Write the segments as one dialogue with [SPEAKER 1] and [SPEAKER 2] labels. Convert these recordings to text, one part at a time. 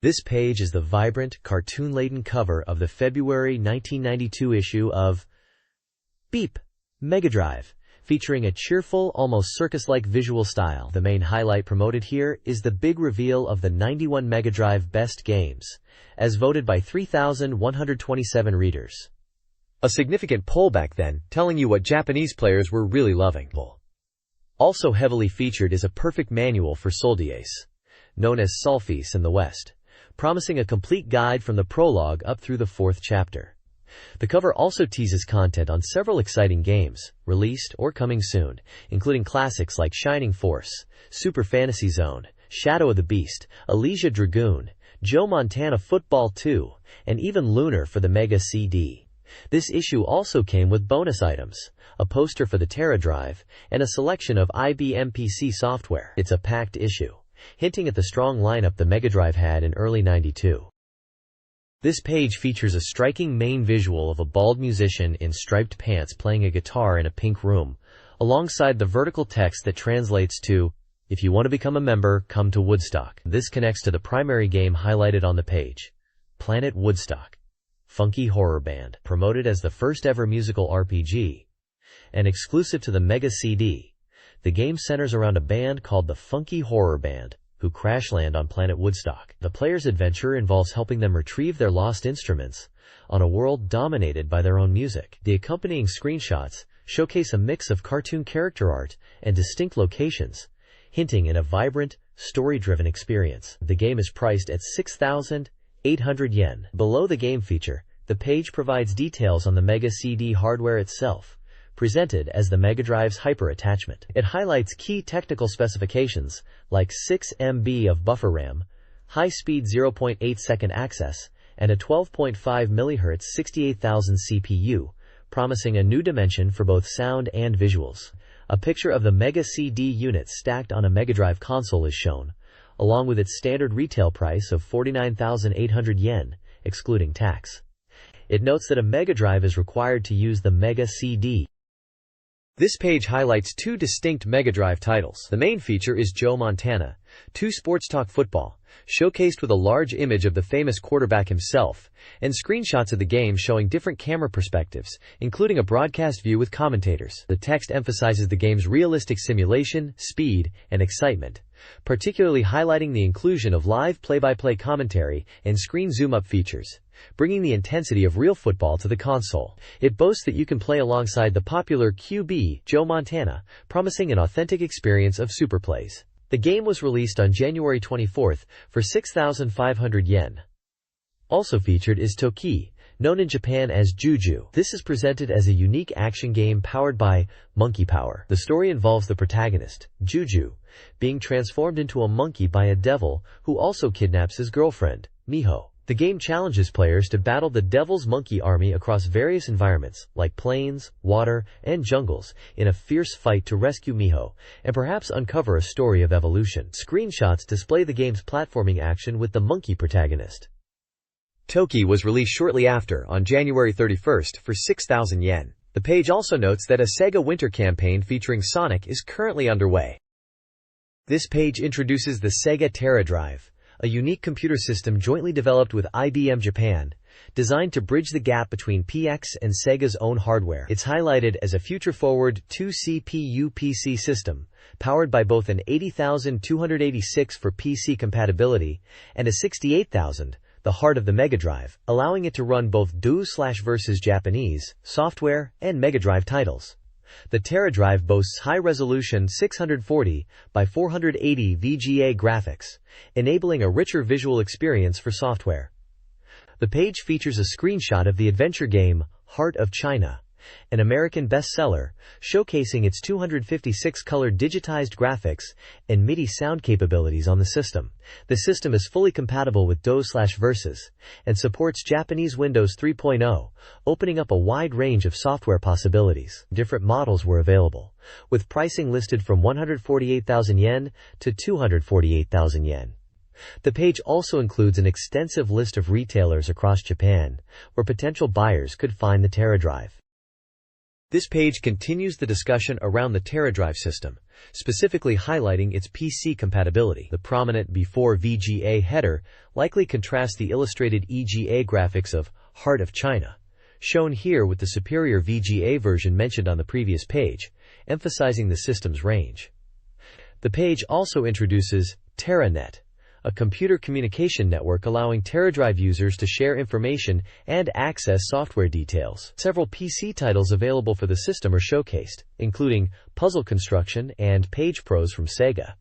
[SPEAKER 1] This page is the vibrant, cartoon-laden cover of the February 1992 issue of BeepMD, featuring a cheerful, almost circus-like visual style. The main highlight promoted here is the big reveal of the 91 Mega Drive Best Games, as voted by 3,127 readers. A significant poll back then, telling you what Japanese players were really loving. Also heavily featured is a perfect manual for soldiers, known as solfis in the West, promising a complete guide from the prologue up through the 4th chapter. The cover also teases content on several exciting games, released or coming soon, including classics like Shining Force, Super Fantasy Zone, Shadow of the Beast, Elysia Dragoon, Joe Montana Football 2, and even Lunar for the Mega CD. This issue also came with bonus items, a poster for the TerraDrive, and a selection of IBM PC software. It's a packed issue, hinting at the strong lineup the Mega Drive had in early '92. This page features a striking main visual of a bald musician in striped pants playing a guitar in a pink room, alongside the vertical text that translates to, "If you want to become a member, come to Woodstock." This connects to the primary game highlighted on the page, Planet Woodstock, Funky Horror Band, promoted as the first ever musical RPG, and exclusive to the Mega CD. The game centers around a band called the Funky Horror Band, who crash land on Planet Woodstock. The player's adventure involves helping them retrieve their lost instruments on a world dominated by their own music. The accompanying screenshots showcase a mix of cartoon character art and distinct locations, hinting at a vibrant, story-driven experience. The game is priced at 6,800 yen. Below the game feature, the page provides details on the Mega CD hardware itself, presented as the Mega Drive's hyper attachment. It highlights key technical specifications like 6 MB of buffer RAM, high-speed 0.8-second access, and a 12.5 MHz 68,000 CPU, promising a new dimension for both sound and visuals. A picture of the Mega CD unit stacked on a Mega Drive console is shown, along with its standard retail price of 49,800 yen, excluding tax. It notes that a Mega Drive is required to use the Mega CD. This page highlights two distinct Mega Drive titles. The main feature is Joe Montana, 2 Sports Talk Football, showcased with a large image of the famous quarterback himself, and screenshots of the game showing different camera perspectives, including a broadcast view with commentators. The text emphasizes the game's realistic simulation, speed, and excitement, particularly highlighting the inclusion of live play-by-play commentary and screen zoom-up features, bringing the intensity of real football to the console. It boasts that you can play alongside the popular QB, Joe Montana, promising an authentic experience of super plays. The game was released on January 24th for 6,500 yen. Also featured is Toki, known in Japan as Juju. This is presented as a unique action game powered by monkey power. The story involves the protagonist, Juju, being transformed into a monkey by a devil who also kidnaps his girlfriend, Miho. The game challenges players to battle the devil's monkey army across various environments, like plains, water, and jungles, in a fierce fight to rescue Miho, and perhaps uncover a story of evolution. Screenshots display the game's platforming action with the monkey protagonist. Toki was released shortly after, on January 31st, for 6,000 yen. The page also notes that a Sega Winter campaign featuring Sonic is currently underway. This page introduces the Sega TerraDrive, a unique computer system jointly developed with IBM Japan, designed to bridge the gap between PX and Sega's own hardware. It's highlighted as a future-forward 2-CPU PC system, powered by both an 80,286 for PC compatibility and a 68,000, the heart of the Mega Drive, allowing it to run both DOS/versus Japanese, software, and Mega Drive titles. The TerraDrive boasts high-resolution 640 by 480 VGA graphics, enabling a richer visual experience for software. The page features a screenshot of the adventure game Heart of China, an American bestseller, showcasing its 256-color digitized graphics and MIDI sound capabilities on the system. The system is fully compatible with DOS/versus and supports Japanese Windows 3.0, opening up a wide range of software possibilities. Different models were available, with pricing listed from 148,000 yen to 248,000 yen. The page also includes an extensive list of retailers across Japan, where potential buyers could find the TerraDrive. This page continues the discussion around the TerraDrive system, specifically highlighting its PC compatibility. The prominent before VGA header likely contrasts the illustrated EGA graphics of Heart of China, shown here with the superior VGA version mentioned on the previous page, emphasizing the system's range. The page also introduces TerraNet, a computer communication network allowing TerraDrive users to share information and access software details. Several PC titles available for the system are showcased, including Puzzle Construction and Page Pros from Sega,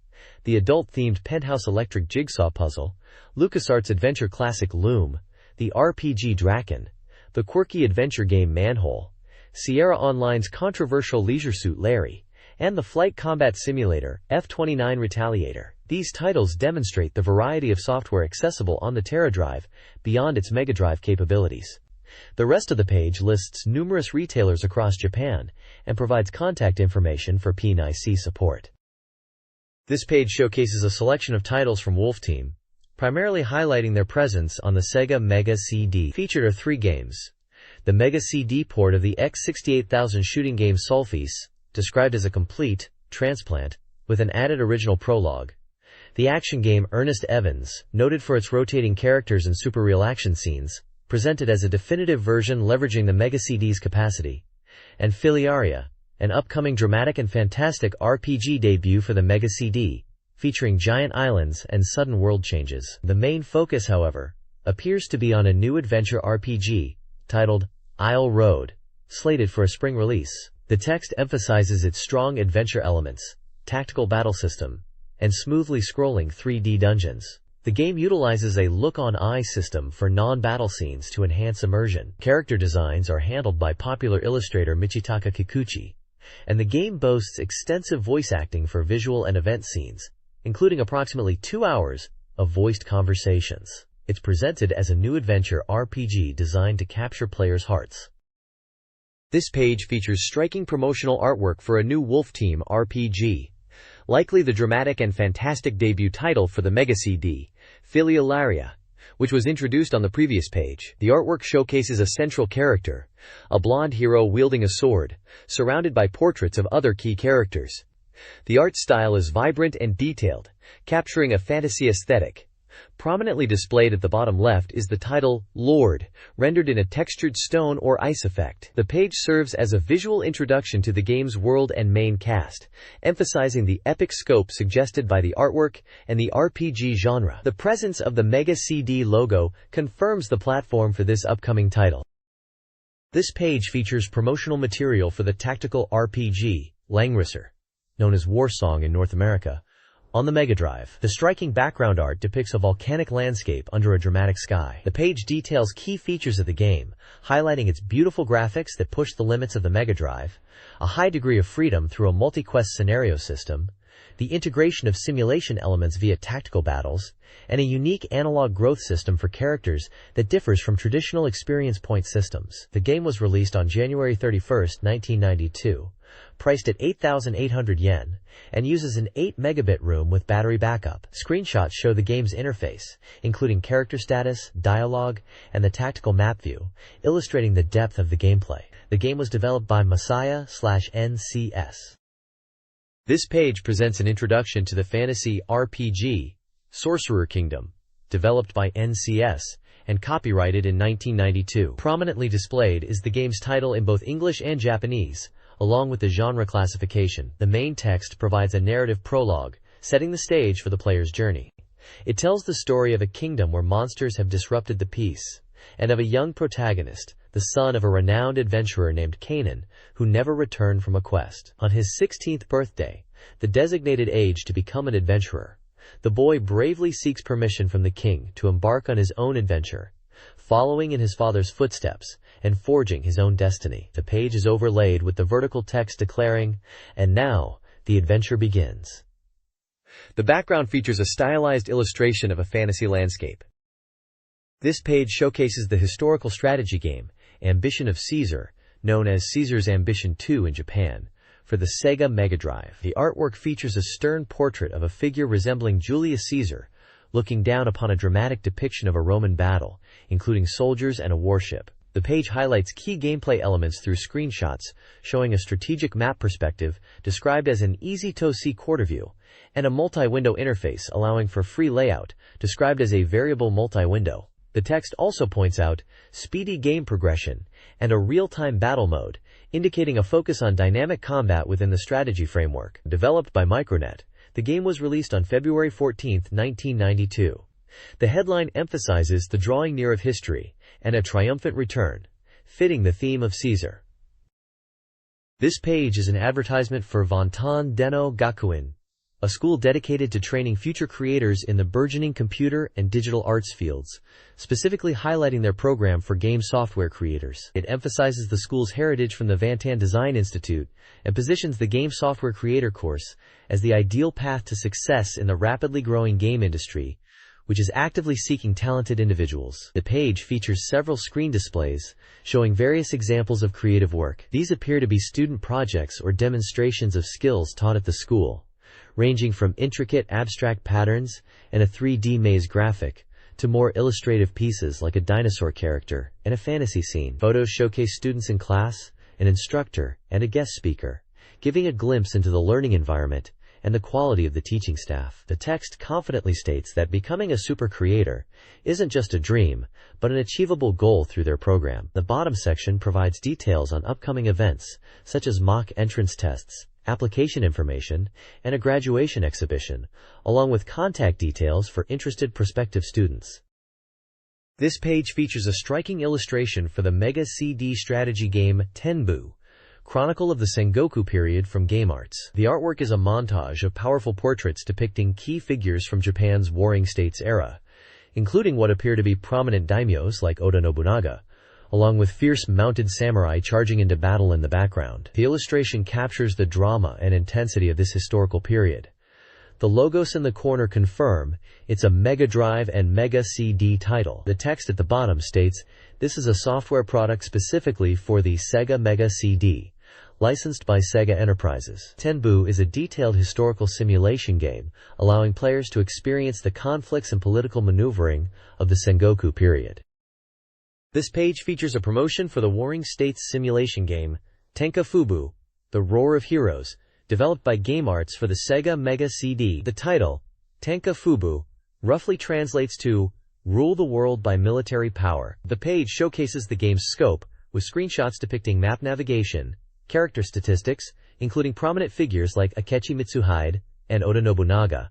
[SPEAKER 1] the adult-themed Penthouse Electric Jigsaw Puzzle, LucasArts Adventure Classic Loom, the RPG Draken, the quirky adventure game Manhole, Sierra Online's controversial Leisure Suit Larry, and the flight combat simulator, F-29 Retaliator. These titles demonstrate the variety of software accessible on the TerraDrive beyond its MegaDrive capabilities. The rest of the page lists numerous retailers across Japan and provides contact information for P&IC support. This page showcases a selection of titles from Wolf Team, primarily highlighting their presence on the Sega Mega CD. Featured are 3 games. The Mega CD port of the X68000 shooting game Sulfice, described as a complete transplant with an added original prologue. The action game Ernest Evans, noted for its rotating characters and super real action scenes, presented as a definitive version leveraging the Mega CD's capacity. And Filiaria, an upcoming dramatic and fantastic RPG debut for the Mega CD, featuring giant islands and sudden world changes. The main focus, however, appears to be on a new adventure RPG, titled Isle Road, slated for a spring release. The text emphasizes its strong adventure elements, tactical battle system, and smoothly scrolling 3D dungeons. The game utilizes a look-on-eye system for non-battle scenes to enhance immersion. Character designs are handled by popular illustrator Michitaka Kikuchi, and the game boasts extensive voice acting for visual and event scenes, including approximately 2 hours of voiced conversations. It's presented as a new adventure RPG designed to capture players' hearts. This page features striking promotional artwork for a new Wolf Team RPG, likely the dramatic and fantastic debut title for the Mega CD, Filiaria, which was introduced on the previous page. The artwork showcases a central character, a blonde hero wielding a sword, surrounded by portraits of other key characters. The art style is vibrant and detailed, capturing a fantasy aesthetic. Prominently displayed at the bottom left is the title, Lord, rendered in a textured stone or ice effect. The page serves as a visual introduction to the game's world and main cast, emphasizing the epic scope suggested by the artwork and the RPG genre. The presence of the Mega CD logo confirms the platform for this upcoming title. This page features promotional material for the tactical RPG, Langrisser, known as Warsong in North America, on the Mega Drive. The striking background art depicts a volcanic landscape under a dramatic sky. The page details key features of the game, highlighting its beautiful graphics that push the limits of the Mega Drive, a high degree of freedom through a multi-quest scenario system, the integration of simulation elements via tactical battles, and a unique analog growth system for characters that differs from traditional experience point systems. The game was released on January 31, 1992, priced at 8,800 yen, and uses an 8 megabit room with battery backup. Screenshots show the game's interface, including character status, dialogue, and the tactical map view, illustrating the depth of the gameplay. The game was developed by Masaya/NCS. This page presents an introduction to the fantasy RPG, Sorcerer Kingdom, developed by NCS, and copyrighted in 1992. Prominently displayed is the game's title in both English and Japanese, along with the genre classification. The main text provides a narrative prologue, setting the stage for the player's journey. It tells the story of a kingdom where monsters have disrupted the peace, and of a young protagonist, the son of a renowned adventurer named Kanan, who never returned from a quest. On his 16th birthday, the designated age to become an adventurer, the boy bravely seeks permission from the king to embark on his own adventure, following in his father's footsteps and forging his own destiny. The page is overlaid with the vertical text declaring, "And now, the adventure begins." The background features a stylized illustration of a fantasy landscape. This page showcases the historical strategy game, Ambition of Caesar, known as Caesar's Ambition 2 in Japan, for the Sega Mega Drive. The artwork features a stern portrait of a figure resembling Julius Caesar, looking down upon a dramatic depiction of a Roman battle, including soldiers and a warship. The page highlights key gameplay elements through screenshots, showing a strategic map perspective, described as an easy-to-see quarter view, and a multi-window interface allowing for free layout, described as a variable multi-window. The text also points out speedy game progression and a real-time battle mode, indicating a focus on dynamic combat within the strategy framework. Developed by Micronet, the game was released on February 14, 1992. The headline emphasizes the drawing near of history and a triumphant return, fitting the theme of Caesar. This page is an advertisement for Vontan Deno Gakuin, a school dedicated to training future creators in the burgeoning computer and digital arts fields, specifically highlighting their program for game software creators. It emphasizes the school's heritage from the Vantan Design Institute and positions the game software creator course as the ideal path to success in the rapidly growing game industry, which is actively seeking talented individuals. The page features several screen displays showing various examples of creative work. These appear to be student projects or demonstrations of skills taught at the school, ranging from intricate abstract patterns and a 3D maze graphic to more illustrative pieces like a dinosaur character and a fantasy scene. Photos showcase students in class, an instructor, and a guest speaker, giving a glimpse into the learning environment and the quality of the teaching staff. The text confidently states that becoming a super creator isn't just a dream, but an achievable goal through their program. The bottom section provides details on upcoming events, such as mock entrance tests, application information, and a graduation exhibition, along with contact details for interested prospective students. This page features a striking illustration for the Mega CD strategy game Tenbu, Chronicle of the Sengoku period from Game Arts. The artwork is a montage of powerful portraits depicting key figures from Japan's Warring States era, including what appear to be prominent daimyos like Oda Nobunaga, along with fierce mounted samurai charging into battle in the background. The illustration captures the drama and intensity of this historical period. The logos in the corner confirm it's a Mega Drive and Mega CD title. The text at the bottom states, "This is a software product specifically for the Sega Mega CD, licensed by Sega Enterprises." Tenbu is a detailed historical simulation game, allowing players to experience the conflicts and political maneuvering of the Sengoku period. This page features a promotion for the Warring States simulation game, Tenka Fubu, The Roar of Heroes, developed by Game Arts for the Sega Mega CD. The title, Tenka Fubu, roughly translates to Rule the World by Military Power. The page showcases the game's scope, with screenshots depicting map navigation, character statistics, including prominent figures like Akechi Mitsuhide and Oda Nobunaga,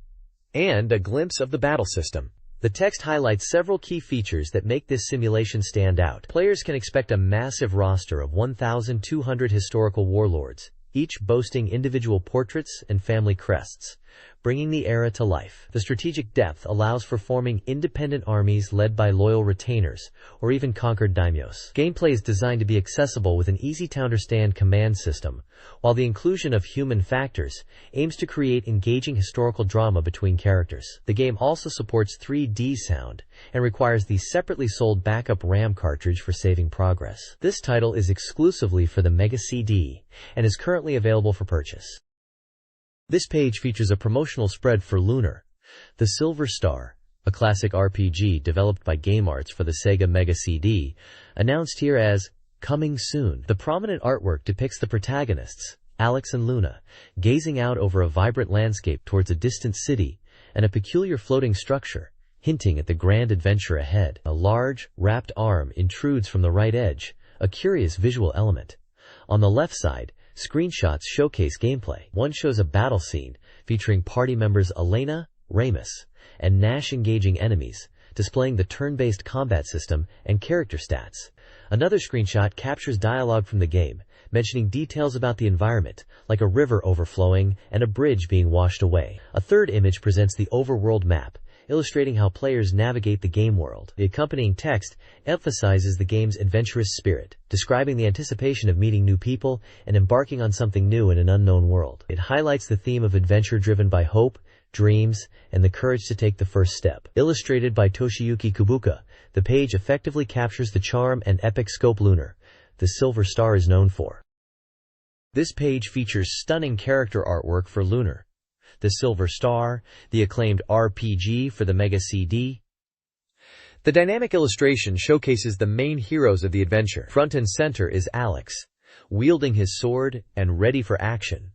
[SPEAKER 1] and a glimpse of the battle system. The text highlights several key features that make this simulation stand out. Players can expect a massive roster of 1,200 historical warlords, each boasting individual portraits and family crests, bringing the era to life. The strategic depth allows for forming independent armies led by loyal retainers, or even conquered daimyos. Gameplay is designed to be accessible with an easy-to-understand command system, while the inclusion of human factors aims to create engaging historical drama between characters. The game also supports 3D sound, and requires the separately sold backup RAM cartridge for saving progress. This title is exclusively for the Mega CD, and is currently available for purchase. This page features a promotional spread for Lunar, the Silver Star, a classic RPG developed by Game Arts for the Sega Mega CD, announced here as coming soon. The prominent artwork depicts the protagonists, Alex and Luna, gazing out over a vibrant landscape towards a distant city and a peculiar floating structure, hinting at the grand adventure ahead. A large, wrapped arm intrudes from the right edge, a curious visual element. On the left side, screenshots showcase gameplay. One shows a battle scene featuring party members Elena, Ramus, and Nash engaging enemies, displaying the turn-based combat system and character stats. Another screenshot captures dialogue from the game, mentioning details about the environment, like a river overflowing and a bridge being washed away. A third image presents the overworld map, illustrating how players navigate the game world. The accompanying text emphasizes the game's adventurous spirit, describing the anticipation of meeting new people and embarking on something new in an unknown world. It highlights the theme of adventure driven by hope, dreams, and the courage to take the first step. Illustrated by Toshiyuki Kubuka, the page effectively captures the charm and epic scope Lunar, the Silver Star is known for. This page features stunning character artwork for Lunar, the Silver Star, the acclaimed RPG for the Mega CD. The dynamic illustration showcases the main heroes of the adventure. Front and center is Alex, wielding his sword and ready for action,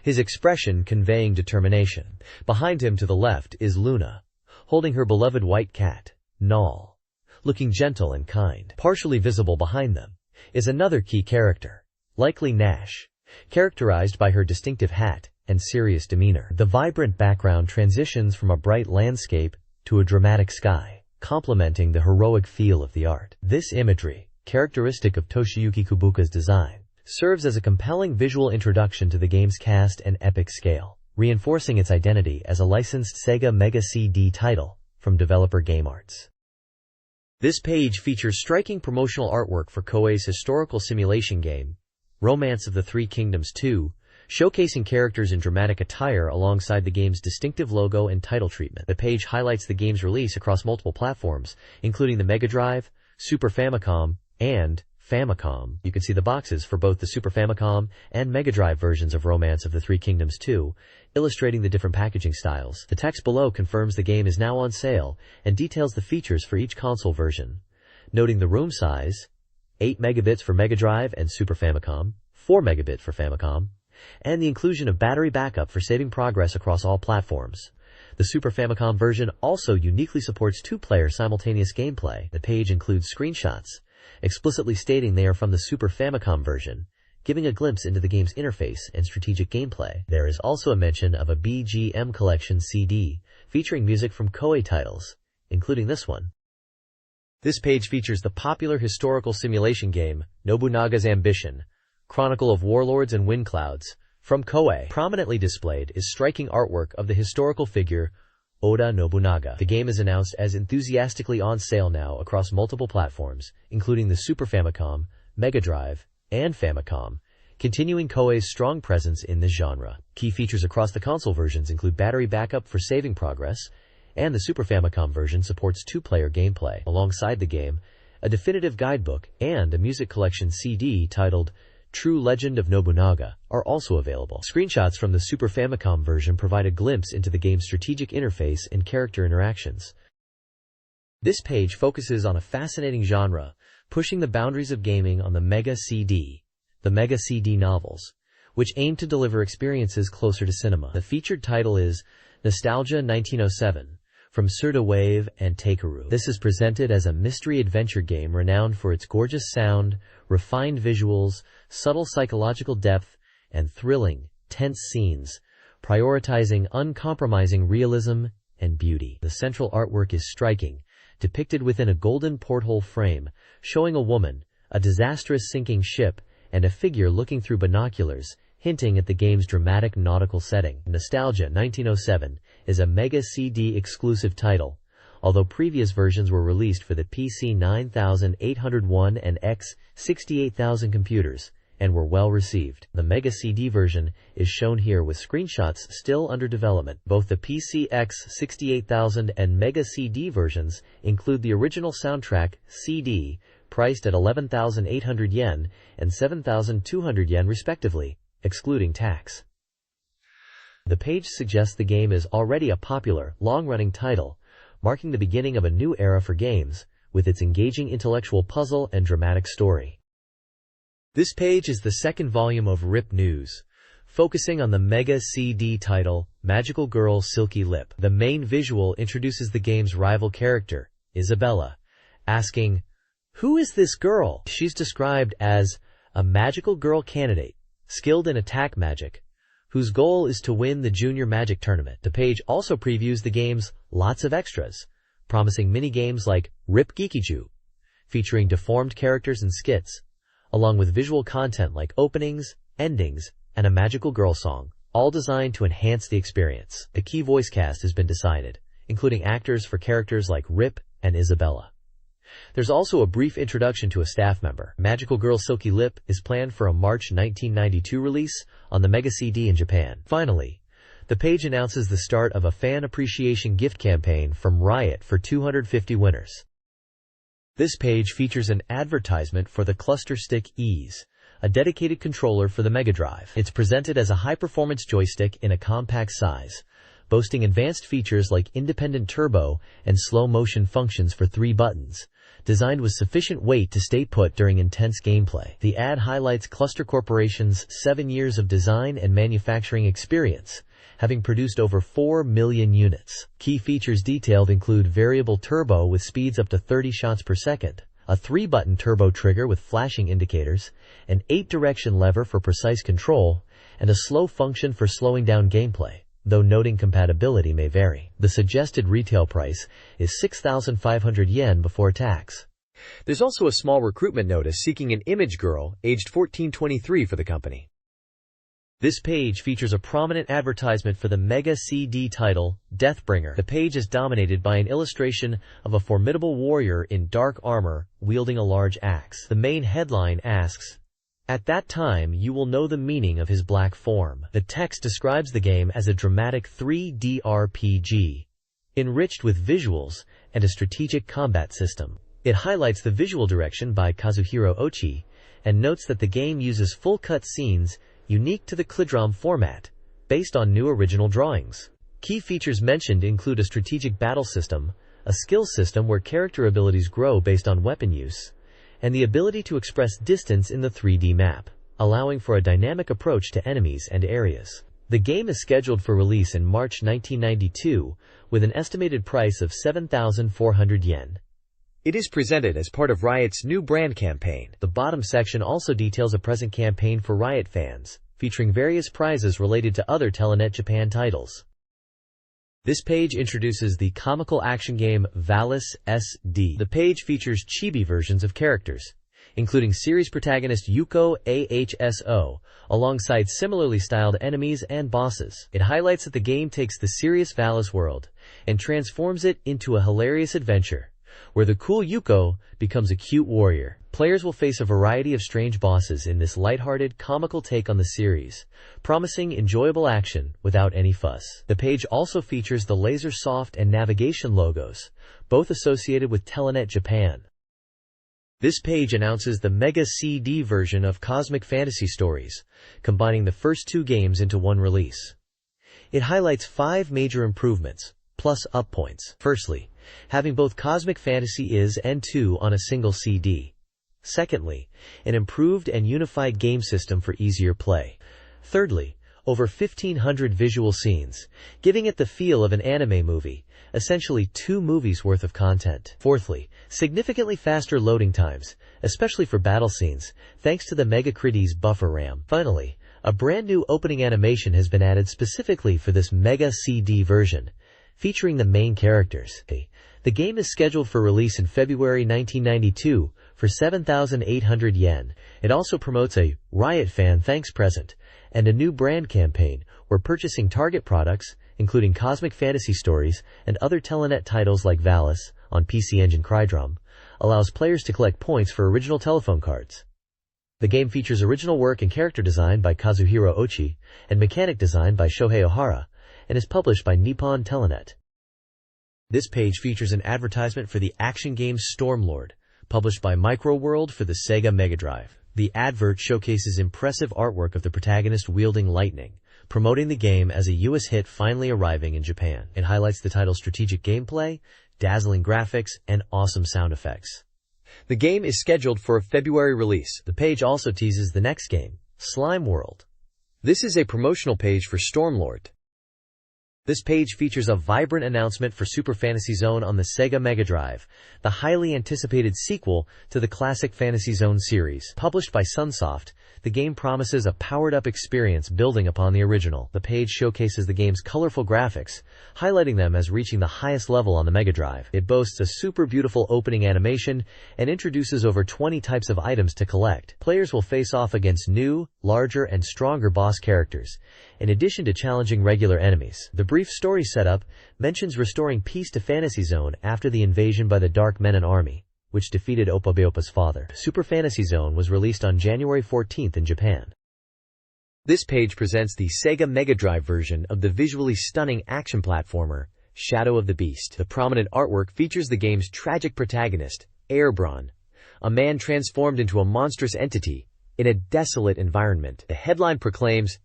[SPEAKER 1] his expression conveying determination. Behind him to the left is Luna, holding her beloved white cat, Null, looking gentle and kind. Partially visible behind them is another key character, likely Nash, characterized by her distinctive hat and serious demeanor. The vibrant background transitions from a bright landscape to a dramatic sky, complementing the heroic feel of the art. This imagery, characteristic of Toshiyuki Kubuka's design, serves as a compelling visual introduction to the game's cast and epic scale, reinforcing its identity as a licensed Sega Mega CD title from developer GameArts. This page features striking promotional artwork for Koei's historical simulation game, Romance of the Three Kingdoms 2, showcasing characters in dramatic attire alongside the game's distinctive logo and title treatment. The page highlights the game's release across multiple platforms, including the Mega Drive, Super Famicom, and Famicom. You can see the boxes for both the Super Famicom and Mega Drive versions of Romance of the Three Kingdoms 2, illustrating the different packaging styles. The text below confirms the game is now on sale and details the features for each console version, noting the room size, 8 megabits for Mega Drive and Super Famicom, 4 megabit for Famicom, and the inclusion of battery backup for saving progress across all platforms. The Super Famicom version also uniquely supports two-player simultaneous gameplay. The page includes screenshots, explicitly stating they are from the Super Famicom version, giving a glimpse into the game's interface and strategic gameplay. There is also a mention of a BGM collection CD, featuring music from Koei titles, including this one. This page features the popular historical simulation game, Nobunaga's Ambition, Chronicle of Warlords and Wind Clouds, from Koei. Prominently displayed is striking artwork of the historical figure, Oda Nobunaga. The game is announced as enthusiastically on sale now across multiple platforms, including the Super Famicom, Mega Drive, and Famicom, continuing Koei's strong presence in this genre. Key features across the console versions include battery backup for saving progress, and the Super Famicom version supports two-player gameplay. Alongside the game, a definitive guidebook and a music collection CD titled True Legend of Nobunaga are also available. Screenshots from the Super Famicom version provide a glimpse into the game's strategic interface and character interactions. This page focuses on a fascinating genre, pushing the boundaries of gaming on the Mega CD, the Mega CD novels, which aim to deliver experiences closer to cinema. The featured title is Nostalgia 1907, from Surda Wave and Takeru. This is presented as a mystery-adventure game renowned for its gorgeous sound, refined visuals, subtle psychological depth, and thrilling, tense scenes, prioritizing uncompromising realism and beauty. The central artwork is striking, depicted within a golden porthole frame, showing a woman, a disastrous sinking ship, and a figure looking through binoculars, hinting at the game's dramatic nautical setting. Nostalgia 1907 is a Mega CD exclusive title, although previous versions were released for the PC 9801 and X68000 computers, and were well received. The Mega CD version is shown here with screenshots still under development. Both the PC X68000 and Mega CD versions include the original soundtrack CD, priced at 11,800 yen and 7,200 yen respectively, excluding tax. The page suggests the game is already a popular, long-running title, marking the beginning of a new era for games, with its engaging intellectual puzzle and dramatic story. This page is the second volume of RIP News, focusing on the Mega CD title, Magical Girl Silky Lip. The main visual introduces the game's rival character, Isabella, asking, "Who is this girl?" She's described as a magical girl candidate, skilled in attack magic, whose goal is to win the Junior Magic Tournament. The page also previews the game's lots of extras, promising mini-games like Rip Geekiju, featuring deformed characters and skits, along with visual content like openings, endings, and a magical girl song, all designed to enhance the experience. The key voice cast has been decided, including actors for characters like Rip and Isabella. There's also a brief introduction to a staff member. Magical Girl Silky Lip is planned for a March 1992 release on the Mega CD in Japan. Finally, the page announces the start of a fan appreciation gift campaign from Riot for 250 winners. This page features an advertisement for the Cluster Stick Ease, a dedicated controller for the Mega Drive. It's presented as a high-performance joystick in a compact size, boasting advanced features like independent turbo and slow motion functions for 3 buttons, designed with sufficient weight to stay put during intense gameplay. The ad highlights Cluster Corporation's 7 years of design and manufacturing experience, having produced over 4 million units. Key features detailed include variable turbo with speeds up to 30 shots per second, a 3-button turbo trigger with flashing indicators, an 8-direction lever for precise control, and a slow function for slowing down gameplay, though noting compatibility may vary. The suggested retail price is 6,500 yen before tax. There's also a small recruitment notice seeking an image girl aged 14-23 for the company. This page features a prominent advertisement for the Mega CD title, Deathbringer. The page is dominated by an illustration of a formidable warrior in dark armor wielding a large axe. The main headline asks, "At that time you will know the meaning of his black form." The text describes the game as a dramatic 3D RPG, enriched with visuals and a strategic combat system. It highlights the visual direction by Kazuhiro Ochi and notes that the game uses full cut scenes unique to the Clidrom format, based on new original drawings. Key features mentioned include a strategic battle system, a skill system where character abilities grow based on weapon use, and the ability to express distance in the 3D map, allowing for a dynamic approach to enemies and areas. The game is scheduled for release in March 1992, with an estimated price of 7,400 yen. It is presented as part of Riot's new brand campaign. The bottom section also details a present campaign for Riot fans, featuring various prizes related to other Telenet Japan titles. This page introduces the comical action game Valis SD. The page features chibi versions of characters, including series protagonist Yuko AHSO, alongside similarly styled enemies and bosses. It highlights that the game takes the serious Valis world and transforms it into a hilarious adventure, where the cool Yuko becomes a cute warrior. Players will face a variety of strange bosses in this lighthearted, comical take on the series, promising enjoyable action without any fuss. The page also features the Laser Soft and Navigation logos, both associated with Telenet Japan. This page announces the Mega CD version of Cosmic Fantasy Stories, combining the first 2 games into one release. It highlights 5 major improvements, plus up points. Firstly, having both Cosmic Fantasy Is and 2 on a single CD. Secondly, an improved and unified game system for easier play. Thirdly, over 1,500 visual scenes, giving it the feel of an anime movie, essentially 2 movies worth of content. Fourthly, significantly faster loading times, especially for battle scenes, thanks to the MegaCritis buffer RAM. Finally, a brand new opening animation has been added specifically for this Mega CD version, featuring the main characters. The game is scheduled for release in February 1992 for 7,800 yen. It also promotes a Riot fan thanks present and a new brand campaign where purchasing Target products, including Cosmic Fantasy Stories and other Telenet titles like Valis on PC Engine Crydrum, allows players to collect points for original telephone cards. The game features original work and character design by Kazuhiro Ochi and mechanic design by Shohei Ohara, and is published by Nippon Telenet. This page features an advertisement for the action game Stormlord, published by Microworld for the Sega Mega Drive. The advert showcases impressive artwork of the protagonist wielding lightning, promoting the game as a US hit finally arriving in Japan. It highlights the title's strategic gameplay, dazzling graphics, and awesome sound effects. The game is scheduled for a February release. The page also teases the next game, Slime World. This is a promotional page for Stormlord. This page features a vibrant announcement for Super Fantasy Zone on the Sega Mega Drive, the highly anticipated sequel to the classic Fantasy Zone series. Published by Sunsoft, the game promises a powered-up experience building upon the original. The page showcases the game's colorful graphics, highlighting them as reaching the highest level on the Mega Drive. It boasts a super beautiful opening animation and introduces over 20 types of items to collect. Players will face off against new, larger, and stronger boss characters, in addition to challenging regular enemies. The brief story setup mentions restoring peace to Fantasy Zone after the invasion by the Dark Menon army, which defeated Opabeopa's father. Super Fantasy Zone was released on January 14th in Japan. This page presents the Sega Mega Drive version of the visually stunning action platformer, Shadow of the Beast. The prominent artwork features the game's tragic protagonist, Airbron, a man transformed into a monstrous entity in a desolate environment. The headline proclaims,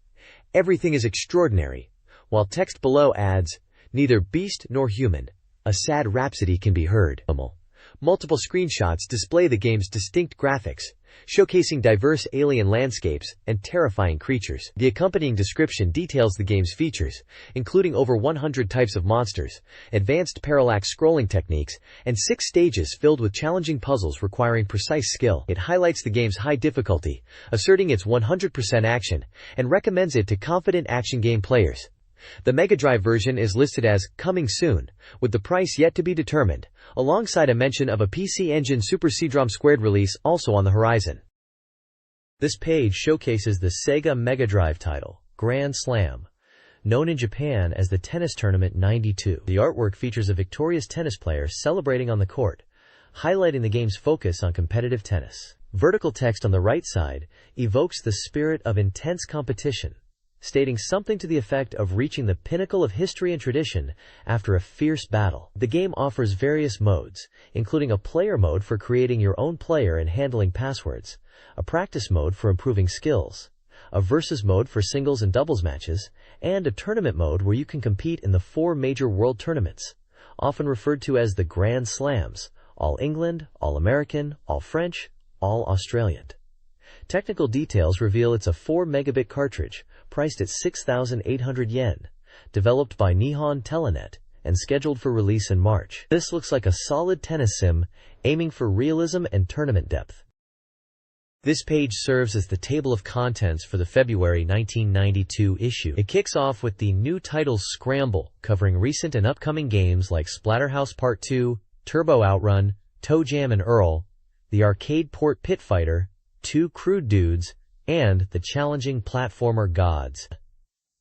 [SPEAKER 1] "Everything is extraordinary," while text below adds, "Neither beast nor human, a sad rhapsody can be heard." Multiple screenshots display the game's distinct graphics, showcasing diverse alien landscapes and terrifying creatures. The accompanying description details the game's features, including over 100 types of monsters, advanced parallax scrolling techniques, and 6 stages filled with challenging puzzles requiring precise skill. It highlights the game's high difficulty, asserting its 100% action, and recommends it to confident action game players. The Mega Drive version is listed as coming soon, with the price yet to be determined, alongside a mention of a PC Engine Super CD-ROM Squared release also on the horizon. This page showcases the Sega Mega Drive title, Grand Slam, known in Japan as the Tennis Tournament 92. The artwork features a victorious tennis player celebrating on the court, highlighting the game's focus on competitive tennis. Vertical text on the right side evokes the spirit of intense competition, stating something to the effect of reaching the pinnacle of history and tradition after a fierce battle. The game offers various modes, including a player mode for creating your own player and handling passwords, a practice mode for improving skills, a versus mode for singles and doubles matches, and a tournament mode where you can compete in the 4 major world tournaments, often referred to as the Grand Slams: All England, All American, All French, All Australian. Technical details reveal it's a 4 megabit cartridge, priced at 6,800 yen, developed by Nihon Telenet, and scheduled for release in March. This looks like a solid tennis sim, aiming for realism and tournament depth. This page serves as the table of contents for the February 1992 issue. It kicks off with the new titles Scramble, covering recent and upcoming games like Splatterhouse Part 2, Turbo Outrun, Toe Jam and Earl, the arcade port Pit Fighter, 2 Crude Dudes, and the challenging platformer Gods.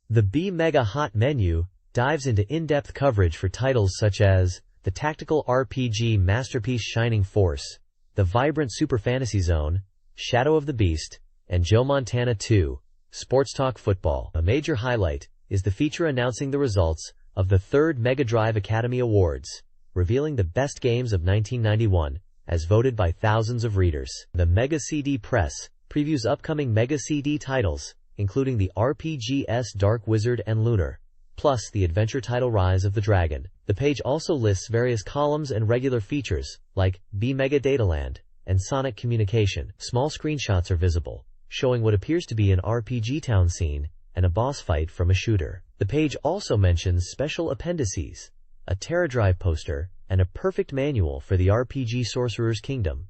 [SPEAKER 1] The B-Mega Hot menu dives into in-depth coverage for titles such as the tactical RPG masterpiece Shining Force, the vibrant Super Fantasy Zone, Shadow of the Beast, and Joe Montana 2, Sports Talk Football. A major highlight is the feature announcing the results of the 3rd Mega Drive Academy Awards, revealing the best games of 1991, as voted by thousands of readers. The Mega CD Press previews upcoming Mega CD titles, including the RPGs Dark Wizard and Lunar, plus the adventure title Rise of the Dragon. The page also lists various columns and regular features, like B-Mega Dataland and Sonic Communication. Small screenshots are visible, showing what appears to be an RPG town scene and a boss fight from a shooter. The page also mentions special appendices, a TerraDrive poster, and a perfect manual for the RPG Sorcerer's Kingdom.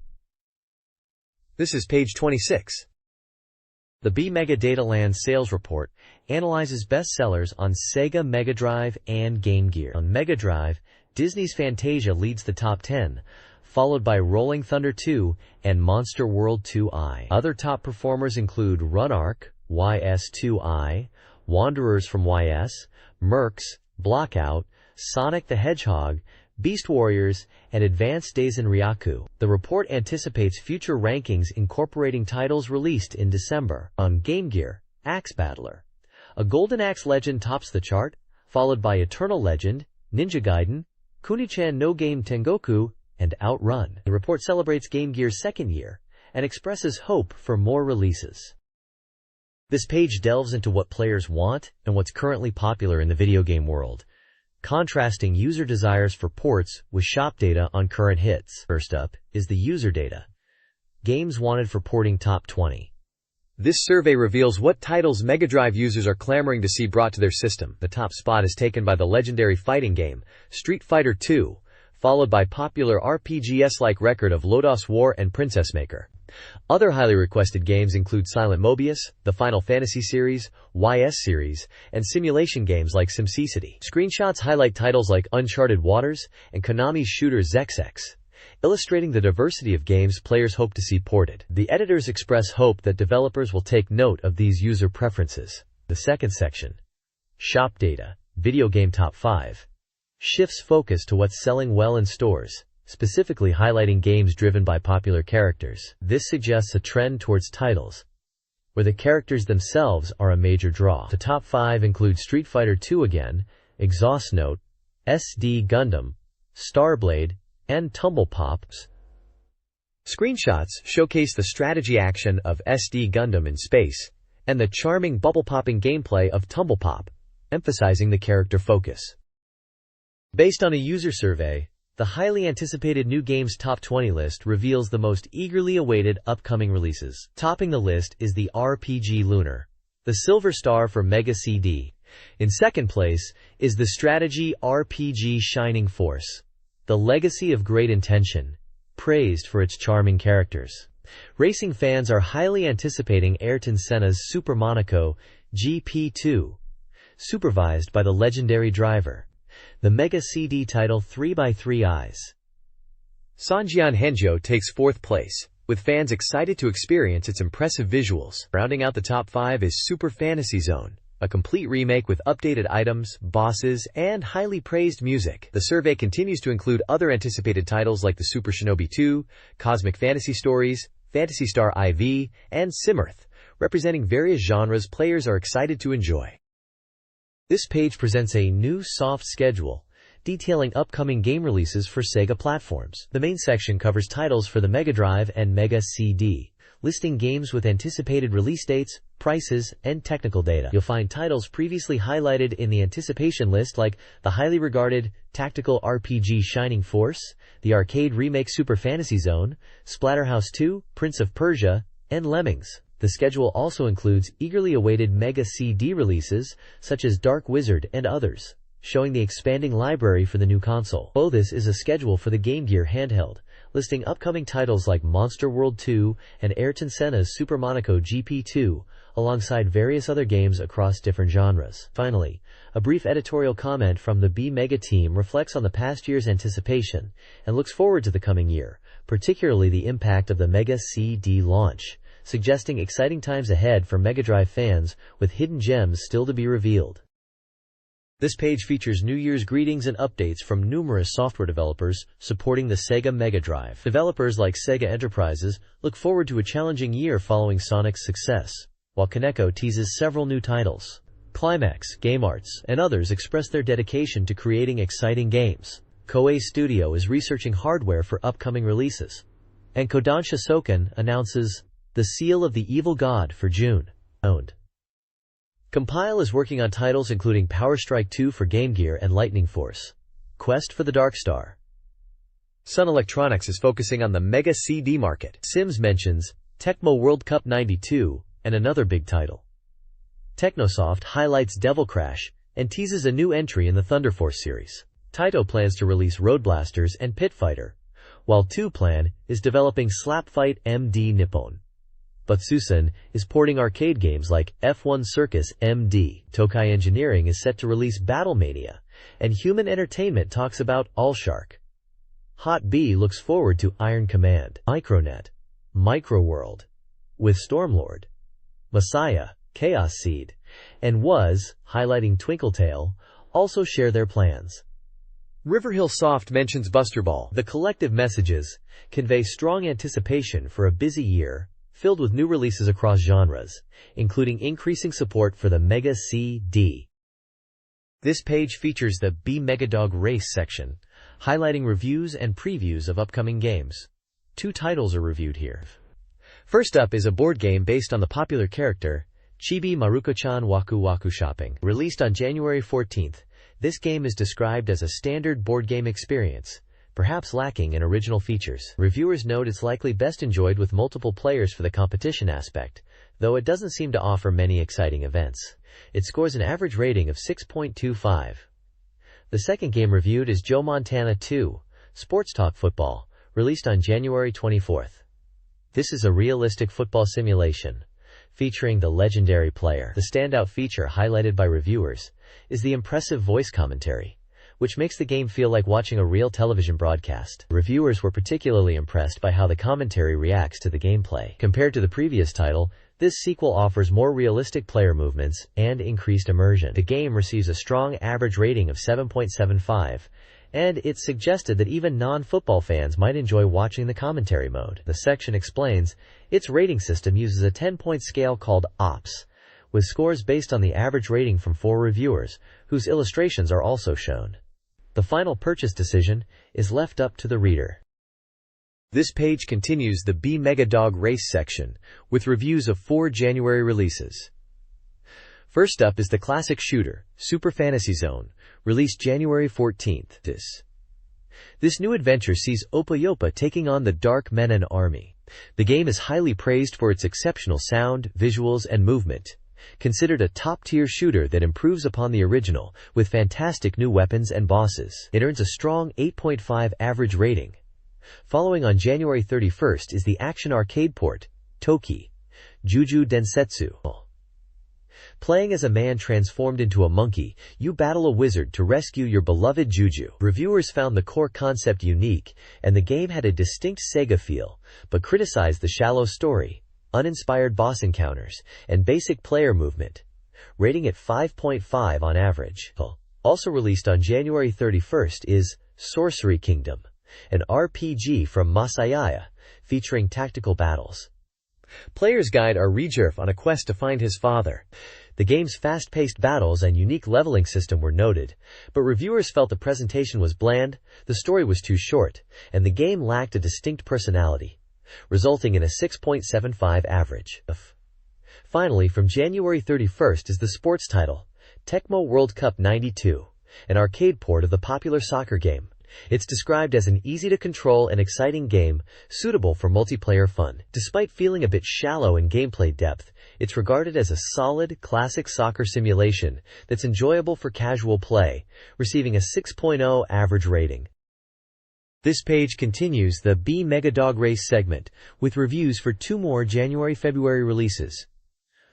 [SPEAKER 1] This is page 26. The B-Mega Dataland sales report analyzes bestsellers on Sega Mega Drive and Game Gear. On Mega Drive, Disney's Fantasia leads the top 10, followed by Rolling Thunder 2 and Monster World 2i. Other top performers include Run Arc, YS2i, Wanderers from YS, Mercs, Blockout, Sonic the Hedgehog, Beast Warriors, and Advanced Days in Ryaku. The report anticipates future rankings incorporating titles released in December. On Game Gear, Axe Battler, a Golden Axe Legend tops the chart, followed by Eternal Legend, Ninja Gaiden, Kunichan no Game Tengoku, and Outrun. The report celebrates Game Gear's 2nd year and expresses hope for more releases. This page delves into what players want and what's currently popular in the video game world, contrasting user desires for ports with shop data on current hits. First up is the user data. Games wanted for porting top 20. This survey reveals what titles Mega Drive users are clamoring to see brought to their system. The top spot is taken by the legendary fighting game, Street Fighter II, followed by popular RPGs-like record of Lodoss War and Princess Maker. Other highly requested games include Silent Mobius, the Final Fantasy series, YS series, and simulation games like SimCity. Screenshots highlight titles like Uncharted Waters and Konami's shooter ZexX, illustrating the diversity of games players hope to see ported. The editors express hope that developers will take note of these user preferences. The second section, Shop Data, Video Game Top 5, shifts focus to what's selling well in stores, specifically highlighting games driven by popular characters. This suggests a trend towards titles where the characters themselves are a major draw. The top 5 include Street Fighter II again, Exhaust Note, SD Gundam, Starblade, and Tumble Pops. Screenshots showcase the strategy action of SD Gundam in space and the charming bubble-popping gameplay of Tumble Pop, emphasizing the character focus. Based on a user survey, the highly anticipated new games top 20 list reveals the most eagerly awaited upcoming releases. Topping the list is the RPG Lunar, the Silver Star for Mega CD. In second place is the strategy RPG Shining Force, the Legacy of Great Intention, praised for its charming characters. Racing fans are highly anticipating Ayrton Senna's Super Monaco GP2, supervised by the legendary driver. The Mega CD title 3x3 Eyes. Sanjian Henjo takes fourth place, with fans excited to experience its impressive visuals. Rounding out the top 5 is Super Fantasy Zone, a complete remake with updated items, bosses, and highly praised music. The survey continues to include other anticipated titles like the Super Shinobi 2, Cosmic Fantasy Stories, Phantasy Star IV, and Simurth, representing various genres players are excited to enjoy. This page presents a new soft schedule detailing upcoming game releases for Sega platforms. The main section covers titles for the Mega Drive and Mega CD, listing games with anticipated release dates, prices, and technical data. You'll find titles previously highlighted in the anticipation list like the highly regarded tactical RPG Shining Force, the arcade remake Super Fantasy Zone, Splatterhouse 2, Prince of Persia, and Lemmings. The schedule also includes eagerly awaited Mega CD releases such as Dark Wizard and others, showing the expanding library for the new console. Below this is a schedule for the Game Gear handheld, listing upcoming titles like Monster World 2 and Ayrton Senna's Super Monaco GP2, alongside various other games across different genres. Finally, a brief editorial comment from the BeepMD team reflects on the past year's anticipation and looks forward to the coming year, particularly the impact of the Mega CD launch, suggesting exciting times ahead for Mega Drive fans with hidden gems still to be revealed. This page features New Year's greetings and updates from numerous software developers supporting the Sega Mega Drive. Developers like Sega Enterprises look forward to a challenging year following Sonic's success, while Kaneko teases several new titles. Climax, Game Arts, and others express their dedication to creating exciting games. Koei Studio is researching hardware for upcoming releases. And Kodansha Soken announces The Seal of the Evil God for June. Owned. Compile is working on titles including Power Strike 2 for Game Gear and Lightning Force, Quest for the Dark Star. Sun Electronics is focusing on the Mega CD market. Sims mentions Tecmo World Cup 92 and another big title. Technosoft highlights Devil Crash and teases a new entry in the Thunder Force series. Taito plans to release Road Blasters and Pit Fighter, while 2Plan is developing Slapfight MD Nippon. Butsusen is porting arcade games like F1 Circus MD. Tokai Engineering is set to release Battlemania, and Human Entertainment talks about Allshark. Hot B looks forward to Iron Command. Micronet, Microworld, with Stormlord, Messiah, Chaos Seed, and Was, highlighting Twinkletail, also share their plans. Riverhill Soft mentions Buster Ball. The collective messages convey strong anticipation for a busy year, filled with new releases across genres, including increasing support for the Mega CD. This page features the BeepMD Race section, highlighting reviews and previews of upcoming games. 2 titles are reviewed here. First up is a board game based on the popular character Chibi Maruko-chan Waku Waku Shopping. Released on January 14th, this game is described as a standard board game experience, perhaps lacking in original features. Reviewers note it's likely best enjoyed with multiple players for the competition aspect, though it doesn't seem to offer many exciting events. It scores an average rating of 6.25. The second game reviewed is Joe Montana 2, Sports Talk Football, released on January 24th. This is a realistic football simulation, featuring the legendary player. The standout feature highlighted by reviewers is the impressive voice commentary, which makes the game feel like watching a real television broadcast. Reviewers were particularly impressed by how the commentary reacts to the gameplay. Compared to the previous title, this sequel offers more realistic player movements and increased immersion. The game receives a strong average rating of 7.75, and it's suggested that even non-football fans might enjoy watching the commentary mode. The section explains its rating system uses a 10-point scale called OPS, with scores based on the average rating from 4 reviewers, whose illustrations are also shown. The final purchase decision is left up to the reader. This page continues the BeepMD Race section, with reviews of 4 January releases. First up is the classic shooter, Super Fantasy Zone, released January 14th. This new adventure sees Opa Yopa taking on the Dark Menon army. The game is highly praised for its exceptional sound, visuals, and movement. Considered a top-tier shooter that improves upon the original, with fantastic new weapons and bosses. It earns a strong 8.5 average rating. Following on January 31st is the action arcade port, Toki, Juju Densetsu. Playing as a man transformed into a monkey, you battle a wizard to rescue your beloved Juju. Reviewers found the core concept unique, and the game had a distinct Sega feel, but criticized the shallow story, uninspired boss encounters, and basic player movement, rating it 5.5 on average. Also released on January 31st is Sorcery Kingdom, an RPG from Masaya, featuring tactical battles. Players guide our Rejerf on a quest to find his father. The game's fast-paced battles and unique leveling system were noted, but reviewers felt the presentation was bland, the story was too short, and the game lacked a distinct personality, resulting in a 6.75 average. Finally, from January 31st is the sports title, Tecmo World Cup 92, an arcade port of the popular soccer game. It's described as an easy-to-control and exciting game, suitable for multiplayer fun. Despite feeling a bit shallow in gameplay depth, it's regarded as a solid, classic soccer simulation that's enjoyable for casual play, receiving a 6.0 average rating. This page continues the BeepMD race segment, with reviews for two more January-February releases.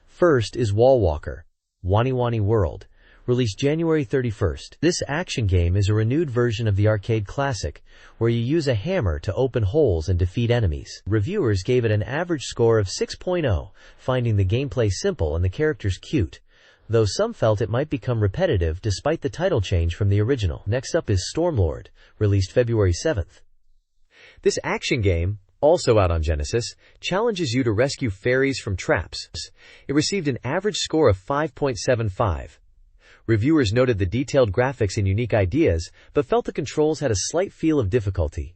[SPEAKER 1] First is Wallwalker, Wani World, released January 31st. This action game is a renewed version of the arcade classic, where you use a hammer to open holes and defeat enemies. Reviewers gave it an average score of 6.0, finding the gameplay simple and the characters cute, though some felt it might become repetitive despite the title change from the original. Next up is Stormlord, released February 7th. This action game, also out on Genesis, challenges you to rescue fairies from traps. It received an average score of 5.75. Reviewers noted the detailed graphics and unique ideas, but felt the controls had a slight feel of difficulty.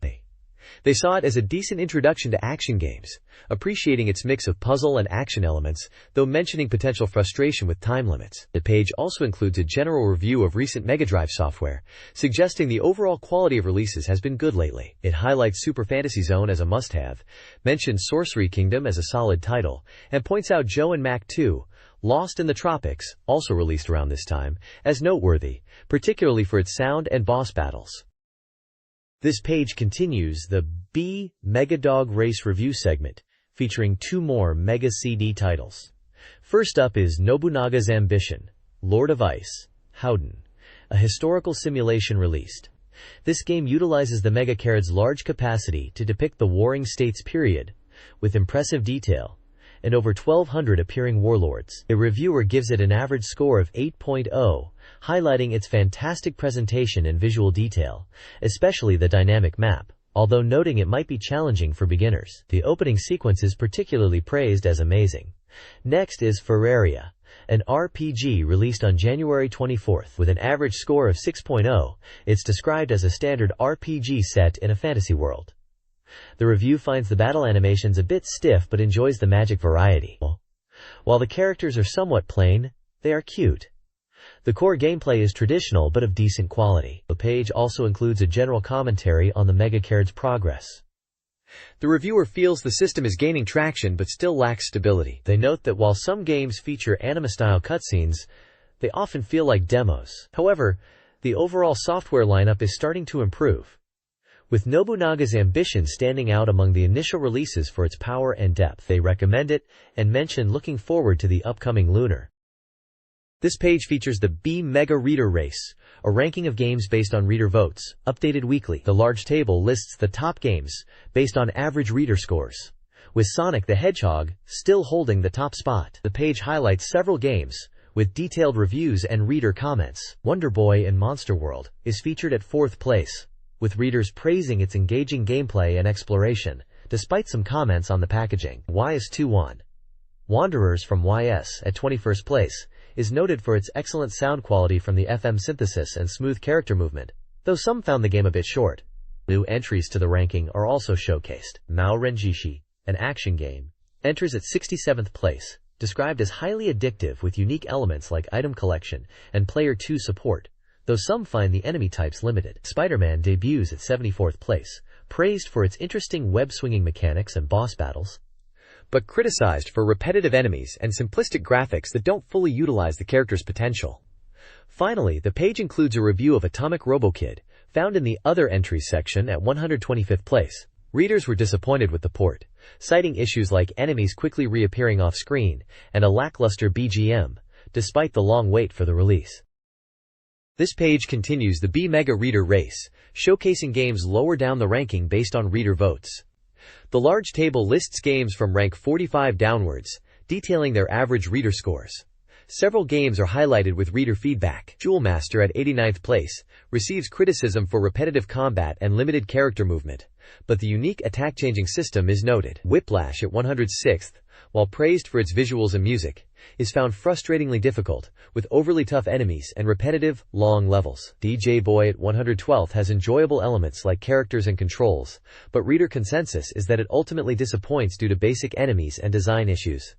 [SPEAKER 1] They saw it as a decent introduction to action games, appreciating its mix of puzzle and action elements, though mentioning potential frustration with time limits. The page also includes a general review of recent MegaDrive software, suggesting the overall quality of releases has been good lately. It highlights Super Fantasy Zone as a must-have, mentions Sorcery Kingdom as a solid title, and points out Joe and Mac 2, Lost in the Tropics, also released around this time, as noteworthy, particularly for its sound and boss battles. This page continues the BeepMD race review segment, featuring two more Mega CD titles. First up is Nobunaga's Ambition, Lord of Ice, Howden, a historical simulation released. This game utilizes the Mega Card's large capacity to depict the Warring States period, with impressive detail, and over 1,200 appearing warlords. A reviewer gives it an average score of 8.0, highlighting its fantastic presentation and visual detail, especially the dynamic map, although noting it might be challenging for beginners. The opening sequence is particularly praised as amazing. Next is Ferraria, an RPG released on January 24th. With an average score of 6.0, it's described as a standard RPG set in a fantasy world. The review finds the battle animations a bit stiff but enjoys the magic variety. While the characters are somewhat plain, they are cute. The core gameplay is traditional but of decent quality. The page also includes a general commentary on the Mega Card's progress. The reviewer feels the system is gaining traction but still lacks stability. They note that while some games feature anime-style cutscenes, they often feel like demos. However, the overall software lineup is starting to improve, with Nobunaga's Ambition standing out among the initial releases for its power and depth. They recommend it and mention looking forward to the upcoming Lunar. This page features the BeepMD Reader Race, a ranking of games based on reader votes, updated weekly. The large table lists the top games based on average reader scores, with Sonic the Hedgehog still holding the top spot. The page highlights several games with detailed reviews and reader comments. Wonder Boy in Monster World is featured at 4th place, with readers praising its engaging gameplay and exploration, despite some comments on the packaging. YS21, Wanderers from YS at 21st place, is noted for its excellent sound quality from the FM synthesis and smooth character movement, though some found the game a bit short. New entries to the ranking are also showcased. Mao Renjishi, an action game, enters at 67th place, described as highly addictive with unique elements like item collection and player 2 support, though some find the enemy types limited. Spider-Man debuts at 74th place, praised for its interesting web-swinging mechanics and boss battles, but criticized for repetitive enemies and simplistic graphics that don't fully utilize the character's potential. Finally, the page includes a review of Atomic RoboKid, found in the Other Entries section at 125th place. Readers were disappointed with the port, citing issues like enemies quickly reappearing off-screen and a lackluster BGM, despite the long wait for the release. This page continues the B-Mega Reader race, showcasing games lower down the ranking based on reader votes. The large table lists games from rank 45 downwards, detailing their average reader scores. Several games are highlighted with reader feedback. Jewel Master at 89th place receives criticism for repetitive combat and limited character movement, but the unique attack-changing system is noted. Whiplash at 106th, while praised for its visuals and music, is found frustratingly difficult, with overly tough enemies and repetitive, long levels. DJ Boy at 112th has enjoyable elements like characters and controls, but reader consensus is that it ultimately disappoints due to basic enemies and design issues.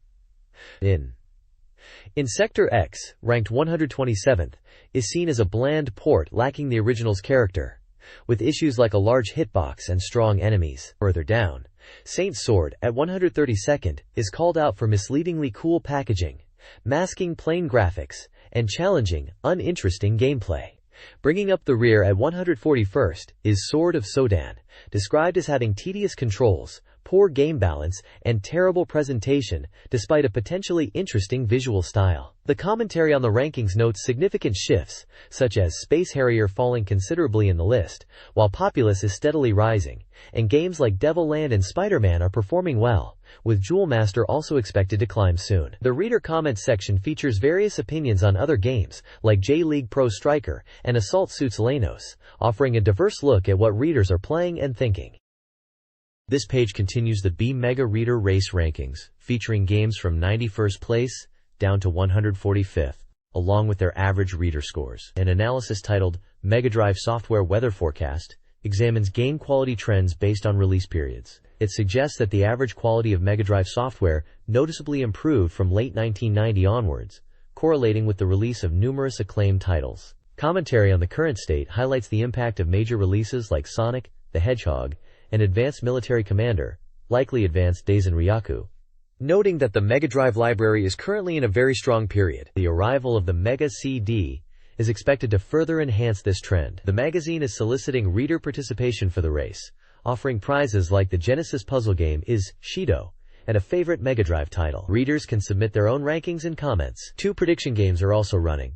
[SPEAKER 1] In Sector X, ranked 127th, is seen as a bland port lacking the original's character, with issues like a large hitbox and strong enemies. Further down, Saint's Sword, at 132nd, is called out for misleadingly cool packaging, masking plain graphics, and challenging, uninteresting gameplay. Bringing up the rear at 141st is Sword of Sodan, described as having tedious controls, poor game balance, and terrible presentation, despite a potentially interesting visual style. The commentary on the rankings notes significant shifts, such as Space Harrier falling considerably in the list, while Populous is steadily rising, and games like Devil Land and Spider-Man are performing well, with Jewel Master also expected to climb soon. The reader comments section features various opinions on other games, like J-League Pro Striker and Assault Suits Lanos, offering a diverse look at what readers are playing and thinking. This page continues the B-Mega Reader race rankings, featuring games from 91st place down to 145th, along with their average reader scores. An analysis titled MegaDrive Software Weather Forecast examines game quality trends based on release periods. It suggests that the average quality of MegaDrive software noticeably improved from late 1990 onwards, correlating with the release of numerous acclaimed titles. Commentary on the current state highlights the impact of major releases like Sonic the Hedgehog and Advanced Military Commander, likely Advanced Days in Ryaku, noting that the MegaDrive library is currently in a very strong period. The arrival of the Mega CD is expected to further enhance this trend. The magazine is soliciting reader participation for the race, offering prizes like the Genesis puzzle game Is Shido and a favorite MegaDrive title. Readers can submit their own rankings and comments. 2 prediction games are also running.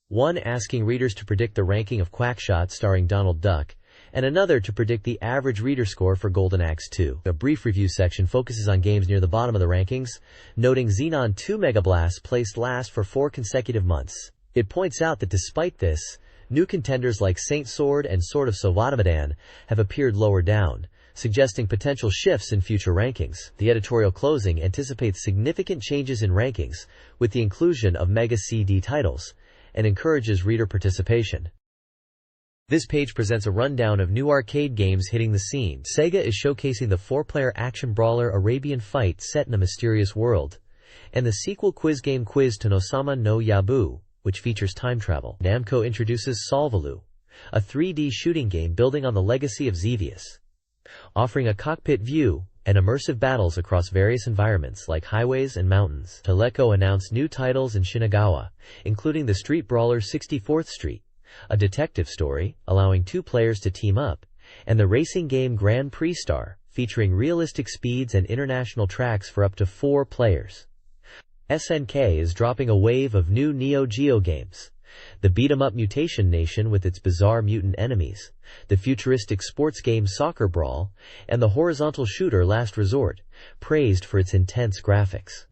[SPEAKER 1] One asking readers to predict the ranking of Quackshot starring Donald Duck, and another to predict the average reader score for Golden Axe 2. A brief review section focuses on games near the bottom of the rankings, noting Xenon 2 Mega Blast placed last for 4 consecutive months. It points out that despite this, new contenders like Saint Sword and Sword of Sovadamadan have appeared lower down, suggesting potential shifts in future rankings. The editorial closing anticipates significant changes in rankings with the inclusion of Mega CD titles, and encourages reader participation. This page presents a rundown of new arcade games hitting the scene. Sega is showcasing the 4-player action brawler Arabian Fight set in a mysterious world, and the sequel quiz game Quiz to Nosama no Yabu, which features time travel. Namco introduces Solvalu, a 3D shooting game building on the legacy of Xevious, offering a cockpit view and immersive battles across various environments like highways and mountains. Teleco announced new titles in Shinagawa, including the street brawler 64th Street, a detective story, allowing 2 players to team up, and the racing game Grand Prix Star, featuring realistic speeds and international tracks for up to 4 players. SNK is dropping a wave of new Neo Geo games. The beat-em-up Mutation Nation with its bizarre mutant enemies, the futuristic sports game Soccer Brawl, and the horizontal shooter Last Resort, praised for its intense graphics.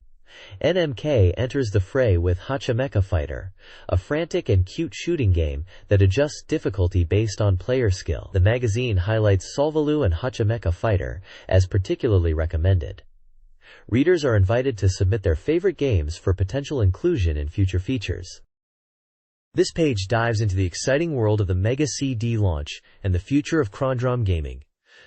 [SPEAKER 1] NMK enters the fray with Hachimecha Fighter, a frantic and cute shooting game that adjusts difficulty based on player skill. The magazine highlights Solvalu and Hachimecha Fighter as particularly recommended. Readers are invited to submit their favorite games for potential inclusion in future features. This page dives into the exciting world of the Mega CD launch and the future of Chrondrum gaming.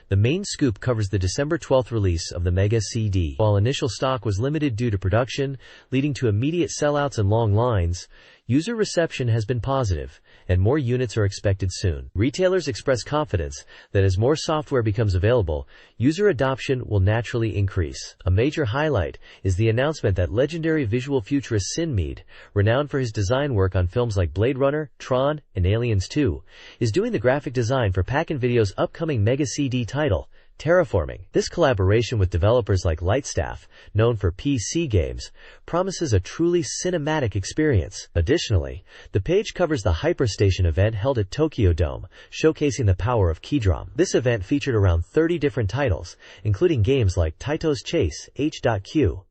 [SPEAKER 1] The main scoop covers the December 12th release of the Mega CD. While initial stock was limited due to production, leading to immediate sellouts and long lines, user reception has been positive, and more units are expected soon. Retailers express confidence that as more software becomes available, user adoption will naturally increase. A major highlight is the announcement that legendary visual futurist Sin Mead, renowned for his design work on films like Blade Runner, Tron, and Aliens 2, is doing the graphic design for Pack&Video's upcoming Mega CD title, Terraforming. This collaboration with developers like Lightstaff, known for PC games, promises a truly cinematic experience. Additionally, the page covers the Hyperstation event held at Tokyo Dome, showcasing the power of Keydrum. This event featured around 30 different titles, including games like Taito's Chase, H.Q,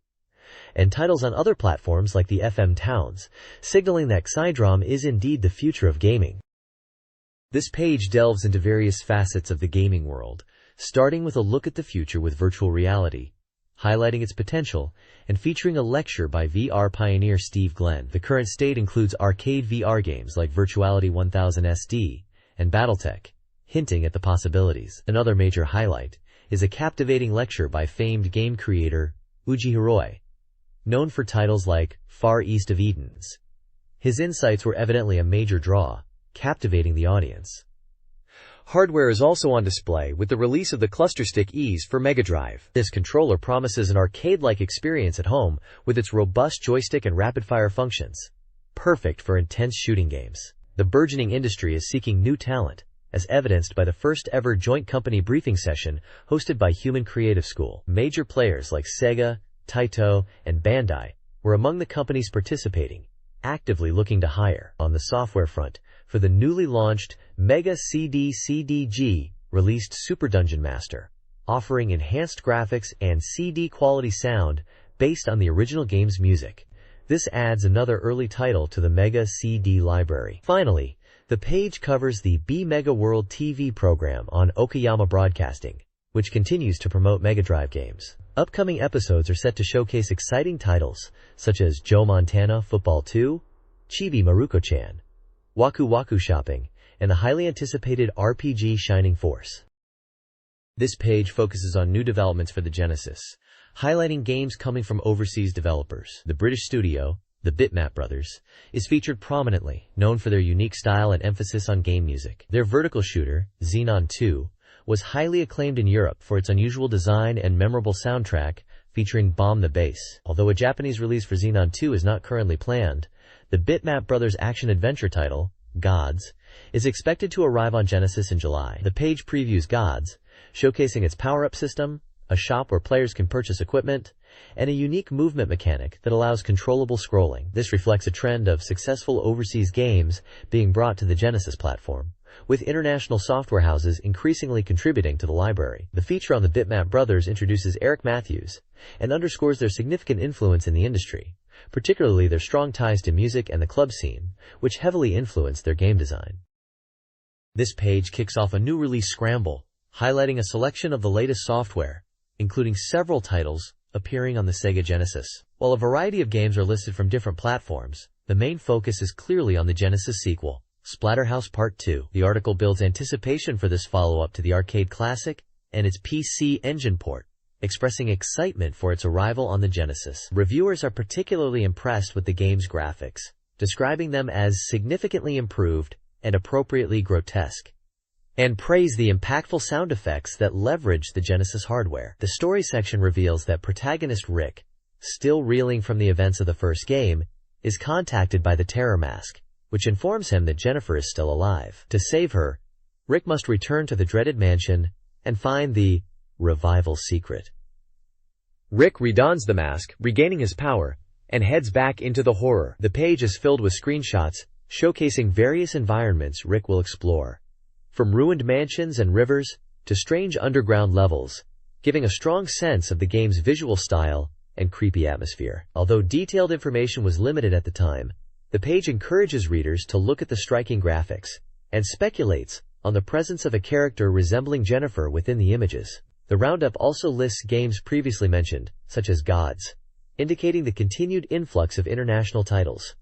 [SPEAKER 1] and titles on other platforms like the FM Towns, signaling that Keydrum is indeed the future of gaming. This page delves into various facets of the gaming world, starting with a look at the future with virtual reality, highlighting its potential, and featuring a lecture by VR pioneer Steve Glenn. The current state includes arcade VR games like Virtuality 1000 SD and Battletech, hinting at the possibilities. Another major highlight is a captivating lecture by famed game creator Uji Hiroi, known for titles like Far East of Edens. His insights were evidently a major draw, captivating the audience. Hardware is also on display with the release of the Clusterstick Ease for Mega Drive. This controller promises an arcade-like experience at home with its robust joystick and rapid-fire functions, perfect for intense shooting games. The burgeoning industry is seeking new talent, as evidenced by the first-ever joint company briefing session hosted by Human Creative School. Major players like Sega, Taito, and Bandai were among the companies participating, actively looking to hire. On the software front, for the newly launched Mega CD CDG released Super Dungeon Master, offering enhanced graphics and CD quality sound based on the original game's music. This adds another early title to the Mega CD library. Finally, the page covers the B-Mega World TV program on Okayama Broadcasting, which continues to promote Mega Drive games. Upcoming episodes are set to showcase exciting titles such as Joe Montana Football 2, Chibi Maruko-chan, Waku Waku Shopping, and the highly anticipated RPG Shining Force. This page focuses on new developments for the Genesis, highlighting games coming from overseas developers. The British studio, the Bitmap Brothers, is featured prominently, known for their unique style and emphasis on game music. Their vertical shooter, Xenon 2, was highly acclaimed in Europe for its unusual design and memorable soundtrack featuring Bomb the Bass. Although a Japanese release for Xenon 2 is not currently planned, the Bitmap Brothers action-adventure title, Gods, is expected to arrive on Genesis in July. The page previews Gods, showcasing its power-up system, a shop where players can purchase equipment, and a unique movement mechanic that allows controllable scrolling. This reflects a trend of successful overseas games being brought to the Genesis platform, with international software houses increasingly contributing to the library. The feature on the Bitmap Brothers introduces Eric Matthews and underscores their significant influence in the industry, particularly their strong ties to music and the club scene, which heavily influenced their game design. This page kicks off a new release scramble, highlighting a selection of the latest software, including several titles appearing on the Sega Genesis. While a variety of games are listed from different platforms, the main focus is clearly on the Genesis sequel, Splatterhouse Part 2. The article builds anticipation for this follow-up to the arcade classic and its PC Engine port, expressing excitement for its arrival on the Genesis. Reviewers are particularly impressed with the game's graphics, describing them as significantly improved and appropriately grotesque, and praise the impactful sound effects that leverage the Genesis hardware. The story section reveals that protagonist Rick, still reeling from the events of the first game, is contacted by the Terror Mask, which informs him that Jennifer is still alive. To save her, Rick must return to the dreaded mansion and find the revival secret. Rick redons the mask, regaining his power, and heads back into the horror. The page is filled with screenshots showcasing various environments Rick will explore, from ruined mansions and rivers to strange underground levels, giving a strong sense of the game's visual style and creepy atmosphere. Although detailed information was limited at the time, the page encourages readers to look at the striking graphics and speculates on the presence of a character resembling Jennifer within the images. The roundup also lists games previously mentioned, such as Gods, indicating the continued influx of international titles.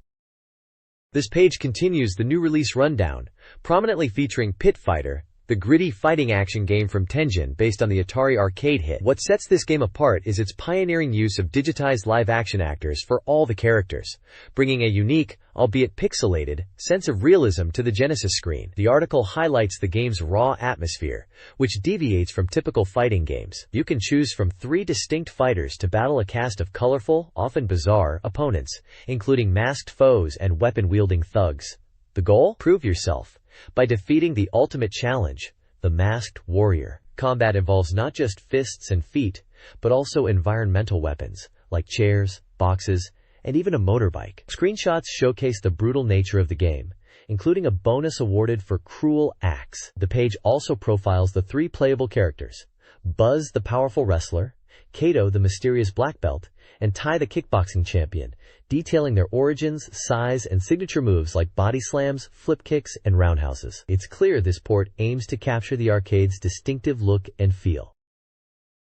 [SPEAKER 1] This page continues the new release rundown, prominently featuring Pit Fighter the gritty fighting action game from Tengen based on the Atari arcade hit. What sets this game apart is its pioneering use of digitized live-action actors for all the characters, bringing a unique, albeit pixelated, sense of realism to the Genesis screen. The article highlights the game's raw atmosphere, which deviates from typical fighting games. You can choose from 3 distinct fighters to battle a cast of colorful, often bizarre, opponents, including masked foes and weapon-wielding thugs. The goal? Prove yourself by defeating the ultimate challenge, the Masked Warrior. Combat involves not just fists and feet, but also environmental weapons, like chairs, boxes, and even a motorbike. Screenshots showcase the brutal nature of the game, including a bonus awarded for cruel acts. The page also profiles the 3 playable characters: Buzz the powerful wrestler, Kato the mysterious black belt, and Tai the kickboxing champion, detailing their origins, size, and signature moves like body slams, flip kicks, and roundhouses. It's clear this port aims to capture the arcade's distinctive look and feel.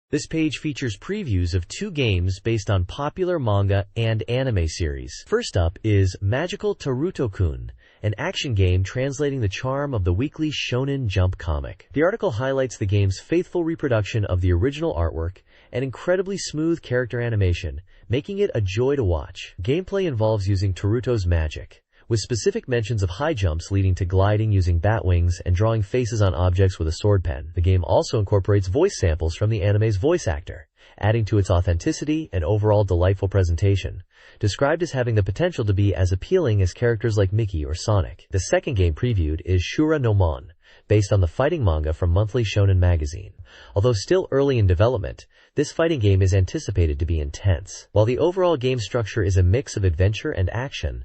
[SPEAKER 1] This page features previews of 2 games based on popular manga and anime series. First up is Magical Taruto-kun, an action game translating the charm of the weekly Shonen Jump comic. The article highlights the game's faithful reproduction of the original artwork and incredibly smooth character animation, making it a joy to watch. Gameplay involves using Taruto's magic, with specific mentions of high jumps leading to gliding using bat wings and drawing faces on objects with a sword pen. The game also incorporates voice samples from the anime's voice actor, adding to its authenticity and overall delightful presentation, described as having the potential to be as appealing as characters like Mickey or Sonic. The second game previewed is Shura no Mon, based on the fighting manga from Monthly Shonen magazine. Although still early in development, this fighting game is anticipated to be intense. While the overall game structure is a mix of adventure and action,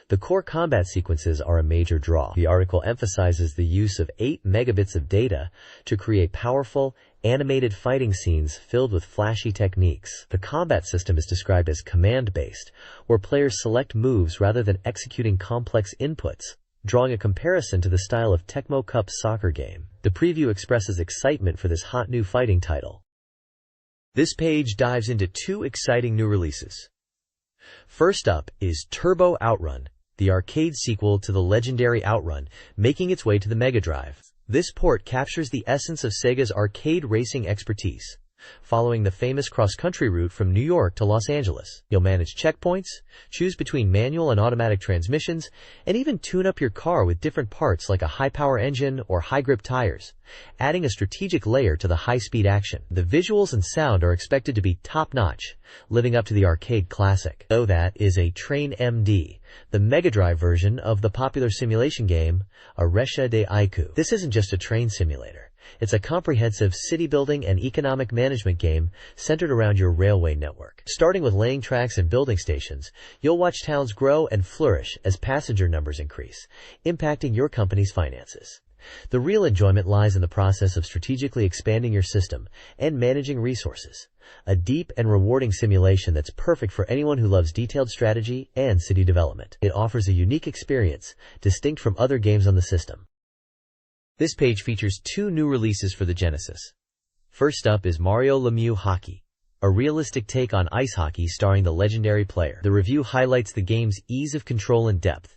[SPEAKER 1] the core combat sequences are a major draw. The article emphasizes the use of 8 megabits of data to create powerful, animated fighting scenes filled with flashy techniques. The combat system is described as command-based, where players select moves rather than executing complex inputs, drawing a comparison to the style of Tecmo Cup soccer game. The preview expresses excitement for this hot new fighting title. This page dives into 2 exciting new releases. First up is Turbo Outrun, the arcade sequel to the legendary Outrun, making its way to the Mega Drive. This port captures the essence of Sega's arcade racing expertise. Following the famous cross-country route from New York to Los Angeles, you'll manage checkpoints, choose between manual and automatic transmissions, and even tune up your car with different parts like a high-power engine or high-grip tires, adding a strategic layer to the high-speed action. The visuals and sound are expected to be top-notch, living up to the arcade classic. So that is a Train MD, the Mega Drive version of the popular simulation game Aresha de Aiku. This isn't just a train simulator. It's a comprehensive city-building and economic management game centered around your railway network. Starting with laying tracks and building stations, you'll watch towns grow and flourish as passenger numbers increase, impacting your company's finances. The real enjoyment lies in the process of strategically expanding your system and managing resources. A deep and rewarding simulation that's perfect for anyone who loves detailed strategy and city development. It offers a unique experience, distinct from other games on the system. This page features 2 new releases for the Genesis. First up is Mario Lemieux Hockey, a realistic take on ice hockey starring the legendary player. The review highlights the game's ease of control and depth,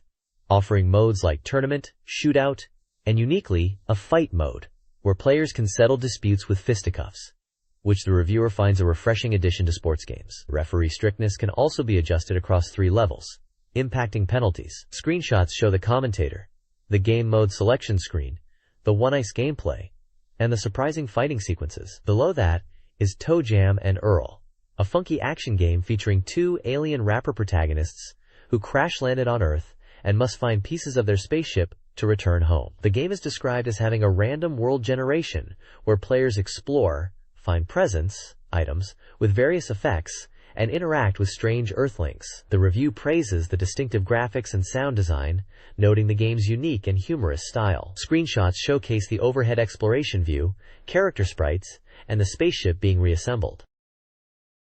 [SPEAKER 1] offering modes like tournament, shootout, and uniquely, a fight mode, where players can settle disputes with fisticuffs, which the reviewer finds a refreshing addition to sports games. Referee strictness can also be adjusted across 3 levels, impacting penalties. Screenshots show the commentator, the game mode selection screen, the one-ice gameplay, and the surprising fighting sequences. Below that is Toe Jam and Earl, a funky action game featuring 2 alien rapper protagonists who crash-landed on Earth and must find pieces of their spaceship to return home. The game is described as having a random world generation where players explore, find presents, items, with various effects, and interact with strange Earthlings. The review praises the distinctive graphics and sound design, noting the game's unique and humorous style. Screenshots showcase the overhead exploration view, character sprites, and the spaceship being reassembled.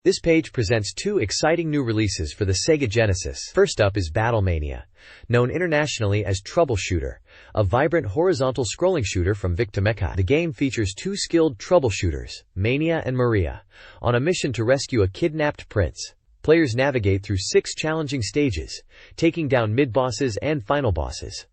[SPEAKER 1] This page presents 2 exciting new releases for the Sega Genesis. First up is Battlemania, known internationally as Troubleshooter, a vibrant horizontal scrolling shooter from Vic Mecha. The game features 2 skilled troubleshooters, Mania and Maria, on a mission to rescue a kidnapped prince. Players navigate through 6 challenging stages, taking down mid-bosses and final bosses.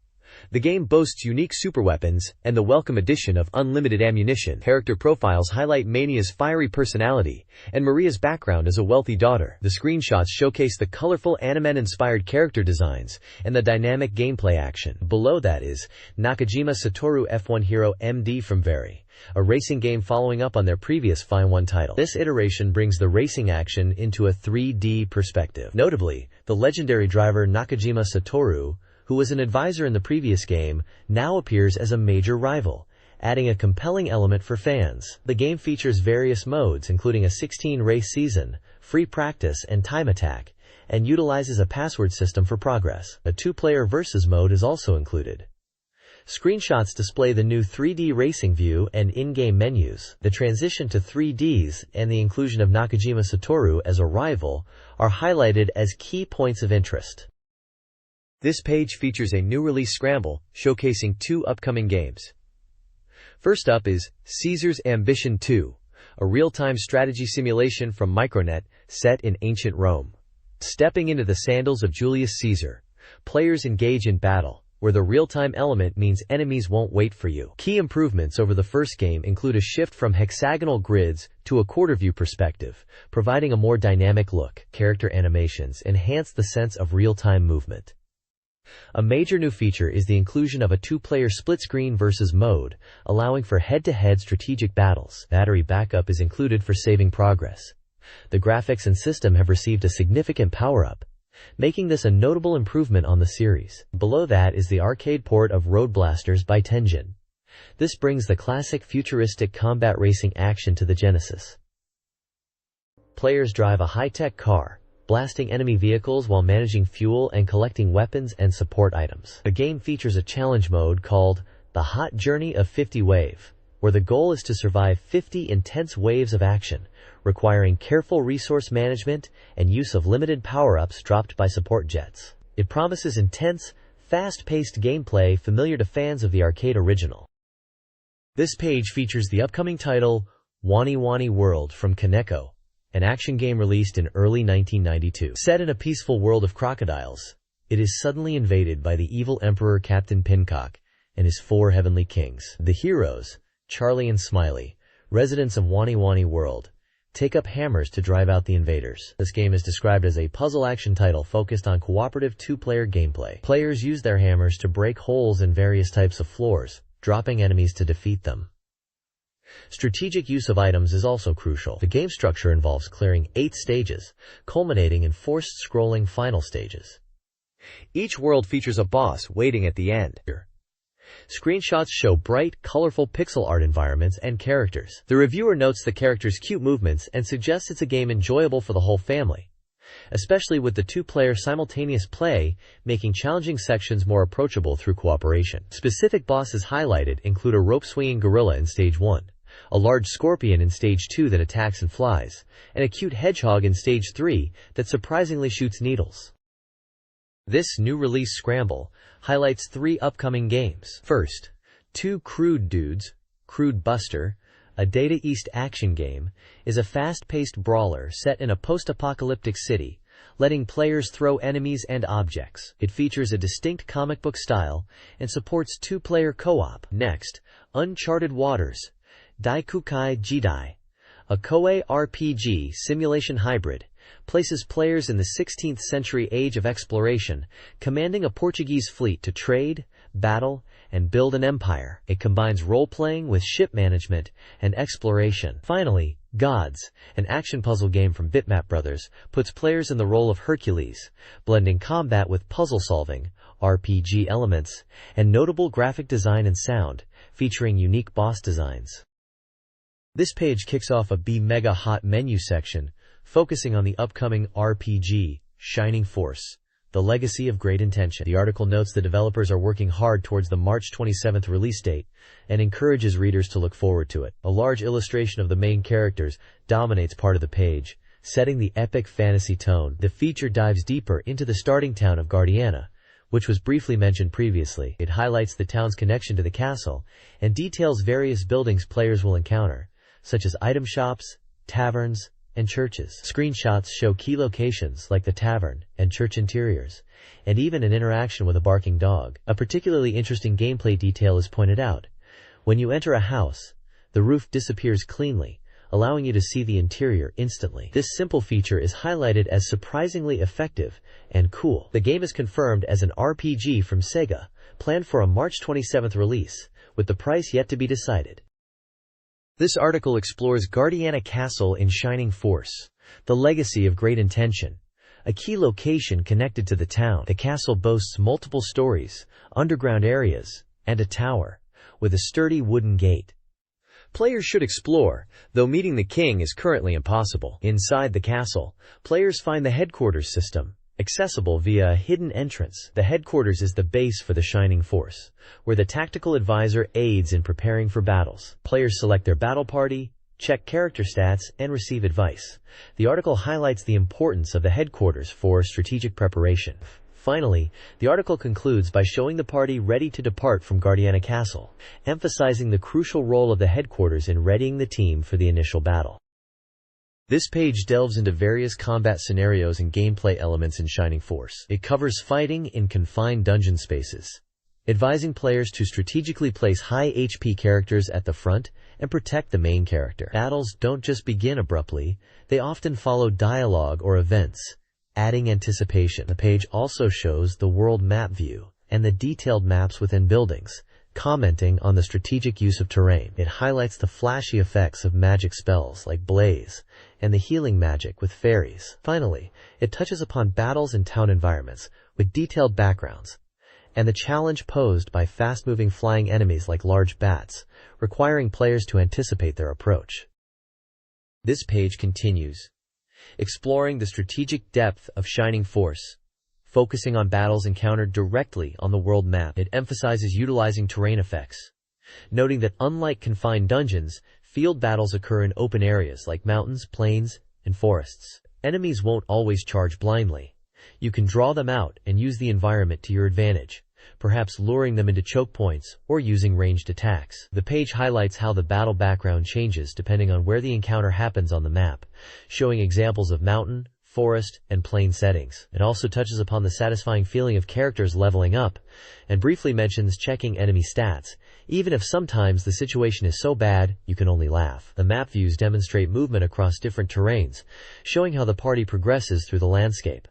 [SPEAKER 1] The game boasts unique superweapons and the welcome addition of unlimited ammunition. Character profiles highlight Mania's fiery personality and Maria's background as a wealthy daughter. The screenshots showcase the colorful anime-inspired character designs and the dynamic gameplay action. Below that is Nakajima Satoru F1 Hero MD from Very, a racing game following up on their previous F1 title. This iteration brings the racing action into a 3D perspective. Notably, the legendary driver Nakajima Satoru, who was an advisor in the previous game, now appears as a major rival, adding a compelling element for fans. The game features various modes including a 16-race season, free practice and time attack, and utilizes a password system for progress. A 2-player versus mode is also included. Screenshots display the new 3D racing view and in-game menus. The transition to 3Ds and the inclusion of Nakajima Satoru as a rival are highlighted as key points of interest. This page features a new release scramble, showcasing 2 upcoming games. First up is Caesar's Ambition 2, a real-time strategy simulation from Micronet set in ancient Rome. Stepping into the sandals of Julius Caesar, players engage in battle, where the real-time element means enemies won't wait for you. Key improvements over the first game include a shift from hexagonal grids to a quarter-view perspective, providing a more dynamic look. Character animations enhance the sense of real-time movement. A major new feature is the inclusion of a 2-player split-screen versus mode, allowing for head-to-head strategic battles. Battery backup is included for saving progress. The graphics and system have received a significant power-up, making this a notable improvement on the series. Below that is the arcade port of Road Blasters by Tengen. This brings the classic futuristic combat racing action to the Genesis. Players drive a high-tech car, blasting enemy vehicles while managing fuel and collecting weapons and support items. The game features a challenge mode called The Hot Journey of 50 Wave, where the goal is to survive 50 intense waves of action, requiring careful resource management and use of limited power-ups dropped by support jets. It promises intense, fast-paced gameplay familiar to fans of the arcade original. This page features the upcoming title Wani Wani World from Kaneko, an action game released in early 1992. Set in a peaceful world of crocodiles, it is suddenly invaded by the evil Emperor Captain Pincock and his 4 heavenly kings. The heroes, Charlie and Smiley, residents of Wani Wani World, take up hammers to drive out the invaders. This game is described as a puzzle action title focused on cooperative 2-player gameplay. Players use their hammers to break holes in various types of floors, dropping enemies to defeat them. Strategic use of items is also crucial. The game structure involves clearing 8 stages, culminating in forced scrolling final stages. Each world features a boss waiting at the end. Screenshots show bright, colorful pixel art environments and characters. The reviewer notes the characters' cute movements and suggests it's a game enjoyable for the whole family, especially with the 2-player simultaneous play, making challenging sections more approachable through cooperation. Specific bosses highlighted include a rope-swinging gorilla in Stage 1, a large scorpion in Stage 2 that attacks and flies, and a cute hedgehog in Stage 3 that surprisingly shoots needles. This new release scramble highlights 3 upcoming games. First, 2 Crude Dudes, Crude Buster, a Data East action game, is a fast-paced brawler set in a post-apocalyptic city, letting players throw enemies and objects. It features a distinct comic book style and supports 2-player co-op. Next, Uncharted Waters, Daikukai Jidai, a Koei RPG simulation hybrid, places players in the 16th century age of exploration, commanding a Portuguese fleet to trade, battle, and build an empire. It combines role-playing with ship management and exploration. Finally, Gods, an action puzzle game from Bitmap Brothers, puts players in the role of Hercules, blending combat with puzzle-solving, RPG elements, and notable graphic design and sound, featuring unique boss designs. This page kicks off a BeepMD Hot menu section, focusing on the upcoming RPG, Shining Force, The Legacy of Great Intention. The article notes the developers are working hard towards the March 27th release date and encourages readers to look forward to it. A large illustration of the main characters dominates part of the page, setting the epic fantasy tone. The feature dives deeper into the starting town of Guardiana, which was briefly mentioned previously. It highlights the town's connection to the castle and details various buildings players will encounter, such as item shops, taverns, and churches. Screenshots show key locations like the tavern and church interiors, and even an interaction with a barking dog. A particularly interesting gameplay detail is pointed out. When you enter a house, the roof disappears cleanly, allowing you to see the interior instantly. This simple feature is highlighted as surprisingly effective and cool. The game is confirmed as an RPG from Sega, planned for a March 27th release, with the price yet to be decided. This article explores Guardiana Castle in Shining Force, the legacy of great intention. A key location connected to the town, the castle boasts multiple stories, underground areas, and a tower, with a sturdy wooden gate. Players should explore, though meeting the king is currently impossible. Inside the castle, players find the headquarters system, accessible via a hidden entrance. The headquarters is the base for the Shining Force, where the tactical advisor aids in preparing for battles. Players select their battle party, check character stats, and receive advice. The article highlights the importance of the headquarters for strategic preparation. Finally, the article concludes by showing the party ready to depart from Guardiana Castle, emphasizing the crucial role of the headquarters in readying the team for the initial battle. This page delves into various combat scenarios and gameplay elements in Shining Force. It covers fighting in confined dungeon spaces, advising players to strategically place high HP characters at the front and protect the main character. Battles don't just begin abruptly, they often follow dialogue or events, adding anticipation. The page also shows the world map view and the detailed maps within buildings, commenting on the strategic use of terrain. It highlights the flashy effects of magic spells like Blaze and the healing magic with fairies. Finally, it touches upon battles and town environments with detailed backgrounds, and the challenge posed by fast-moving flying enemies like large bats, requiring players to anticipate their approach. This page continues, exploring the strategic depth of Shining Force, focusing on battles encountered directly on the world map. It emphasizes utilizing terrain effects, noting that unlike confined dungeons, field battles occur in open areas like mountains, plains, and forests. Enemies won't always charge blindly. You can draw them out and use the environment to your advantage, perhaps luring them into choke points or using ranged attacks. The page highlights how the battle background changes depending on where the encounter happens on the map, showing examples of mountain, forest, and plain settings. It also touches upon the satisfying feeling of characters leveling up, and briefly mentions checking enemy stats, even if sometimes the situation is so bad you can only laugh. The map views demonstrate movement across different terrains, showing how the party progresses through the landscape.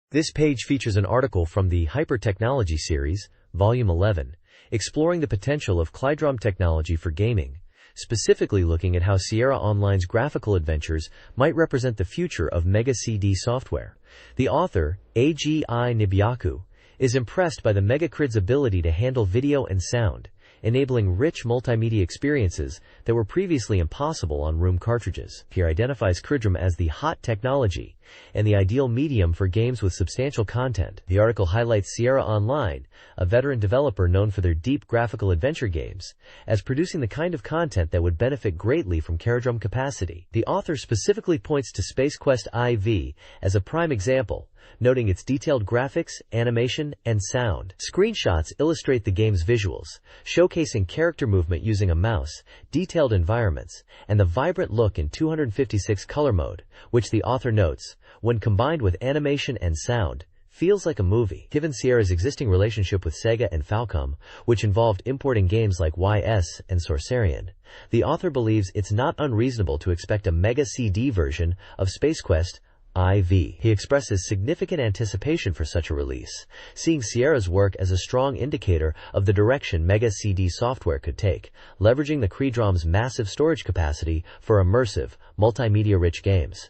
[SPEAKER 1] This page features an article from the Hyper-Technology series, Volume 11, exploring the potential of Klydrom technology for gaming, specifically looking at how Sierra Online's graphical adventures might represent the future of Mega CD software. The author, Agi Nibyaku, is impressed by the MegaCrid's ability to handle video and sound, enabling rich multimedia experiences that were previously impossible on room cartridges. He identifies Crydrom as the hot technology and the ideal medium for games with substantial content. The article highlights Sierra Online, a veteran developer known for their deep graphical adventure games, as producing the kind of content that would benefit greatly from Crydrom capacity. The author specifically points to Space Quest IV as a prime example, noting its detailed graphics, animation, and sound. Screenshots illustrate the game's visuals, showcasing character movement using a mouse, detailed environments, and the vibrant look in 256 color mode, which the author notes, when combined with animation and sound, feels like a movie. Given Sierra's existing relationship with Sega and Falcom, which involved importing games like YS and Sorcerian, the author believes it's not unreasonable to expect a Mega CD version of Space Quest IV. He expresses significant anticipation for such a release, seeing Sierra's work as a strong indicator of the direction Mega CD software could take, leveraging the Crydrom's massive storage capacity for immersive, multimedia-rich games.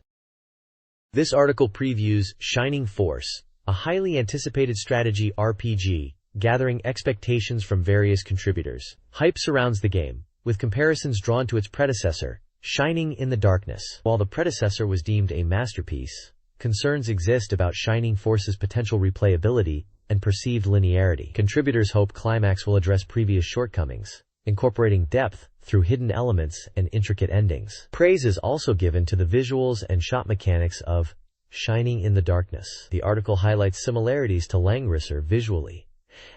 [SPEAKER 1] This article previews Shining Force, a highly anticipated strategy RPG, gathering expectations from various contributors. Hype surrounds the game, with comparisons drawn to its predecessor, Shining in the Darkness. While the predecessor was deemed a masterpiece, concerns exist about Shining Force's potential replayability and perceived linearity. Contributors hope Climax will address previous shortcomings, incorporating depth through hidden elements and intricate endings. Praise is also given to the visuals and shot mechanics of Shining in the Darkness. The article highlights similarities to Langrisser visually,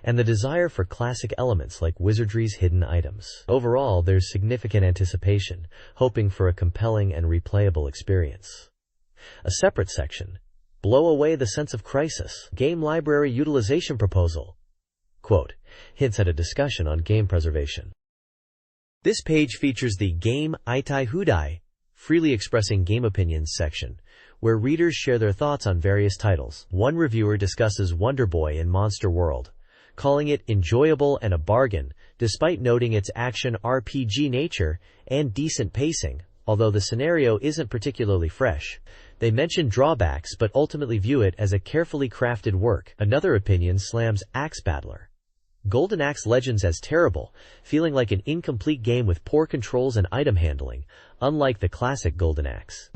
[SPEAKER 1] and the desire for classic elements like wizardry's hidden items. Overall, there's significant anticipation, hoping for a compelling and replayable experience. A separate section, Blow Away the Sense of Crisis, Game Library Utilization Proposal. Quote, hints at a discussion on game preservation. This page features the Game Itai Hudai, freely expressing game opinions section, where readers share their thoughts on various titles. One reviewer discusses Wonder Boy in Monster World, calling it enjoyable and a bargain, despite noting its action RPG nature and decent pacing, although the scenario isn't particularly fresh. They mention drawbacks but ultimately view it as a carefully crafted work. Another opinion slams Axe Battler, Golden Axe Legends as terrible, feeling like an incomplete game with poor controls and item handling, unlike the classic Golden Axe.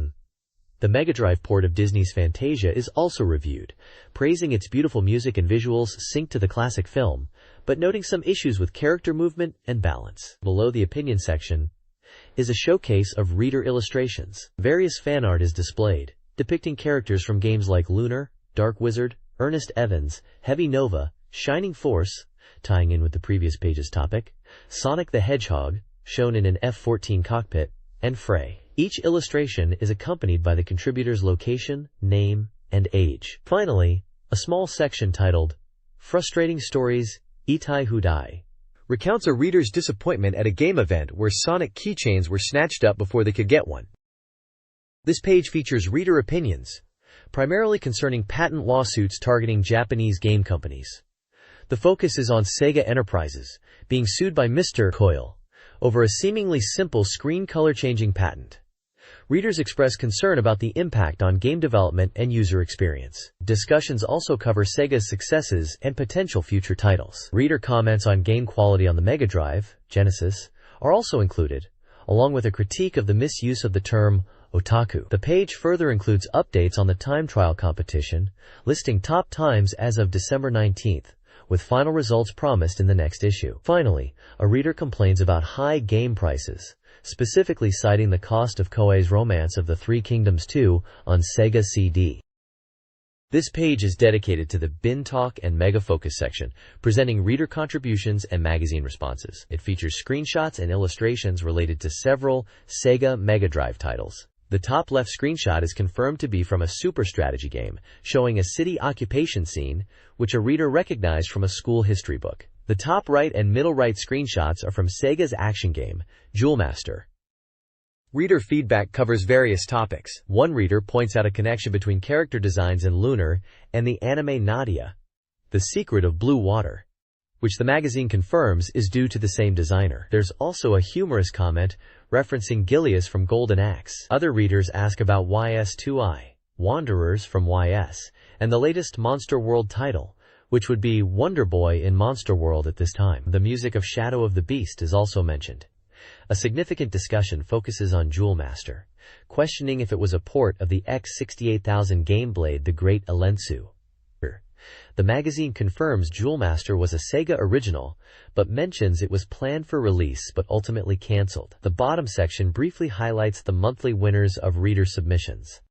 [SPEAKER 1] The Mega Drive port of Disney's Fantasia is also reviewed, praising its beautiful music and visuals synced to the classic film, but noting some issues with character movement and balance. Below the opinion section is a showcase of reader illustrations. Various fan art is displayed, depicting characters from games like Lunar, Dark Wizard, Ernest Evans, Heavy Nova, Shining Force, tying in with the previous page's topic, Sonic the Hedgehog, shown in an F-14 cockpit, and Frey. Each illustration is accompanied by the contributor's location, name, and age. Finally, a small section titled, Frustrating Stories, Itai Hudai, recounts a reader's disappointment at a game event where Sonic keychains were snatched up before they could get one. This page features reader opinions, primarily concerning patent lawsuits targeting Japanese game companies. The focus is on Sega Enterprises, being sued by Mr. Coyle over a seemingly simple screen color-changing patent. Readers express concern about the impact on game development and user experience. Discussions also cover Sega's successes and potential future titles. Reader comments on game quality on the Mega Drive, Genesis, are also included, along with a critique of the misuse of the term otaku. The page further includes updates on the time trial competition, listing top times as of December 19th, with final results promised in the next issue. Finally, a reader complains about high game prices, specifically citing the cost of Koei's Romance of the Three Kingdoms 2 on Sega CD. This page is dedicated to the Bin Talk and Mega Focus section, presenting reader contributions and magazine responses. It features screenshots and illustrations related to several Sega Mega Drive titles. The top left screenshot is confirmed to be from a super strategy game, showing a city occupation scene, which a reader recognized from a school history book. The top right and middle right screenshots are from Sega's action game, Jewel Master. Reader feedback covers various topics. One reader points out a connection between character designs in Lunar and the anime Nadia, The Secret of Blue Water, which the magazine confirms is due to the same designer. There's also a humorous comment referencing Gilius from Golden Axe. Other readers ask about YS2I, Wanderers from YS, and the latest Monster World title, which would be Wonder Boy in Monster World at this time. The music of Shadow of the Beast is also mentioned. A significant discussion focuses on Jewel Master, questioning if it was a port of the X68000 game Blade the Great Alensu. The magazine confirms Jewel Master was a Sega original, but mentions it was planned for release but ultimately cancelled. The bottom section briefly highlights the monthly winners of reader submissions.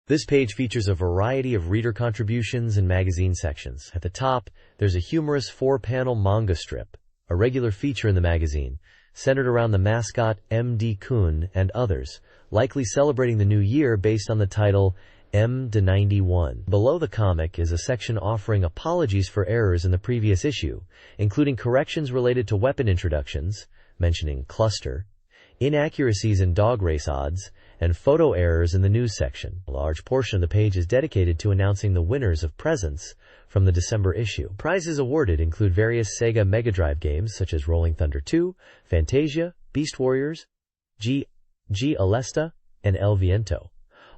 [SPEAKER 1] This page features a variety of reader contributions and magazine sections. At the top, there's a humorous 4-panel manga strip, a regular feature in the magazine, centered around the mascot MD-kun and others, likely celebrating the new year based on the title M-91. Below the comic is a section offering apologies for errors in the previous issue, including corrections related to weapon introductions, mentioning cluster, inaccuracies in dog race odds, and photo errors in the news section. A large portion of the page is dedicated to announcing the winners of presents from the December issue. Prizes awarded include various Sega Mega Drive games such as Rolling Thunder 2, Fantasia, Beast Warriors, G. Alesta, and El Viento,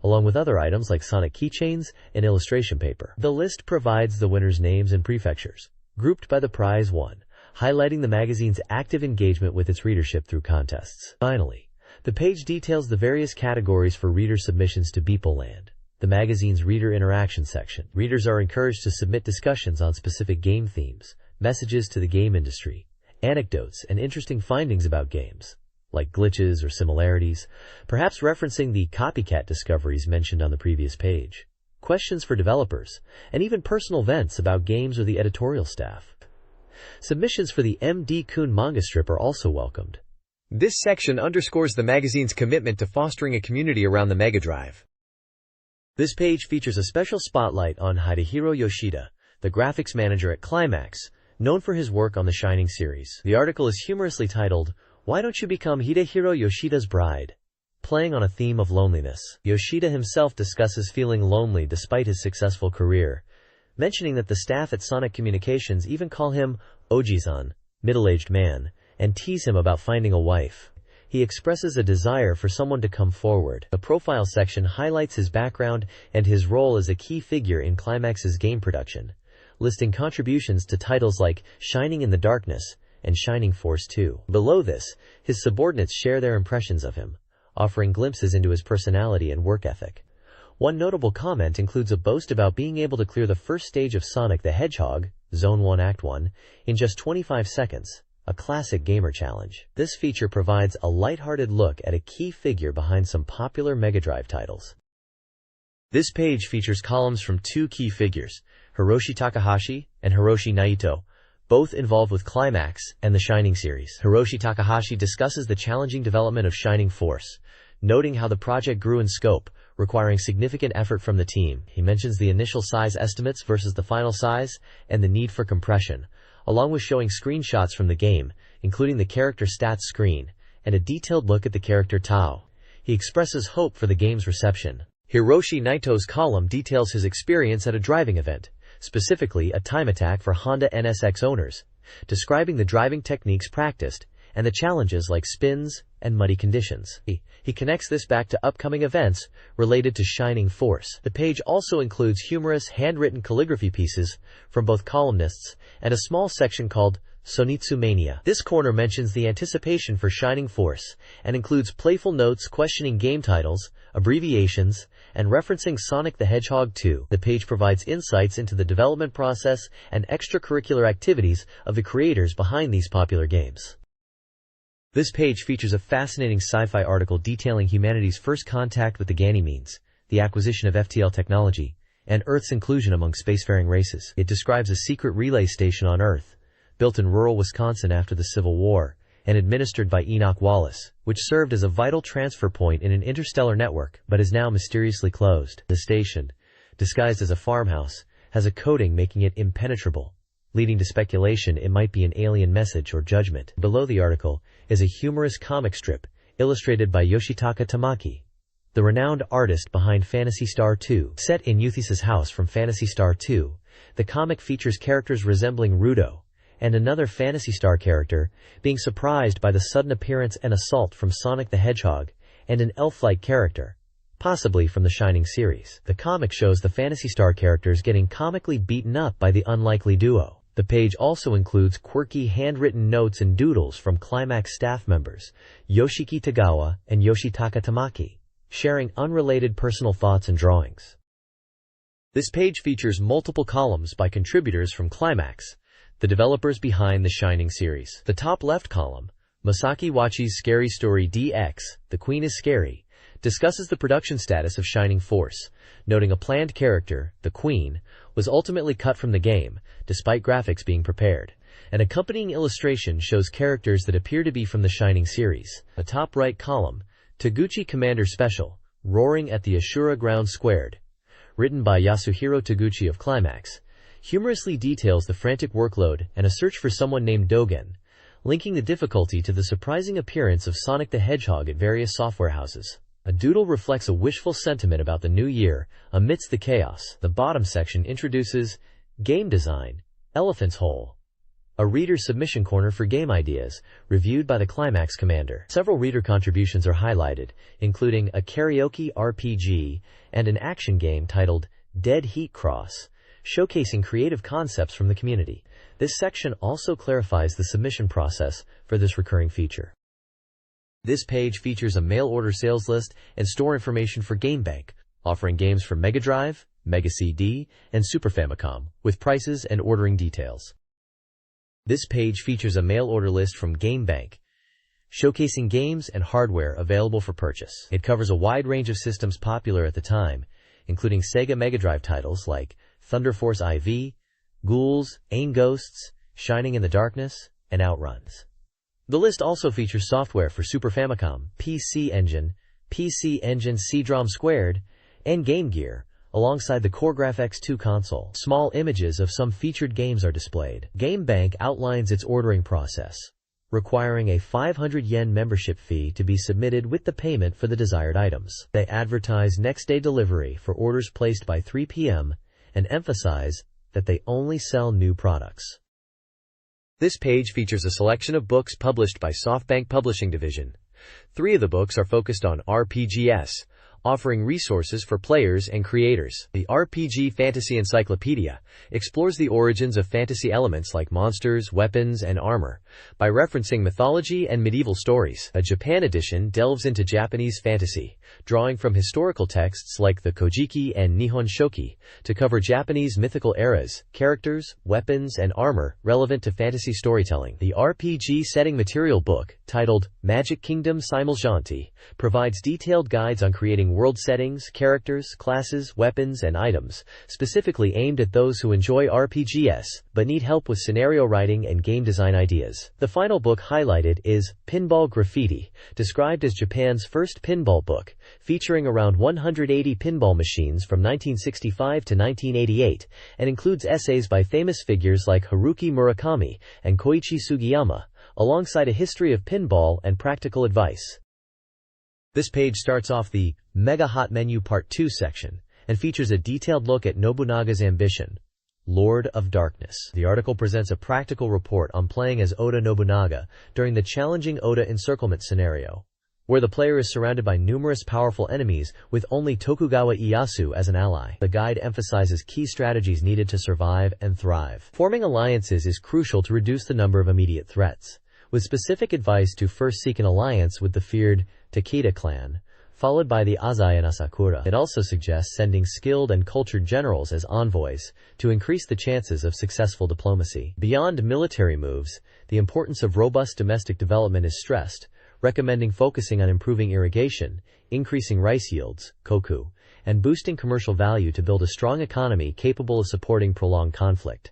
[SPEAKER 1] along with other items like Sonic keychains and illustration paper. The list provides the winners' names and prefectures, grouped by the prize won, highlighting the magazine's active engagement with its readership through contests. Finally, the page details the various categories for reader submissions to BeepMD, the magazine's reader interaction section. Readers are encouraged to submit discussions on specific game themes, messages to the game industry, anecdotes, and interesting findings about games, like glitches or similarities, perhaps referencing the copycat discoveries mentioned on the previous page. questions for developers, and even personal vents about games or the editorial staff. Submissions for the MD Kun manga strip are also welcomed. This section underscores the magazine's commitment to fostering a community around the Mega Drive. This page features a special spotlight on Hidehiro Yoshida, the graphics manager at Climax, known for his work on the Shining series. The article is humorously titled, "Why Don't You Become Hidehiro Yoshida's Bride?" Playing on a theme of loneliness. Yoshida himself discusses feeling lonely despite his successful career, mentioning that the staff at Sonic Communications even call him Ojizan, middle-aged man, and tease him about finding a wife. He expresses a desire for someone to come forward. The profile section highlights his background and his role as a key figure in Climax's game production, listing contributions to titles like Shining in the Darkness and Shining Force 2. Below this, his subordinates share their impressions of him, offering glimpses into his personality and work ethic. One notable comment includes a boast about being able to clear the first stage of Sonic the Hedgehog, Zone 1 Act 1, in just 25 seconds, a classic gamer challenge. This feature provides a lighthearted look at a key figure behind some popular Mega Drive titles. This page features columns from two key figures, Hiroshi Takahashi and Hiroshi Naito, both involved with Climax and the Shining series. Hiroshi Takahashi discusses the challenging development of Shining Force, noting how the project grew in scope, requiring significant effort from the team. He mentions the initial size estimates versus the final size and the need for compression, along with showing screenshots from the game, including the character stats screen, and a detailed look at the character Tao. He expresses hope for the game's reception. Hiroshi Naito's column details his experience at a driving event, specifically a time attack for Honda NSX owners, describing the driving techniques practiced and the challenges like spins and muddy conditions. He connects this back to upcoming events related to Shining Force. The page also includes humorous handwritten calligraphy pieces from both columnists and a small section called Sonitsu Mania. This corner mentions the anticipation for Shining Force and includes playful notes questioning game titles, abbreviations, and referencing Sonic the Hedgehog 2. The page provides insights into the development process and extracurricular activities of the creators behind these popular games. This page features a fascinating sci-fi article detailing humanity's first contact with the Ganymedes, the acquisition of FTL technology, and Earth's inclusion among spacefaring races. It describes a secret relay station on Earth, built in rural Wisconsin after the Civil War, and administered by Enoch Wallace, which served as a vital transfer point in an interstellar network, but is now mysteriously closed. The station, disguised as a farmhouse, has a coating making it impenetrable, leading to speculation it might be an alien message or judgment. Below the article is a humorous comic strip, illustrated by Yoshitaka Tamaki, the renowned artist behind Phantasy Star II. Set in Euthyse's house from Phantasy Star II, the comic features characters resembling Rudo, and another Phantasy Star character, being surprised by the sudden appearance and assault from Sonic the Hedgehog, and an elf-like character, possibly from the Shining series. The comic shows the Phantasy Star characters getting comically beaten up by the unlikely duo. The page also includes quirky handwritten notes and doodles from Climax staff members, Yoshiki Tagawa and Yoshitaka Tamaki, sharing unrelated personal thoughts and drawings. This page features multiple columns by contributors from Climax, the developers behind the Shining series. The top left column, Masaki Wachi's Scary Story DX, The Queen is Scary, discusses the production status of Shining Force, noting a planned character, the Queen, was ultimately cut from the game, despite graphics being prepared. An accompanying illustration shows characters that appear to be from the Shining series. The top right column, Taguchi Commander Special, Roaring at the Ashura Ground Squared, written by Yasuhiro Taguchi of Climax, humorously details the frantic workload and a search for someone named Dogen, linking the difficulty to the surprising appearance of Sonic the Hedgehog at various software houses. A doodle reflects a wishful sentiment about the new year amidst the chaos. The bottom section introduces Game Design, Elephant's Hole, a reader submission corner for game ideas, reviewed by the Climax commander. Several reader contributions are highlighted, including a karaoke RPG and an action game titled Dead Heat Cross, showcasing creative concepts from the community. This section also clarifies the submission process for this recurring feature. This page features a mail-order sales list and store information for GameBank, offering games for Mega Drive, Mega CD, and Super Famicom, with prices and ordering details. This page features a mail-order list from GameBank, showcasing games and hardware available for purchase. It covers a wide range of systems popular at the time, including Sega Mega Drive titles like Thunder Force IV, Ghouls, Ain Ghosts, Shining in the Darkness, and Outruns. The list also features software for Super Famicom, PC Engine CD-ROM Squared, and Game Gear, alongside the Core Graphics 2 console. Small images of some featured games are displayed. GameBank outlines its ordering process, requiring a 500 yen membership fee to be submitted with the payment for the desired items. They advertise next-day delivery for orders placed by 3 p.m. and emphasize that they only sell new products. This page features a selection of books published by SoftBank Publishing Division. 3 of the books are focused on RPGs, offering resources for players and creators. The RPG Fantasy Encyclopedia explores the origins of fantasy elements like monsters, weapons, and armor by referencing mythology and medieval stories. A Japan edition delves into Japanese fantasy, drawing from historical texts like the Kojiki and Nihon Shoki to cover Japanese mythical eras, characters, weapons, and armor relevant to fantasy storytelling. The RPG Setting Material book, titled Magic Kingdom Simuljanti, provides detailed guides on creating world settings, characters, classes, weapons, and items, specifically aimed at those who enjoy RPGs but need help with scenario writing and game design ideas. The final book highlighted is Pinball Graffiti, described as Japan's first pinball book, featuring around 180 pinball machines from 1965 to 1988, and includes essays by famous figures like Haruki Murakami and Koichi Sugiyama, alongside a history of pinball and practical advice. This page starts off the Mega Hot Menu Part 2 section and features a detailed look at Nobunaga's ambition, Lord of Darkness. The article presents a practical report on playing as Oda Nobunaga during the challenging Oda encirclement scenario, where the player is surrounded by numerous powerful enemies with only Tokugawa Ieyasu as an ally. The guide emphasizes key strategies needed to survive and thrive. Forming alliances is crucial to reduce the number of immediate threats, with specific advice to first seek an alliance with the feared Takeda clan, followed by the Azai and Asakura. It also suggests sending skilled and cultured generals as envoys to increase the chances of successful diplomacy. Beyond military moves, the importance of robust domestic development is stressed, recommending focusing on improving irrigation, increasing rice yields, koku, and boosting commercial value to build a strong economy capable of supporting prolonged conflict.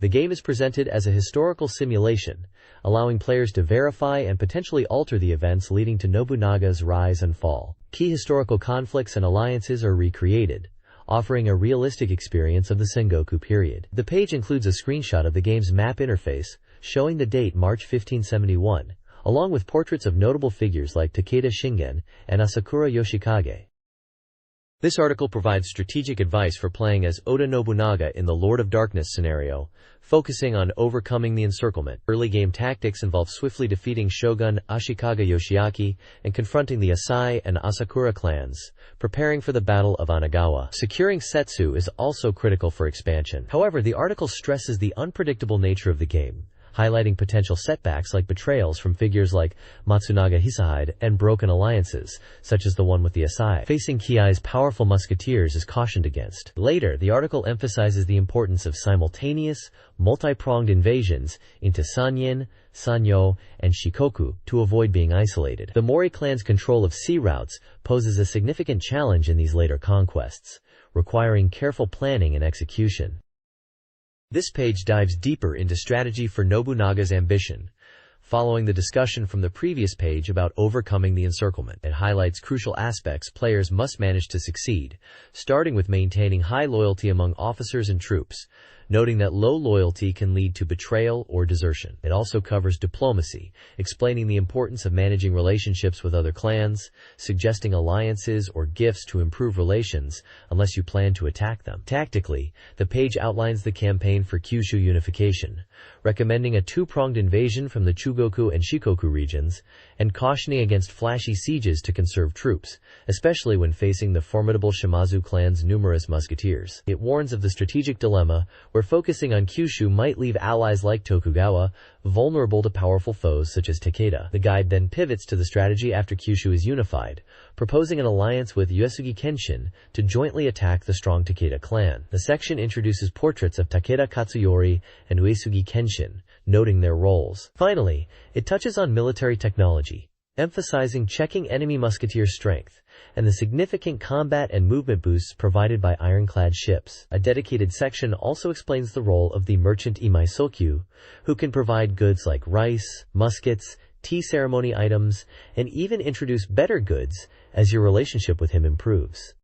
[SPEAKER 1] The game is presented as a historical simulation, allowing players to verify and potentially alter the events leading to Nobunaga's rise and fall. Key historical conflicts and alliances are recreated, offering a realistic experience of the Sengoku period. The page includes a screenshot of the game's map interface, showing the date March 1571, along with portraits of notable figures like Takeda Shingen and Asakura Yoshikage. This article provides strategic advice for playing as Oda Nobunaga in the Lord of Darkness scenario, focusing on overcoming the encirclement. Early game tactics involve swiftly defeating Shogun Ashikaga Yoshiaki and confronting the Asai and Asakura clans, preparing for the Battle of Anagawa. Securing Setsu is also critical for expansion. However, the article stresses the unpredictable nature of the game, highlighting potential setbacks like betrayals from figures like Matsunaga Hisahide and broken alliances, such as the one with the Asai. Facing Kiai's powerful musketeers is cautioned against. Later, the article emphasizes the importance of simultaneous, multi-pronged invasions into Sanyin, Sanyo, and Shikoku to avoid being isolated. The Mori clan's control of sea routes poses a significant challenge in these later conquests, requiring careful planning and execution. This page dives deeper into strategy for Nobunaga's ambition, following the discussion from the previous page about overcoming the encirclement. It highlights crucial aspects players must manage to succeed, starting with maintaining high loyalty among officers and troops, noting that low loyalty can lead to betrayal or desertion. It also covers diplomacy, explaining the importance of managing relationships with other clans, suggesting alliances or gifts to improve relations unless you plan to attack them. Tactically, the page outlines the campaign for Kyushu unification, recommending a two-pronged invasion from the Chugoku and Shikoku regions, and cautioning against flashy sieges to conserve troops, especially when facing the formidable Shimazu clan's numerous musketeers. It warns of the strategic dilemma where focusing on Kyushu might leave allies like Tokugawa vulnerable to powerful foes such as Takeda. The guide then pivots to the strategy after Kyushu is unified, proposing an alliance with Uesugi Kenshin to jointly attack the strong Takeda clan. The section introduces portraits of Takeda Katsuyori and Uesugi Kenshin, noting their roles. Finally, it touches on military technology, emphasizing checking enemy musketeer strength, and the significant combat and movement boosts provided by ironclad ships. A dedicated section also explains the role of the merchant Imaisokyu, who can provide goods like rice, muskets, tea ceremony items, and even introduce better goods as your relationship with him improves.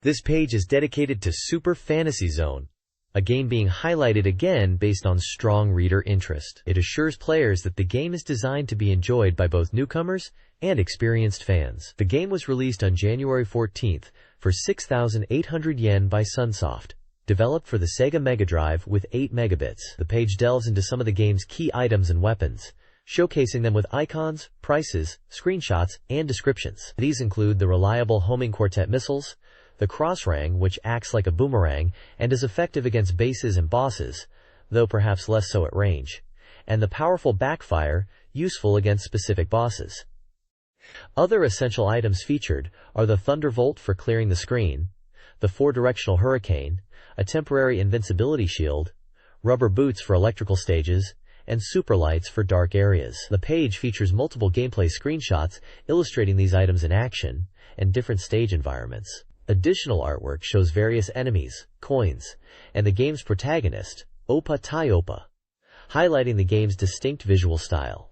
[SPEAKER 1] This page is dedicated to Super Fantasy Zone, a game being highlighted again based on strong reader interest. It assures players that the game is designed to be enjoyed by both newcomers and experienced fans. The game was released on January 14th for 6,800 yen by Sunsoft, developed for the Sega Mega Drive with 8 megabits. The page delves into some of the game's key items and weapons, showcasing them with icons, prices, screenshots, and descriptions. These include the reliable homing quartet missiles, the crossrang, which acts like a boomerang and is effective against bases and bosses, though perhaps less so at range, and the powerful backfire, useful against specific bosses. Other essential items featured are the Thunderbolt for clearing the screen, the 4-directional hurricane, a temporary invincibility shield, rubber boots for electrical stages, and superlights for dark areas. The page features multiple gameplay screenshots illustrating these items in action and different stage environments. Additional artwork shows various enemies, coins, and the game's protagonist, Oppa Tai Oppa, highlighting the game's distinct visual style.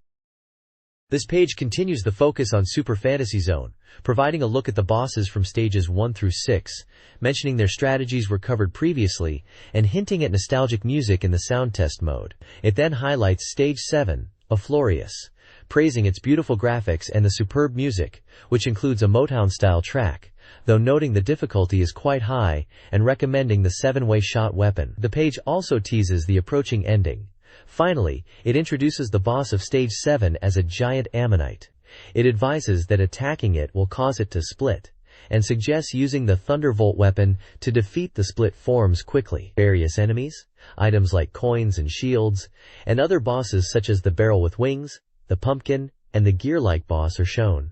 [SPEAKER 1] This page continues the focus on Super Fantasy Zone, providing a look at the bosses from stages 1 through 6, mentioning their strategies were covered previously, and hinting at nostalgic music in the sound test mode. It then highlights Stage 7, Aflorius, praising its beautiful graphics and the superb music, which includes a Motown-style track, though noting the difficulty is quite high, and recommending the 7-way shot weapon. The page also teases the approaching ending. Finally, it introduces the boss of Stage 7 as a giant ammonite. It advises that attacking it will cause it to split, and suggests using the Thunderbolt weapon to defeat the split forms quickly. Various enemies, items like coins and shields, and other bosses such as the barrel with wings, the pumpkin, and the gear-like boss are shown.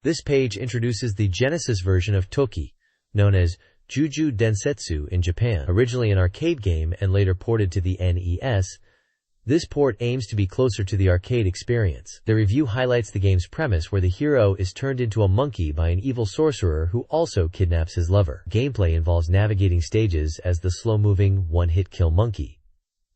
[SPEAKER 1] This page introduces the Genesis version of Toki, known as Juju Densetsu in Japan. Originally an arcade game and later ported to the NES, this port aims to be closer to the arcade experience. The review highlights the game's premise where the hero is turned into a monkey by an evil sorcerer who also kidnaps his lover. Gameplay involves navigating stages as the slow-moving, one-hit kill monkey.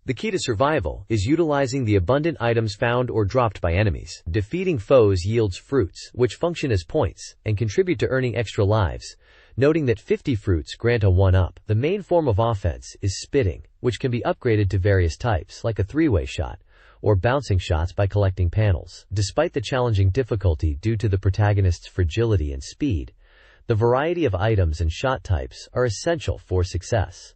[SPEAKER 1] The key to survival is utilizing the abundant items found or dropped by enemies. Defeating foes yields fruits, which function as points and contribute to earning extra lives, noting that 50 fruits grant a 1-up. The main form of offense is spitting, which can be upgraded to various types, like a 3-way shot, or bouncing shots by collecting panels. Despite the challenging difficulty due to the protagonist's fragility and speed, the variety of items and shot types are essential for success.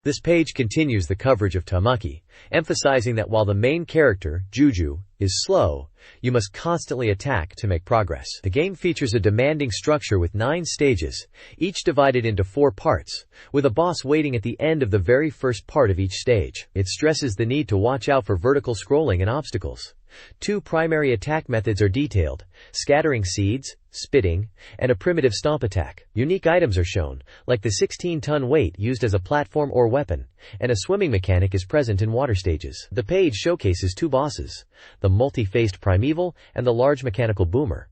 [SPEAKER 1] This page continues the coverage of Tamaki, emphasizing that while the main character, Juju, is slow, you must constantly attack to make progress. The game features a demanding structure with 9 stages, each divided into 4 parts, with a boss waiting at the end of the very first part of each stage. It stresses the need to watch out for vertical scrolling and obstacles. 2 primary attack methods are detailed: scattering seeds, spitting, and a primitive stomp attack. Unique items are shown, like the 16-ton weight used as a platform or weapon, and a swimming mechanic is present in water stages. The page showcases 2 bosses, the multi-faced primeval and the large mechanical boomer,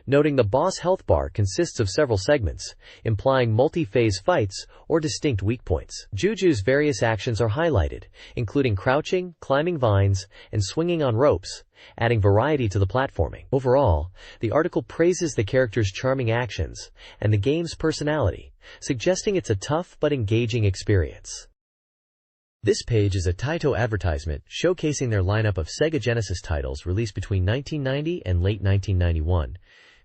[SPEAKER 1] noting the boss health bar consists of several segments, implying multi-phase fights or distinct weak points. Juju's various actions are highlighted, including crouching, climbing vines, and swinging on ropes, adding variety to the platforming. Overall, the article praises the character's charming actions and the game's personality, suggesting it's a tough but engaging experience. This page is a Taito advertisement showcasing their lineup of Sega Genesis titles released between 1990 and late 1991,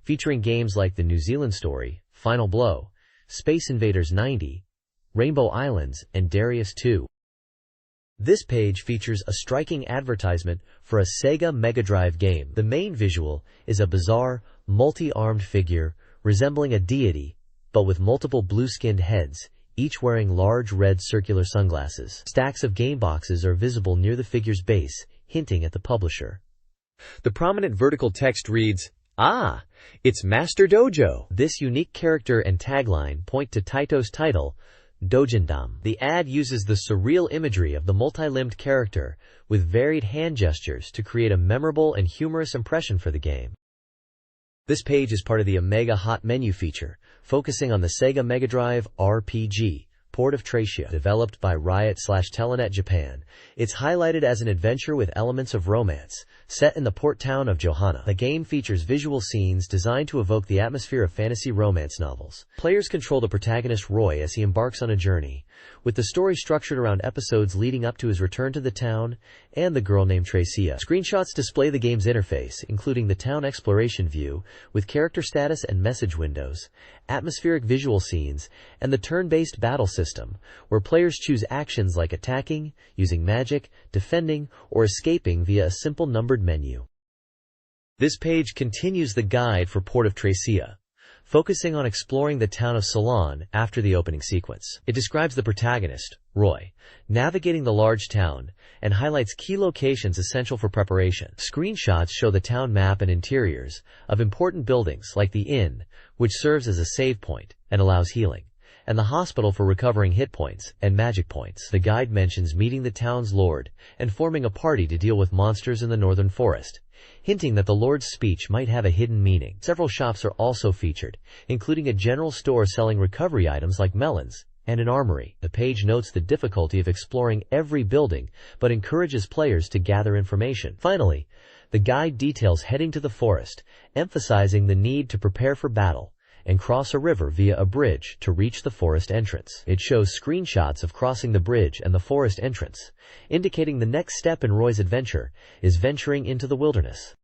[SPEAKER 1] featuring games like The New Zealand Story, Final Blow, Space Invaders 90, Rainbow Islands, and Darius 2. This page features a striking advertisement for a Sega Mega Drive game. The main visual is a bizarre, multi-armed figure resembling a deity, but with multiple blue-skinned heads, each wearing large red circular sunglasses. Stacks of game boxes are visible near the figure's base, hinting at the publisher. The prominent vertical text reads, "Ah, it's Master Dojo." This unique character and tagline point to Taito's title, Dojindam. The ad uses the surreal imagery of the multi-limbed character with varied hand gestures to create a memorable and humorous impression for the game. This page is part of the Omega Hot Menu feature, focusing on the Sega Mega Drive RPG, Port of Tracia, developed by Riot/Telenet Japan. It's highlighted as an adventure with elements of romance, set in the port town of Johanna. The game features visual scenes designed to evoke the atmosphere of fantasy romance novels. Players control the protagonist Roy as he embarks on a journey, with the story structured around episodes leading up to his return to the town and the girl named Tracia. Screenshots display the game's interface, including the town exploration view, with character status and message windows, atmospheric visual scenes, and the turn-based battle system, where players choose actions like attacking, using magic, defending, or escaping via a simple numbered menu. This page continues the guide for Port of Tracia, focusing on exploring the town of Ceylon after the opening sequence. It describes the protagonist, Roy, navigating the large town, and highlights key locations essential for preparation. Screenshots show the town map and interiors of important buildings like the inn, which serves as a save point and allows healing, and the hospital for recovering hit points and magic points. The guide mentions meeting the town's lord and forming a party to deal with monsters in the northern forest, hinting that the Lord's speech might have a hidden meaning. Several shops are also featured, including a general store selling recovery items like melons, and an armory. The page notes the difficulty of exploring every building, but encourages players to gather information. Finally, the guide details heading to the forest, emphasizing the need to prepare for battle and cross a river via a bridge to reach the forest entrance. It shows screenshots of crossing the bridge and the forest entrance, indicating the next step in Roy's adventure is venturing into the wilderness.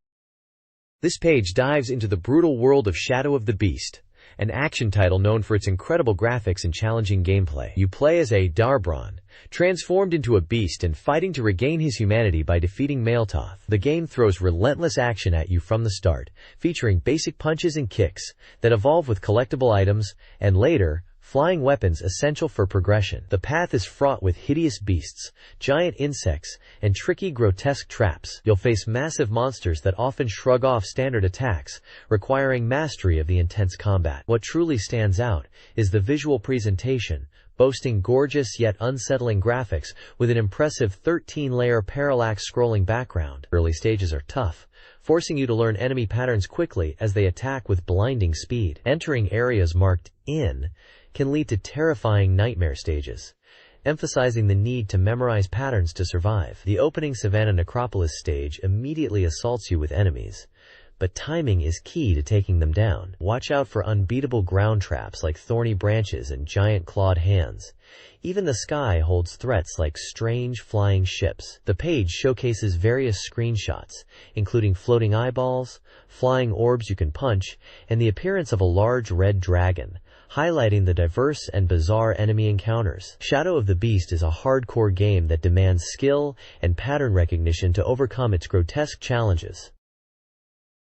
[SPEAKER 1] This page dives into the brutal world of Shadow of the Beast, an action title known for its incredible graphics and challenging gameplay. You play as a Darbron, transformed into a beast and fighting to regain his humanity by defeating Maletoth. The game throws relentless action at you from the start, featuring basic punches and kicks that evolve with collectible items, and later, flying weapons essential for progression. The path is fraught with hideous beasts, giant insects, and tricky, grotesque traps. You'll face massive monsters that often shrug off standard attacks, requiring mastery of the intense combat. What truly stands out is the visual presentation, boasting gorgeous yet unsettling graphics with an impressive 13-layer parallax scrolling background. Early stages are tough, forcing you to learn enemy patterns quickly as they attack with blinding speed. Entering areas marked in can lead to terrifying nightmare stages, emphasizing the need to memorize patterns to survive. The opening Savannah Necropolis stage immediately assaults you with enemies, but timing is key to taking them down. Watch out for unbeatable ground traps like thorny branches and giant clawed hands. Even the sky holds threats like strange flying ships. The page showcases various screenshots, including floating eyeballs, flying orbs you can punch, and the appearance of a large red dragon, highlighting the diverse and bizarre enemy encounters. Shadow of the Beast is a hardcore game that demands skill and pattern recognition to overcome its grotesque challenges.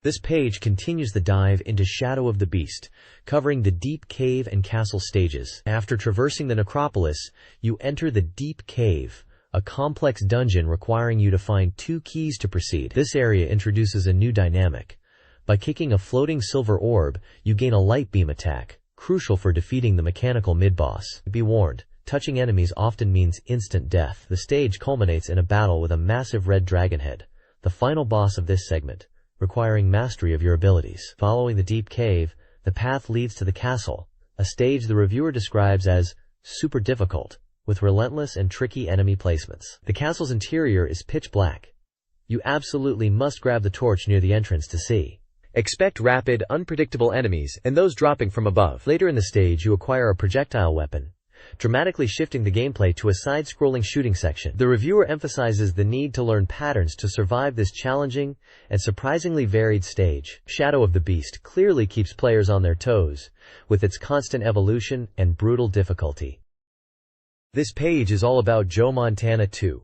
[SPEAKER 1] This page continues the dive into Shadow of the Beast, covering the deep cave and castle stages. After traversing the necropolis, you enter the Deep Cave, a complex dungeon requiring you to find 2 keys to proceed. This area introduces a new dynamic. By kicking a floating silver orb, you gain a light beam attack, crucial for defeating the mechanical mid-boss. Be warned, touching enemies often means instant death. The stage culminates in a battle with a massive red dragon head, the final boss of this segment, requiring mastery of your abilities. Following the deep cave, the path leads to the castle, a stage the reviewer describes as super difficult, with relentless and tricky enemy placements. The castle's interior is pitch black. You absolutely must grab the torch near the entrance to see. Expect rapid, unpredictable enemies and those dropping from above. Later in the stage, you acquire a projectile weapon, dramatically shifting the gameplay to a side-scrolling shooting section. The reviewer emphasizes the need to learn patterns to survive this challenging and surprisingly varied stage. Shadow of the Beast clearly keeps players on their toes, with its constant evolution and brutal difficulty. This page is all about Joe Montana 2,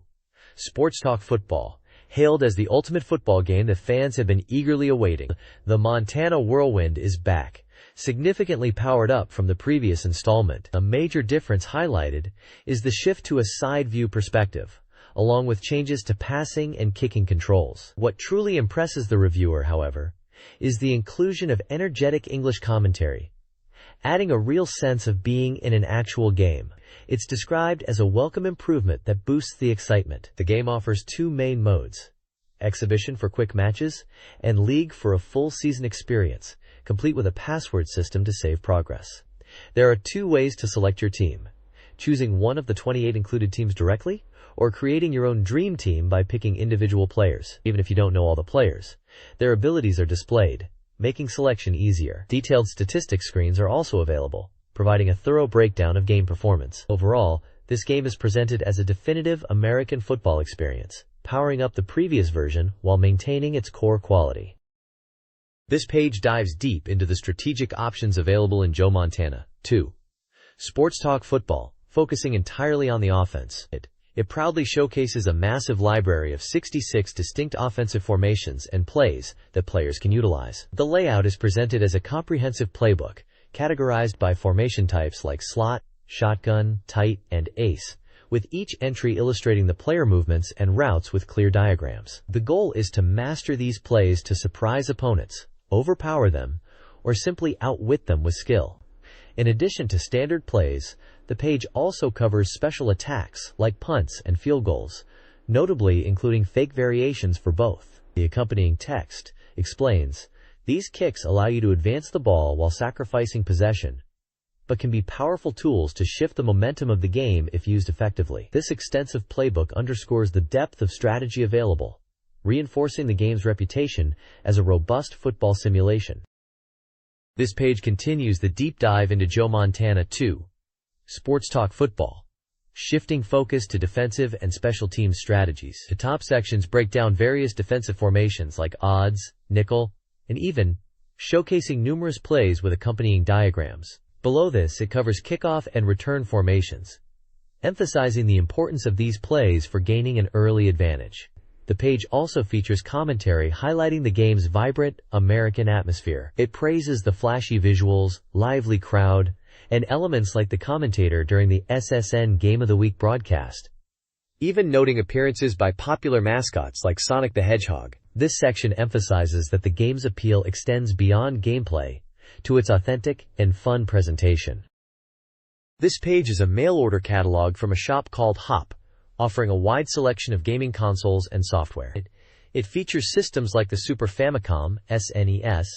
[SPEAKER 1] Sports Talk Football. Hailed as the ultimate football game that fans have been eagerly awaiting, the Montana Whirlwind is back, significantly powered up from the previous installment. A major difference highlighted is the shift to a side-view perspective, along with changes to passing and kicking controls. What truly impresses the reviewer, however, is the inclusion of energetic English commentary, adding a real sense of being in an actual game. It's described as a welcome improvement that boosts the excitement. The game offers two main modes: Exhibition for quick matches, and League for a full season experience, complete with a password system to save progress. There are two ways to select your team: choosing one of the 28 included teams directly, or creating your own dream team by picking individual players. Even if you don't know all the players, their abilities are displayed, making selection easier. Detailed statistics screens are also available, providing a thorough breakdown of game performance. Overall, this game is presented as a definitive American football experience, powering up the previous version while maintaining its core quality. This page dives deep into the strategic options available in Joe Montana 2. Sports Talk Football, focusing entirely on the offense. It proudly showcases a massive library of 66 distinct offensive formations and plays that players can utilize. The layout is presented as a comprehensive playbook, categorized by formation types like slot, shotgun, tight, and ace, with each entry illustrating the player movements and routes with clear diagrams. The goal is to master these plays to surprise opponents, overpower them, or simply outwit them with skill. In addition to standard plays, the page also covers special attacks like punts and field goals, notably including fake variations for both. The accompanying text explains, these kicks allow you to advance the ball while sacrificing possession, but can be powerful tools to shift the momentum of the game if used effectively. This extensive playbook underscores the depth of strategy available, reinforcing the game's reputation as a robust football simulation. This page continues the deep dive into Joe Montana 2. Sports Talk Football, shifting focus to defensive and special teams strategies. The top sections break down various defensive formations like odds, nickel, and even, showcasing numerous plays with accompanying diagrams. Below this, it covers kickoff and return formations, emphasizing the importance of these plays for gaining an early advantage. The page also features commentary highlighting the game's vibrant, American atmosphere. It praises the flashy visuals, lively crowd, and elements like the commentator during the SSN Game of the Week broadcast, even noting appearances by popular mascots like Sonic the Hedgehog. This section emphasizes that the game's appeal extends beyond gameplay to its authentic and fun presentation. This page is a mail-order catalog from a shop called Hop, offering a wide selection of gaming consoles and software. It features systems like the Super Famicom, SNES,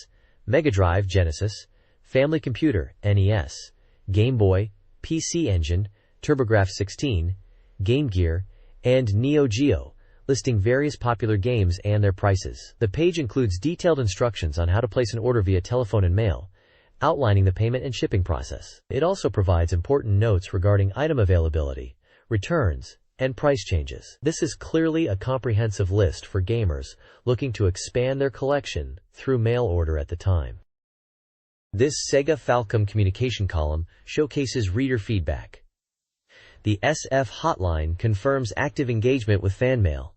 [SPEAKER 1] Mega Drive, Genesis, Family Computer, NES, Game Boy, PC Engine, TurboGrafx-16, Game Gear, and Neo Geo, listing various popular games and their prices. The page includes detailed instructions on how to place an order via telephone and mail, outlining the payment and shipping process. It also provides important notes regarding item availability, returns, and price changes. This is clearly a comprehensive list for gamers looking to expand their collection through mail order at the time. This Sega Falcom communication column showcases reader feedback. The SF hotline confirms active engagement with fan mail.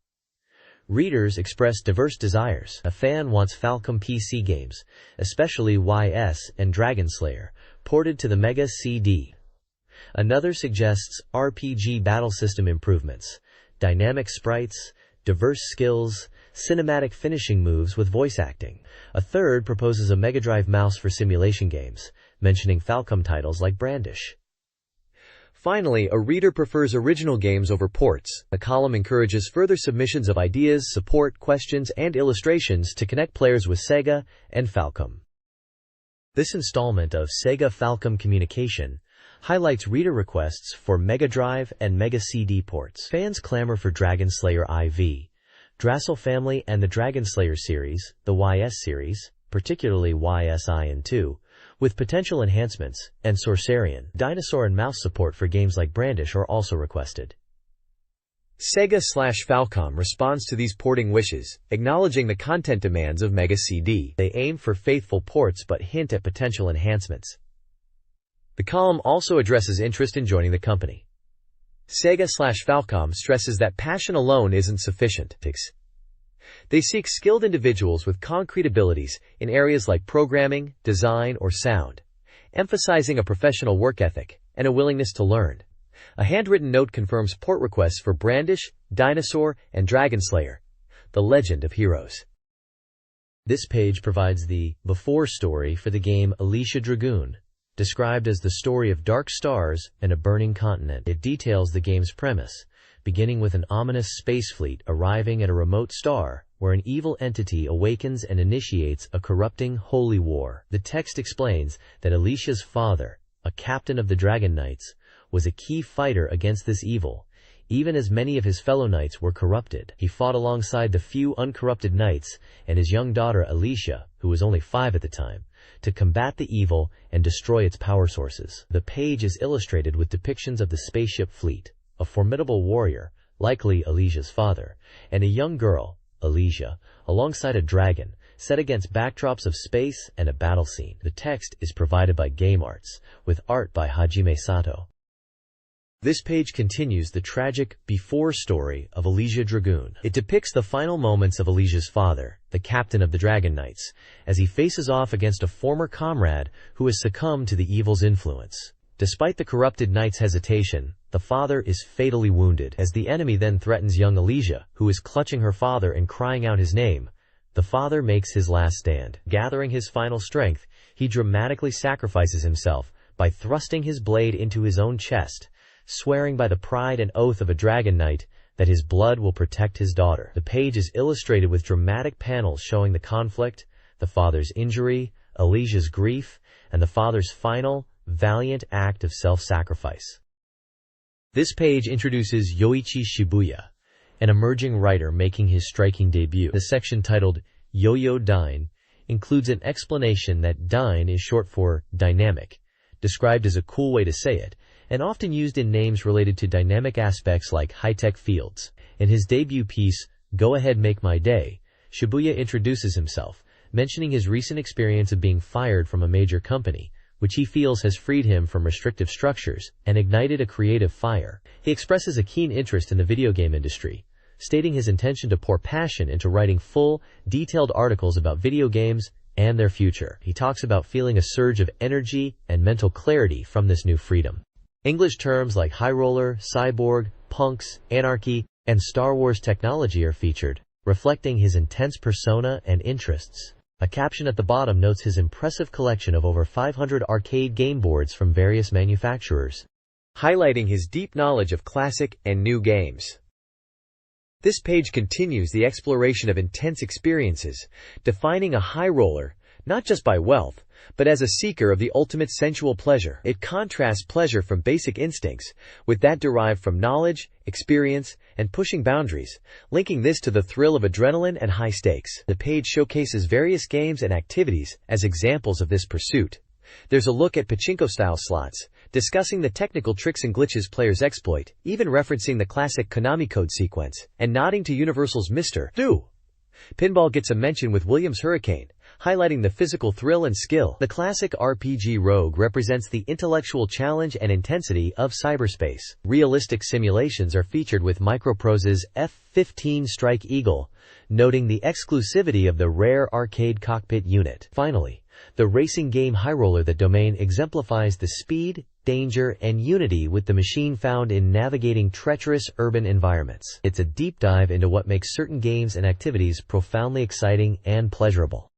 [SPEAKER 1] Readers express diverse desires. A fan wants Falcom PC games, especially YS and Dragon Slayer, ported to the Mega CD. Another suggests RPG battle system improvements, dynamic sprites, diverse skills, cinematic finishing moves with voice acting. A third proposes a MegaDrive mouse for simulation games, mentioning Falcom titles like Brandish. Finally, a reader prefers original games over ports. The column encourages further submissions of ideas, support, questions, and illustrations to connect players with Sega and Falcom. This installment of Sega Falcom Communication highlights reader requests for Mega Drive and Mega CD ports. Fans clamor for Dragon Slayer IV, Drassel Family and the Dragon Slayer series, the YS series, particularly YSIN2, with potential enhancements, and Sorcerian. Dinosaur and mouse support for games like Brandish are also requested. Sega/Falcom responds to these porting wishes, acknowledging the content demands of Mega CD. They aim for faithful ports but hint at potential enhancements. The column also addresses interest in joining the company. Sega/Falcom stresses that passion alone isn't sufficient. They seek skilled individuals with concrete abilities in areas like programming, design, or sound, emphasizing a professional work ethic and a willingness to learn. A handwritten note confirms port requests for Brandish, Dinosaur, and Dragon Slayer, The Legend of Heroes. This page provides the before story for the game Alicia Dragoon, described as the story of dark stars and a burning continent. It details the game's premise, beginning with an ominous space fleet arriving at a remote star, where an evil entity awakens and initiates a corrupting holy war. The text explains that Alicia's father, a captain of the Dragon Knights, was a key fighter against this evil. Even as many of his fellow knights were corrupted, he fought alongside the few uncorrupted knights and his young daughter Alicia, who was only 5 at the time, to combat the evil and destroy its power sources. The page is illustrated with depictions of the spaceship fleet, a formidable warrior, likely Alicia's father, and a young girl, Alicia, alongside a dragon, set against backdrops of space and a battle scene. The text is provided by Game Arts, with art by Hajime Sato. This page continues the tragic before story of Alicia Dragoon. It depicts the final moments of Alicia's father, the captain of the Dragon Knights, as he faces off against a former comrade who has succumbed to the evil's influence. Despite the corrupted knight's hesitation, the father is fatally wounded. As the enemy then threatens young Alicia, who is clutching her father and crying out his name, the father makes his last stand. Gathering his final strength, he dramatically sacrifices himself by thrusting his blade into his own chest, swearing by the pride and oath of a Dragon Knight that his blood will protect his daughter. The page is illustrated with dramatic panels showing the conflict, the father's injury, Alicia's grief, and the father's final, valiant act of self-sacrifice. This page introduces Yoichi Shibuya, an emerging writer making his striking debut. The section titled Yo-Yo Dyne includes an explanation that dyne is short for dynamic, described as a cool way to say it, and often used in names related to dynamic aspects like high-tech fields. In his debut piece, Go Ahead Make My Day, Shibuya introduces himself, mentioning his recent experience of being fired from a major company, which he feels has freed him from restrictive structures and ignited a creative fire. He expresses a keen interest in the video game industry, stating his intention to pour passion into writing full, detailed articles about video games and their future. He talks about feeling a surge of energy and mental clarity from this new freedom. English terms like high roller, cyborg, punks, anarchy, and Star Wars technology are featured, reflecting his intense persona and interests. A caption at the bottom notes his impressive collection of over 500 arcade game boards from various manufacturers, highlighting his deep knowledge of classic and new games. This page continues the exploration of intense experiences, defining a high roller, not just by wealth, but as a seeker of the ultimate sensual pleasure. It contrasts pleasure from basic instincts with that derived from knowledge, experience, and pushing boundaries, linking this to the thrill of adrenaline and high stakes. The page showcases various games and activities as examples of this pursuit. There's a look at pachinko-style slots, discussing the technical tricks and glitches players exploit, even referencing the classic Konami code sequence, and nodding to Universal's Mr. Do. Pinball gets a mention with Williams Hurricane, highlighting the physical thrill and skill. The classic RPG Rogue represents the intellectual challenge and intensity of cyberspace. Realistic simulations are featured with Microprose's F-15 Strike Eagle, noting the exclusivity of the rare arcade cockpit unit. Finally, the racing game High Roller The Domain exemplifies the speed, danger, and unity with the machine found in navigating treacherous urban environments. It's a deep dive into what makes certain games and activities profoundly exciting and pleasurable.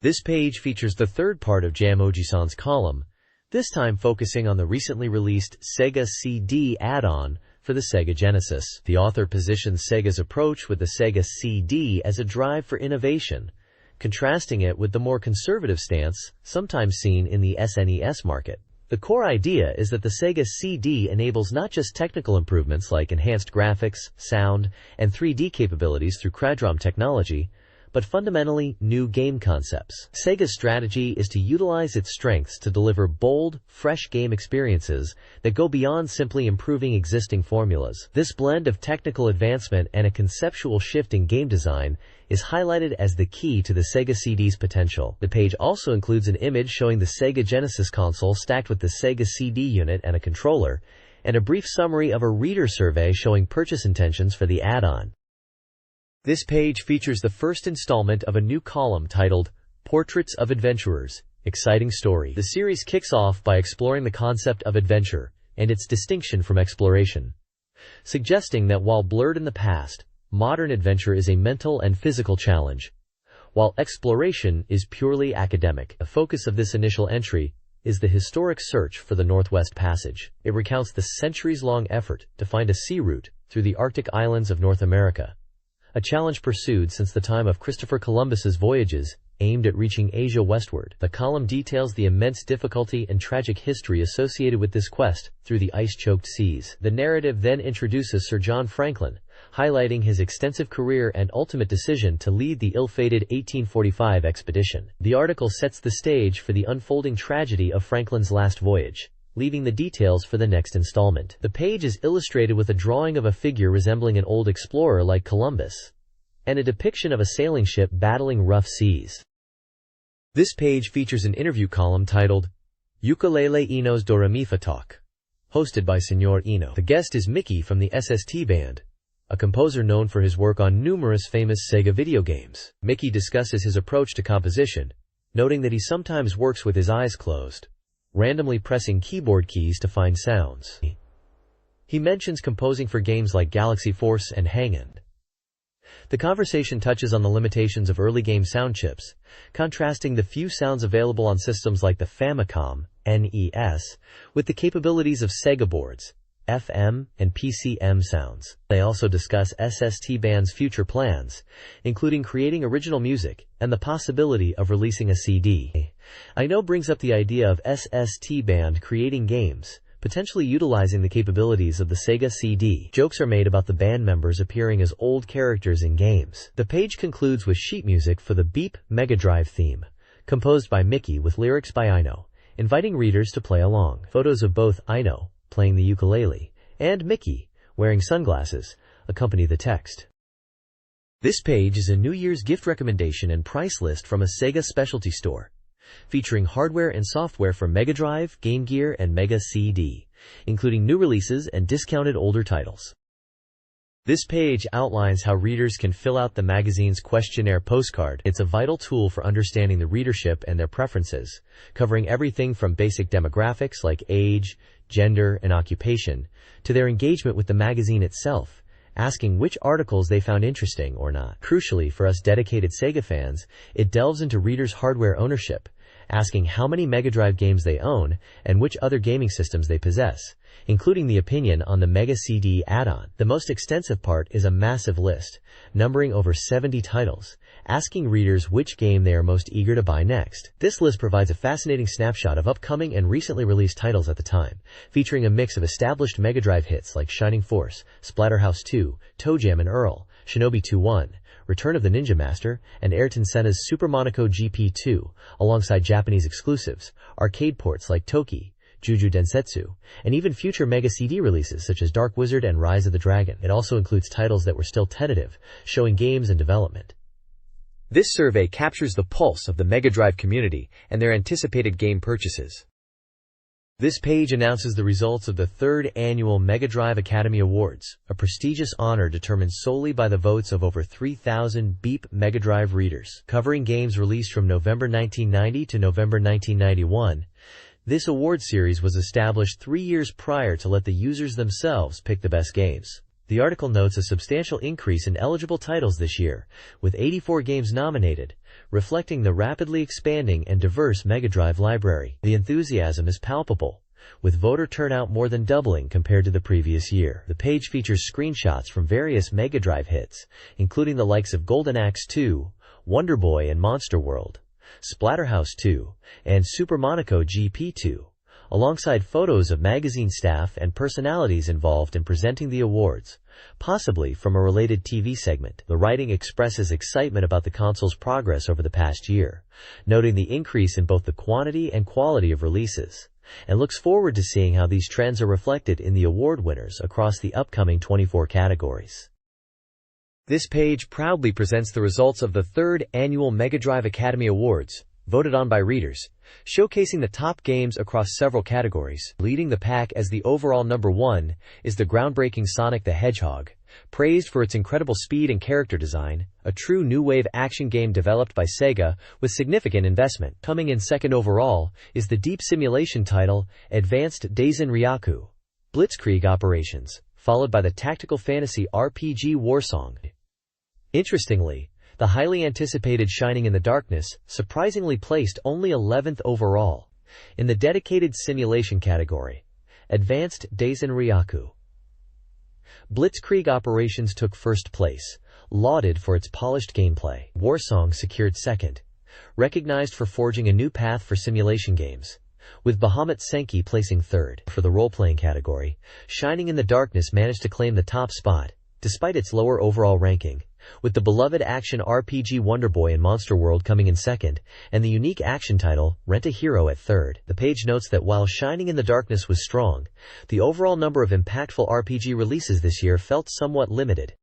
[SPEAKER 1] This page features the third part of Jam-Oji-san's column, this time focusing on the recently released Sega CD add-on for the Sega Genesis. The author positions Sega's approach with the Sega CD as a drive for innovation, contrasting it with the more conservative stance sometimes seen in the SNES market. The core idea is that the Sega CD enables not just technical improvements like enhanced graphics, sound, and 3D capabilities through CAD-ROM technology, but fundamentally new game concepts. Sega's strategy is to utilize its strengths to deliver bold, fresh game experiences that go beyond simply improving existing formulas. This blend of technical advancement and a conceptual shift in game design is highlighted as the key to the Sega CD's potential. The page also includes an image showing the Sega Genesis console stacked with the Sega CD unit and a controller, and a brief summary of a reader survey showing purchase intentions for the add-on. This page features the first installment of a new column titled Portraits of Adventurers, Exciting Story. The series kicks off by exploring the concept of adventure and its distinction from exploration, suggesting that while blurred in the past, modern adventure is a mental and physical challenge, while exploration is purely academic. The focus of this initial entry is the historic search for the Northwest Passage. It recounts the centuries-long effort to find a sea route through the Arctic islands of North America, a challenge pursued since the time of Christopher Columbus's voyages aimed at reaching Asia westward. The column details the immense difficulty and tragic history associated with this quest through the ice-choked seas. The narrative then introduces Sir John Franklin, highlighting his extensive career and ultimate decision to lead the ill-fated 1845 expedition. The article sets the stage for the unfolding tragedy of Franklin's last voyage, leaving the details for the next installment. The page is illustrated with a drawing of a figure resembling an old explorer like Columbus, and a depiction of a sailing ship battling rough seas. This page features an interview column titled Ukulele Ino's Doramifa Talk, hosted by Senor Ino. The guest is Mickey from the SST Band, a composer known for his work on numerous famous Sega video games. Mickey discusses his approach to composition, noting that he sometimes works with his eyes closed, randomly pressing keyboard keys to find sounds. He mentions composing for games like Galaxy Force and Hang-On. The conversation touches on the limitations of early game sound chips, contrasting the few sounds available on systems like the Famicom, NES, with the capabilities of Sega boards, FM, and PCM sounds. They also discuss SST Band's future plans, including creating original music and the possibility of releasing a CD. Ino brings up the idea of SST Band creating games, potentially utilizing the capabilities of the Sega CD. Jokes are made about the band members appearing as old characters in games. The page concludes with sheet music for the BeepMD theme, composed by Mickey with lyrics by Ino, inviting readers to play along. Photos of both Ino, playing the ukulele, and Mickey, wearing sunglasses, accompany the text. This page is a New Year's gift recommendation and price list from a Sega specialty store, featuring hardware and software for Mega Drive, Game Gear, and Mega CD, including new releases and discounted older titles. This page outlines how readers can fill out the magazine's questionnaire postcard. It's a vital tool for understanding the readership and their preferences, covering everything from basic demographics like age, gender, and occupation, to their engagement with the magazine itself, asking which articles they found interesting or not. Crucially, for us dedicated Sega fans, it delves into readers' hardware ownership, asking how many Mega Drive games they own and which other gaming systems they possess, including the opinion on the Mega CD add-on. The most extensive part is a massive list, numbering over 70 titles, asking readers which game they are most eager to buy next. This list provides a fascinating snapshot of upcoming and recently released titles at the time, featuring a mix of established Mega Drive hits like Shining Force, Splatterhouse 2, Toe Jam and Earl, Shinobi 2-1, Return of the Ninja Master, and Ayrton Senna's Super Monaco GP2, alongside Japanese exclusives, arcade ports like Toki, Juju Densetsu, and even future Mega CD releases such as Dark Wizard and Rise of the Dragon. It also includes titles that were still tentative, showing games in development. This survey captures the pulse of the Mega Drive community and their anticipated game purchases. This page announces the results of the 3rd Annual Mega Drive Academy Awards, a prestigious honor determined solely by the votes of over 3,000 BeepMD Drive readers. Covering games released from November 1990 to November 1991, this award series was established 3 years prior to let the users themselves pick the best games. The article notes a substantial increase in eligible titles this year, with 84 games nominated, reflecting the rapidly expanding and diverse Mega Drive library. The enthusiasm is palpable, with voter turnout more than doubling compared to the previous year. The page features screenshots from various Mega Drive hits, including the likes of Golden Axe 2, Wonder Boy and Monster World, Splatterhouse 2, and Super Monaco GP2, alongside photos of magazine staff and personalities involved in presenting the awards, possibly from a related TV segment. The writing expresses excitement about the console's progress over the past year, noting the increase in both the quantity and quality of releases, and looks forward to seeing how these trends are reflected in the award winners across the upcoming 24 categories. This page proudly presents the results of the 3rd Annual Mega Drive Academy Awards, voted on by readers, showcasing the top games across several categories. Leading the pack as the overall number 1 is the groundbreaking Sonic the Hedgehog, praised for its incredible speed and character design, a true new wave action game developed by Sega with significant investment. Coming in second overall is the deep simulation title Advanced Daisen Ryaku, Blitzkrieg Operations, followed by the tactical fantasy RPG Warsong. Interestingly, the highly anticipated Shining in the Darkness surprisingly placed only 11th overall, In the dedicated simulation category, Advanced Daisen Ryaku. Blitzkrieg Operations took first place, lauded for its polished gameplay. Warsong secured second, recognized for forging a new path for simulation games, with Bahamut Senki placing third. For the role-playing category, Shining in the Darkness managed to claim the top spot, despite its lower overall ranking, with the beloved action RPG Wonder Boy and Monster World coming in second, and the unique action title Rent a Hero at third. The page notes that while Shining in the Darkness was strong, the overall number of impactful RPG releases this year felt somewhat limited.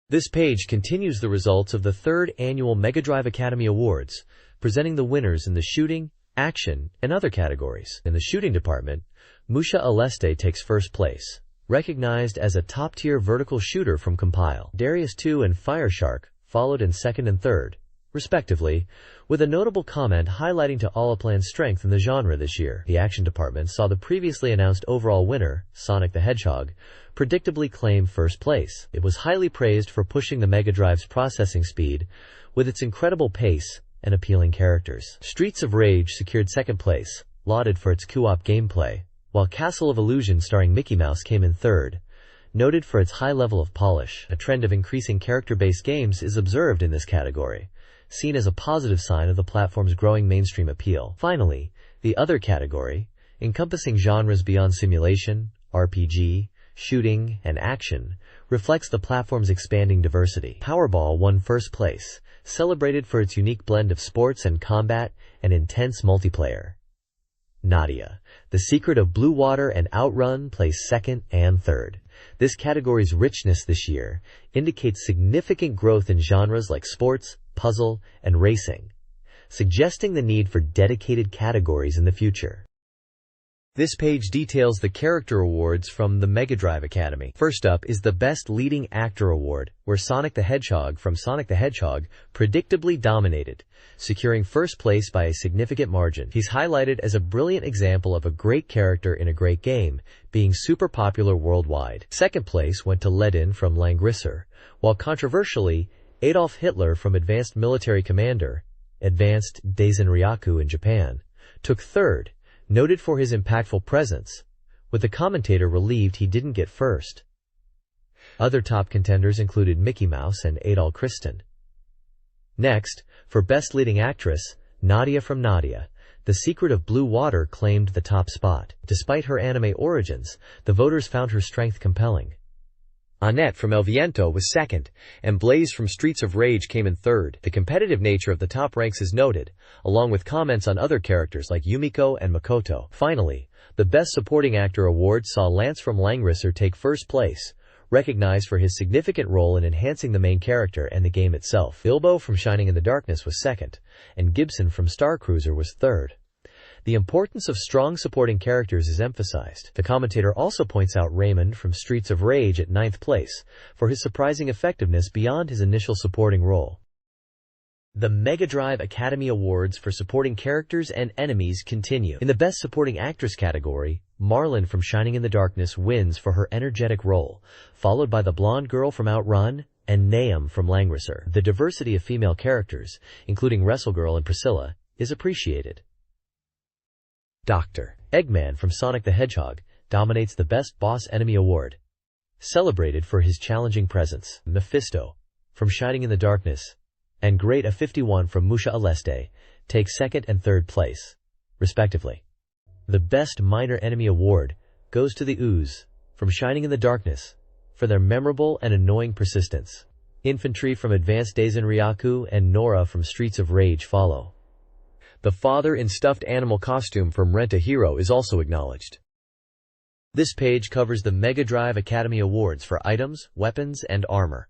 [SPEAKER 1] This page continues the results of the 3rd Annual Mega Drive Academy Awards, presenting the winners in the shooting, action, and other categories. In the shooting department, Musha Aleste takes first place, recognized as a top-tier vertical shooter from Compile. Darius 2 and Fireshark followed in second and third, respectively, with a notable comment highlighting to Olaplan's strength in the genre this year. The action department saw the previously announced overall winner, Sonic the Hedgehog, predictably claim first place. It was highly praised for pushing the Mega Drive's processing speed with its incredible pace and appealing characters. Streets of Rage secured second place, lauded for its co-op gameplay, while Castle of Illusion starring Mickey Mouse came in third, noted for its high level of polish. A trend of increasing character-based games is observed in this category, seen as a positive sign of the platform's growing mainstream appeal. Finally, the other category, encompassing genres beyond simulation, RPG, shooting, and action, reflects the platform's expanding diversity. Powerball won first place, celebrated for its unique blend of sports and combat and intense multiplayer. Nadia, The Secret of Blue Water and Outrun place second and third. This category's richness this year indicates significant growth in genres like sports, puzzle, and racing, suggesting the need for dedicated categories in the future. This page details the character awards from the Mega Drive Academy. First up is the Best Leading Actor Award, where Sonic the Hedgehog from Sonic the Hedgehog predictably dominated, securing first place by a significant margin. He's highlighted as a brilliant example of a great character in a great game, being super popular worldwide. Second place went to Ledin from Langrisser, while controversially, Adolf Hitler from Advanced Military Commander, Advanced Daisen Ryaku in Japan, took third, noted for his impactful presence, with the commentator relieved he didn't get first. Other top contenders included Mickey Mouse and Adol Christen. Next, for Best Leading Actress, Nadia from Nadia, The Secret of Blue Water claimed the top spot. Despite her anime origins, the voters found her strength compelling. Annette from El Viento was second, and Blaze from Streets of Rage came in third. The competitive nature of the top ranks is noted, along with comments on other characters like Yumiko and Makoto. Finally, the Best Supporting Actor award saw Lance from Langrisser take first place, recognized for his significant role in enhancing the main character and the game itself. Bilbo from Shining in the Darkness was second, and Gibson from Star Cruiser was third. The importance of strong supporting characters is emphasized. The commentator also points out Raymond from Streets of Rage at 9th place for his surprising effectiveness beyond his initial supporting role. The Mega Drive Academy Awards for supporting characters and enemies continue. In the Best Supporting Actress category, Marlon from Shining in the Darkness wins for her energetic role, followed by the blonde girl from Outrun and Naum from Langrisser. The diversity of female characters, including WrestleGirl and Priscilla, is appreciated. Dr. Eggman from Sonic the Hedgehog dominates the Best Boss Enemy Award, celebrated for his challenging presence. Mephisto from Shining in the Darkness and Great A51 from Musha Aleste take second and third place, respectively. The Best Minor Enemy Award goes to the Ooze from Shining in the Darkness for their memorable and annoying persistence. Infantry from Advanced Daisen Ryaku and Nora from Streets of Rage follow. The father in stuffed animal costume from Rent a Hero is also acknowledged. This page covers the Mega Drive Academy Awards for items, weapons, and armor.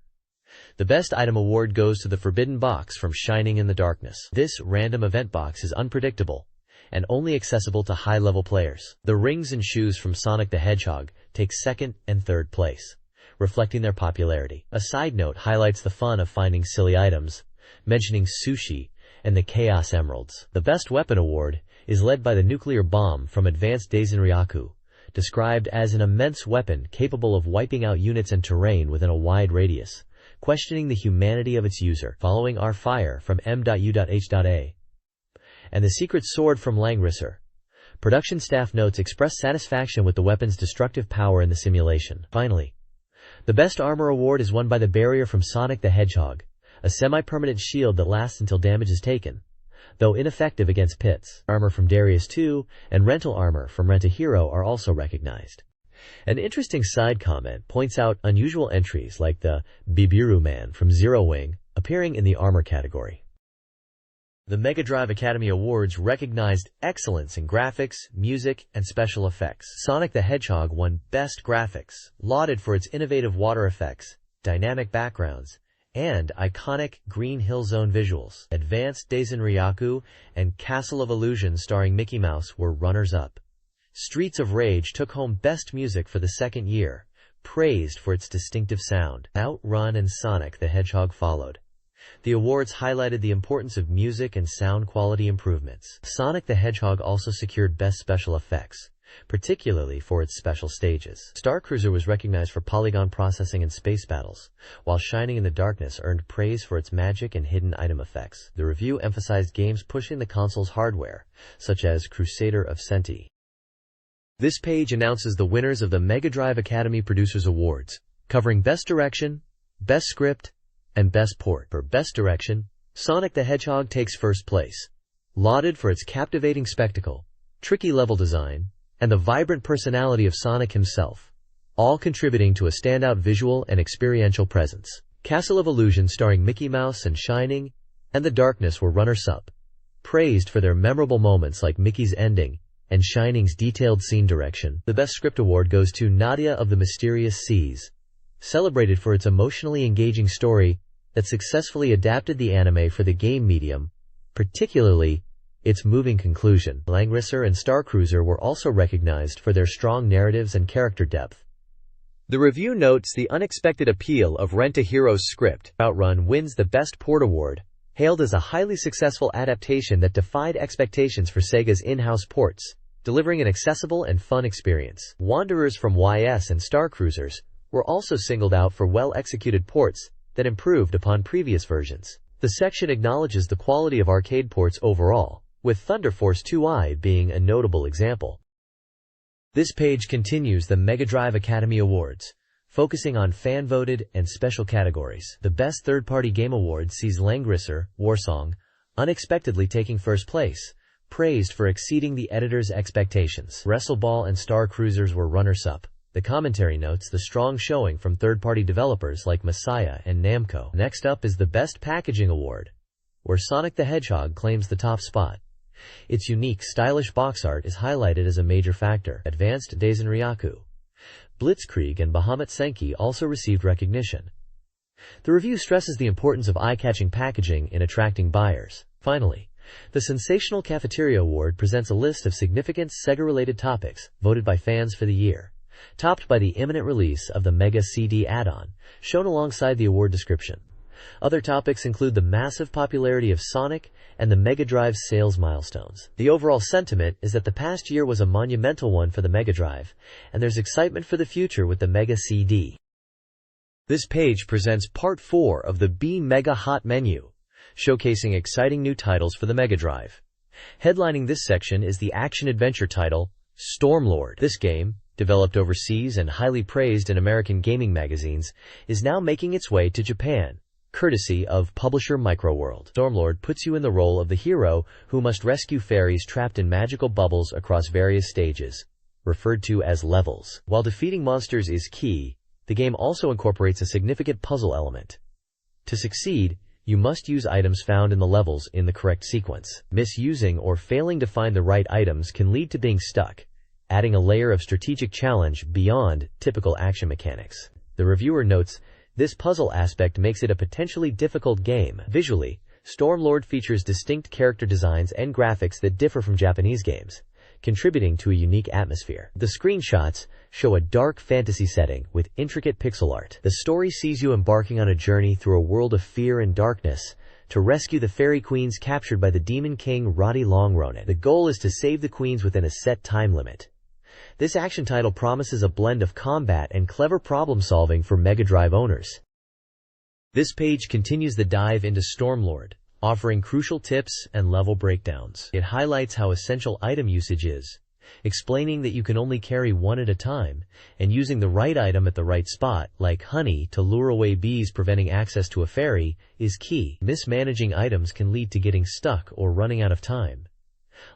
[SPEAKER 1] The Best Item Award goes to the Forbidden Box from Shining in the Darkness. This random event box is unpredictable and only accessible to high-level players. The rings and shoes from Sonic the Hedgehog take second and third place, reflecting their popularity. A side note highlights the fun of finding silly items, mentioning sushi and the Chaos Emeralds. The Best Weapon Award is led by the nuclear bomb from Advanced Daisen Ryaku, described as an immense weapon capable of wiping out units and terrain within a wide radius, questioning the humanity of its user. Following are Fire from M.U.H.A. and the secret sword from Langrisser. Production staff notes expressed satisfaction with the weapon's destructive power in the simulation. Finally, the Best Armor award is won by the barrier from Sonic the Hedgehog, a semi-permanent shield that lasts until damage is taken, though ineffective against pits. Armor from Darius 2 and rental armor from Rent-A-Hero are also recognized. An interesting side comment points out unusual entries like the Bibiru Man from Zero Wing appearing in the armor category. The Mega Drive Academy Awards recognized excellence in graphics, music, and special effects. Sonic the Hedgehog won Best Graphics, lauded for its innovative water effects, dynamic backgrounds, and iconic Green Hill Zone visuals. Advanced Daisen Ryaku and Castle of Illusion starring Mickey Mouse were runners-up. Streets of Rage took home Best Music for the second year, praised for its distinctive sound. Outrun and Sonic the Hedgehog followed. The awards highlighted the importance of music and sound quality improvements. Sonic the Hedgehog also secured Best Special Effects, particularly for its special stages. Star Cruiser was recognized for polygon processing and space battles, while Shining in the Darkness earned praise for its magic and hidden item effects. The review emphasized games pushing the console's hardware, such as Crusader of Senti. This page announces the winners of the Mega Drive Academy Producers Awards, covering Best Direction, Best Script, and Best Port. For Best Direction, Sonic the Hedgehog takes first place, lauded for its captivating spectacle, tricky level design, and the vibrant personality of Sonic himself, all contributing to a standout visual and experiential presence. Castle of Illusion starring Mickey Mouse and Shining and the Darkness were runners-up, praised for their memorable moments like Mickey's ending and Shining's detailed scene direction. The Best Script Award goes to Nadia of the Mysterious Seas, celebrated for its emotionally engaging story that successfully adapted the anime for the game medium, particularly its moving conclusion. Langrisser and Star Cruiser were also recognized for their strong narratives and character depth. The review notes the unexpected appeal of Rent-A-Hero's script. Outrun wins the Best Port Award, hailed as a highly successful adaptation that defied expectations for Sega's in-house ports, delivering an accessible and fun experience. Wanderers from YS and Star Cruisers were also singled out for well-executed ports that improved upon previous versions. The section acknowledges the quality of arcade ports overall, with Thunder Force 2i being a notable example. This page continues the Mega Drive Academy Awards, focusing on fan-voted and special categories. The Best Third-Party Game Award sees Langrisser, Warsong, unexpectedly taking first place, praised for exceeding the editor's expectations. WrestleBall and Star Cruisers were runners-up. The commentary notes the strong showing from third-party developers like Messiah and Namco. Next up is the Best Packaging Award, where Sonic the Hedgehog claims the top spot. Its unique, stylish box art is highlighted as a major factor. Advanced Daisen Ryaku, Blitzkrieg, and Bahamut Senki also received recognition. The review stresses the importance of eye-catching packaging in attracting buyers. Finally, the Sensational Cafeteria Award presents a list of significant Sega-related topics voted by fans for the year, topped by the imminent release of the Mega CD add-on, shown alongside the award description. Other topics include the massive popularity of Sonic and the Mega Drive's sales milestones. The overall sentiment is that the past year was a monumental one for the Mega Drive, and there's excitement for the future with the Mega CD. This page presents Part 4 of the B Mega Hot Menu, showcasing exciting new titles for the Mega Drive. Headlining this section is the action-adventure title, Stormlord. This game, developed overseas and highly praised in American gaming magazines, is now making its way to Japan, courtesy of publisher Microworld. Stormlord puts you in the role of the hero who must rescue fairies trapped in magical bubbles across various stages, referred to as levels. While defeating monsters is key, the game also incorporates a significant puzzle element. To succeed, you must use items found in the levels in the correct sequence. Misusing or failing to find the right items can lead to being stuck, adding a layer of strategic challenge beyond typical action mechanics. The reviewer notes, this puzzle aspect makes it a potentially difficult game. Visually, Stormlord features distinct character designs and graphics that differ from Japanese games, contributing to a unique atmosphere. The screenshots show a dark fantasy setting with intricate pixel art. The story sees you embarking on a journey through a world of fear and darkness to rescue the fairy queens captured by the Demon King Roddy Longronin. The goal is to save the queens within a set time limit. This action title promises a blend of combat and clever problem-solving for Mega Drive owners. This page continues the dive into Stormlord, offering crucial tips and level breakdowns. It highlights how essential item usage is, explaining that you can only carry one at a time, and using the right item at the right spot, like honey to lure away bees preventing access to a fairy, is key. Mismanaging items can lead to getting stuck or running out of time.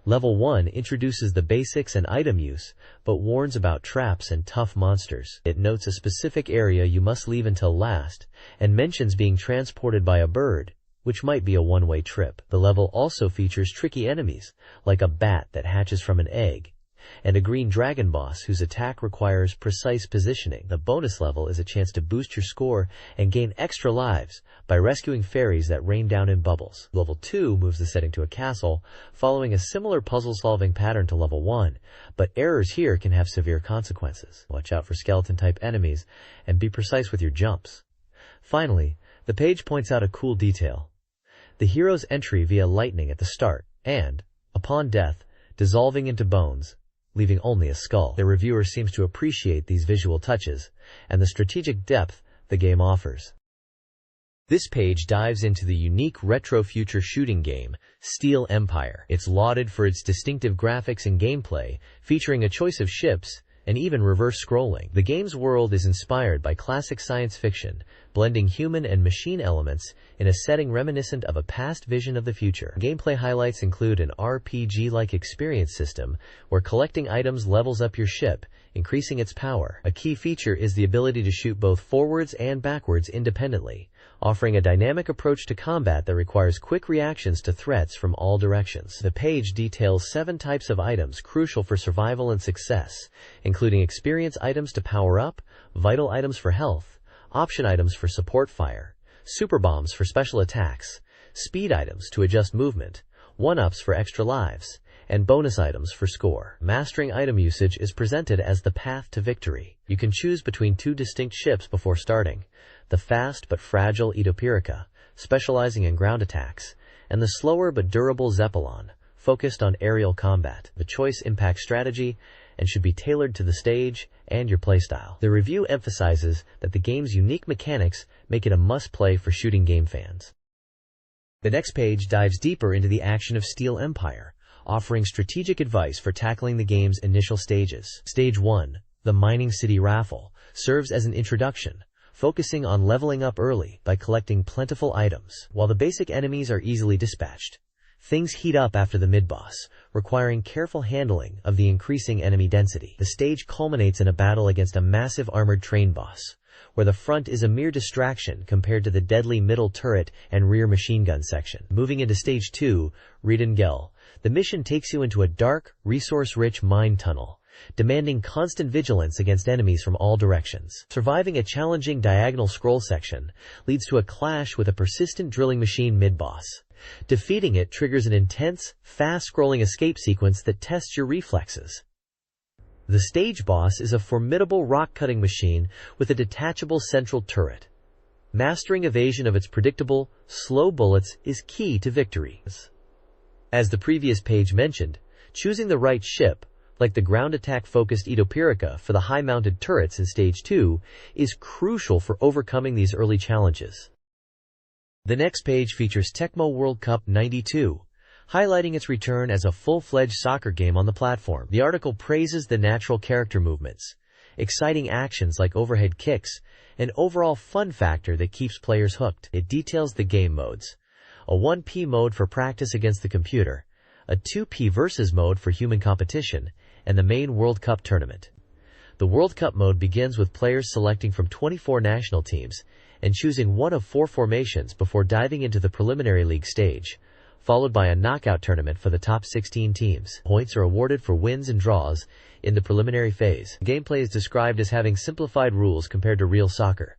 [SPEAKER 1] Level 1 introduces the basics and item use, but warns about traps and tough monsters. It notes a specific area you must leave until last, and mentions being transported by a bird, which might be a one-way trip. The level also features tricky enemies, like a bat that hatches from an egg, and a green dragon boss whose attack requires precise positioning. The bonus level is a chance to boost your score and gain extra lives by rescuing fairies that rain down in bubbles. Level 2 moves the setting to a castle, following a similar puzzle-solving pattern to Level 1, but errors here can have severe consequences. Watch out for skeleton-type enemies and be precise with your jumps. Finally, the page points out a cool detail: the hero's entry via lightning at the start and, upon death, dissolving into bones, leaving only a skull. The reviewer seems to appreciate these visual touches and the strategic depth the game offers. This page dives into the unique retro future shooting game, Steel Empire. It's lauded for its distinctive graphics and gameplay, featuring a choice of ships and even reverse scrolling. The game's world is inspired by classic science fiction, blending human and machine elements in a setting reminiscent of a past vision of the future. Gameplay highlights include an RPG-like experience system where collecting items levels up your ship, increasing its power. A key feature is the ability to shoot both forwards and backwards independently, offering a dynamic approach to combat that requires quick reactions to threats from all directions. The page details 7 types of items crucial for survival and success, including experience items to power up, vital items for health, option items for support fire, super bombs for special attacks, speed items to adjust movement, 1-ups for extra lives, and bonus items for score. Mastering item usage is presented as the path to victory. You can choose between 2 distinct ships before starting: the fast but fragile Etopirica, specializing in ground attacks, and the slower but durable Zeppelon, focused on aerial combat. The choice impacts strategy and should be tailored to the stage and your playstyle. The review emphasizes that the game's unique mechanics make it a must-play for shooting game fans. The next page dives deeper into the action of Steel Empire, offering strategic advice for tackling the game's initial stages. Stage 1, the Mining City Raffle, serves as an introduction, focusing on leveling up early by collecting plentiful items. While the basic enemies are easily dispatched, things heat up after the mid-boss, requiring careful handling of the increasing enemy density. The stage culminates in a battle against a massive armored train boss, where the front is a mere distraction compared to the deadly middle turret and rear machine gun section. Moving into Stage 2, Riedengel, the mission takes you into a dark, resource-rich mine tunnel, demanding constant vigilance against enemies from all directions. Surviving a challenging diagonal scroll section leads to a clash with a persistent drilling machine mid-boss. Defeating it triggers an intense, fast-scrolling escape sequence that tests your reflexes. The stage boss is a formidable rock-cutting machine with a detachable central turret. Mastering evasion of its predictable, slow bullets is key to victory. As the previous page mentioned, choosing the right ship, like the ground attack-focused Etopirica for the high-mounted turrets in Stage 2, is crucial for overcoming these early challenges. The next page features Tecmo World Cup 92, highlighting its return as a full-fledged soccer game on the platform. The article praises the natural character movements, exciting actions like overhead kicks, and overall fun factor that keeps players hooked. It details the game modes: a 1P mode for practice against the computer, a 2P versus mode for human competition, and the main World Cup tournament. The World Cup mode begins with players selecting from 24 national teams and choosing one of 4 formations before diving into the preliminary league stage, followed by a knockout tournament for the top 16 teams. Points are awarded for wins and draws in the preliminary phase. Gameplay is described as having simplified rules compared to real soccer.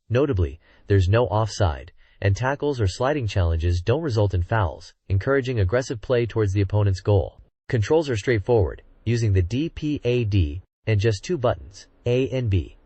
[SPEAKER 1] Notably, there's no offside, and tackles or sliding challenges don't result in fouls, encouraging aggressive play towards the opponent's goal. Controls are straightforward, using the D-P-A-D and just 2 buttons, A and B,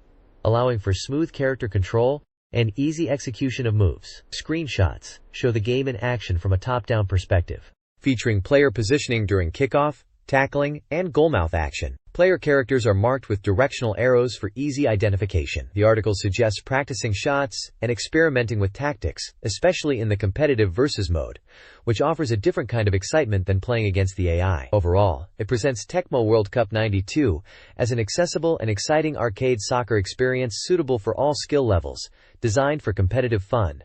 [SPEAKER 1] allowing for smooth character control and easy execution of moves. Screenshots show the game in action from a top-down perspective, featuring player positioning during kickoff, tackling, and goalmouth action. Player characters are marked with directional arrows for easy identification. The article suggests practicing shots and experimenting with tactics, especially in the competitive versus mode, which offers a different kind of excitement than playing against the AI. Overall, it presents Tecmo World Cup 92 as an accessible and exciting arcade soccer experience suitable for all skill levels, designed for competitive fun.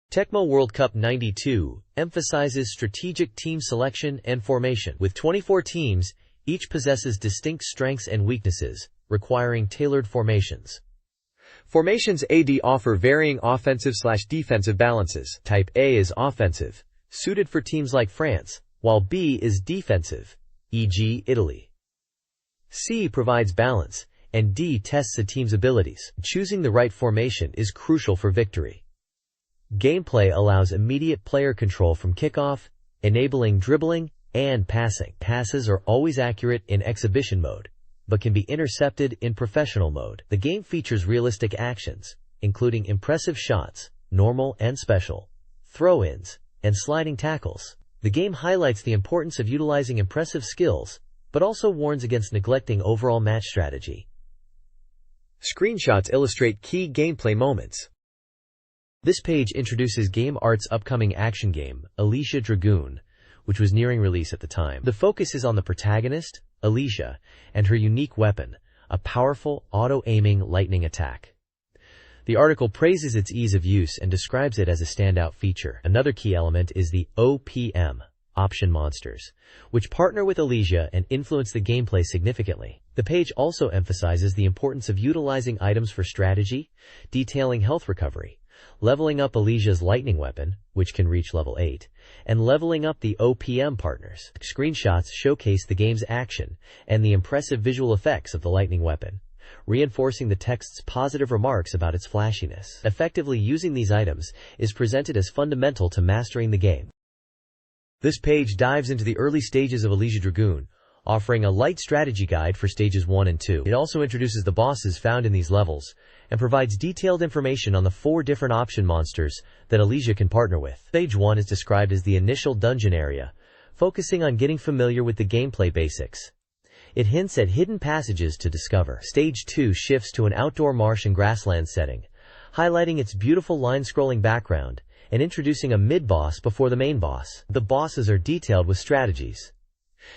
[SPEAKER 1] Tecmo World Cup 92 emphasizes strategic team selection and formation. With 24 teams, each possesses distinct strengths and weaknesses, requiring tailored formations. Formations AD offer varying offensive/defensive balances. Type A is offensive, suited for teams like France, while B is defensive, e.g. Italy. C provides balance, and D tests a team's abilities. Choosing the right formation is crucial for victory. Gameplay allows immediate player control from kickoff, enabling dribbling and passing. Passes are always accurate in exhibition mode, but can be intercepted in professional mode. The game features realistic actions, including impressive shots, normal and special, throw-ins, and sliding tackles. The game highlights the importance of utilizing impressive skills, but also warns against neglecting overall match strategy. Screenshots illustrate key gameplay moments. This page introduces Game Art's upcoming action game, Alicia Dragoon, which was nearing release at the time. The focus is on the protagonist, Alicia, and her unique weapon, a powerful, auto-aiming lightning attack. The article praises its ease of use and describes it as a standout feature. Another key element is the OPM, option monsters, which partner with Alicia and influence the gameplay significantly. The page also emphasizes the importance of utilizing items for strategy, detailing health recovery, leveling up Alicia's lightning weapon, which can reach level 8, and leveling up the OPM partners. Screenshots showcase the game's action and the impressive visual effects of the lightning weapon, reinforcing the text's positive remarks about its flashiness. Effectively using these items is presented as fundamental to mastering the game. This page dives into the early stages of Alicia Dragoon, offering a light strategy guide for stages 1 and 2. It also introduces the bosses found in these levels and provides detailed information on the 4 different option monsters that Alicia can partner with. Stage 1 is described as the initial dungeon area, focusing on getting familiar with the gameplay basics. It hints at hidden passages to discover. Stage 2 shifts to an outdoor marsh and grassland setting, highlighting its beautiful line-scrolling background and introducing a mid-boss before the main boss. The bosses are detailed with strategies.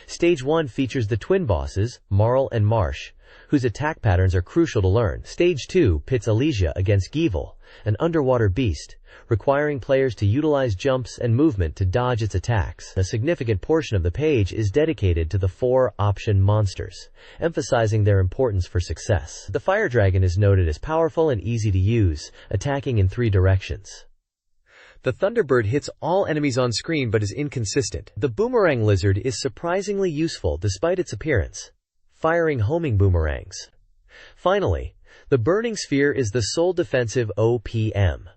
[SPEAKER 1] Stage 1 features the twin bosses, Marl and Marsh, whose attack patterns are crucial to learn. Stage 2 pits Alicia against Givel, an underwater beast, requiring players to utilize jumps and movement to dodge its attacks. A significant portion of the page is dedicated to the 4 option monsters, emphasizing their importance for success. The fire dragon is noted as powerful and easy to use, attacking in 3 directions. The Thunderbird hits all enemies on screen but is inconsistent. The boomerang lizard is surprisingly useful despite its appearance, firing homing boomerangs. Finally, the burning sphere is the sole defensive OPM,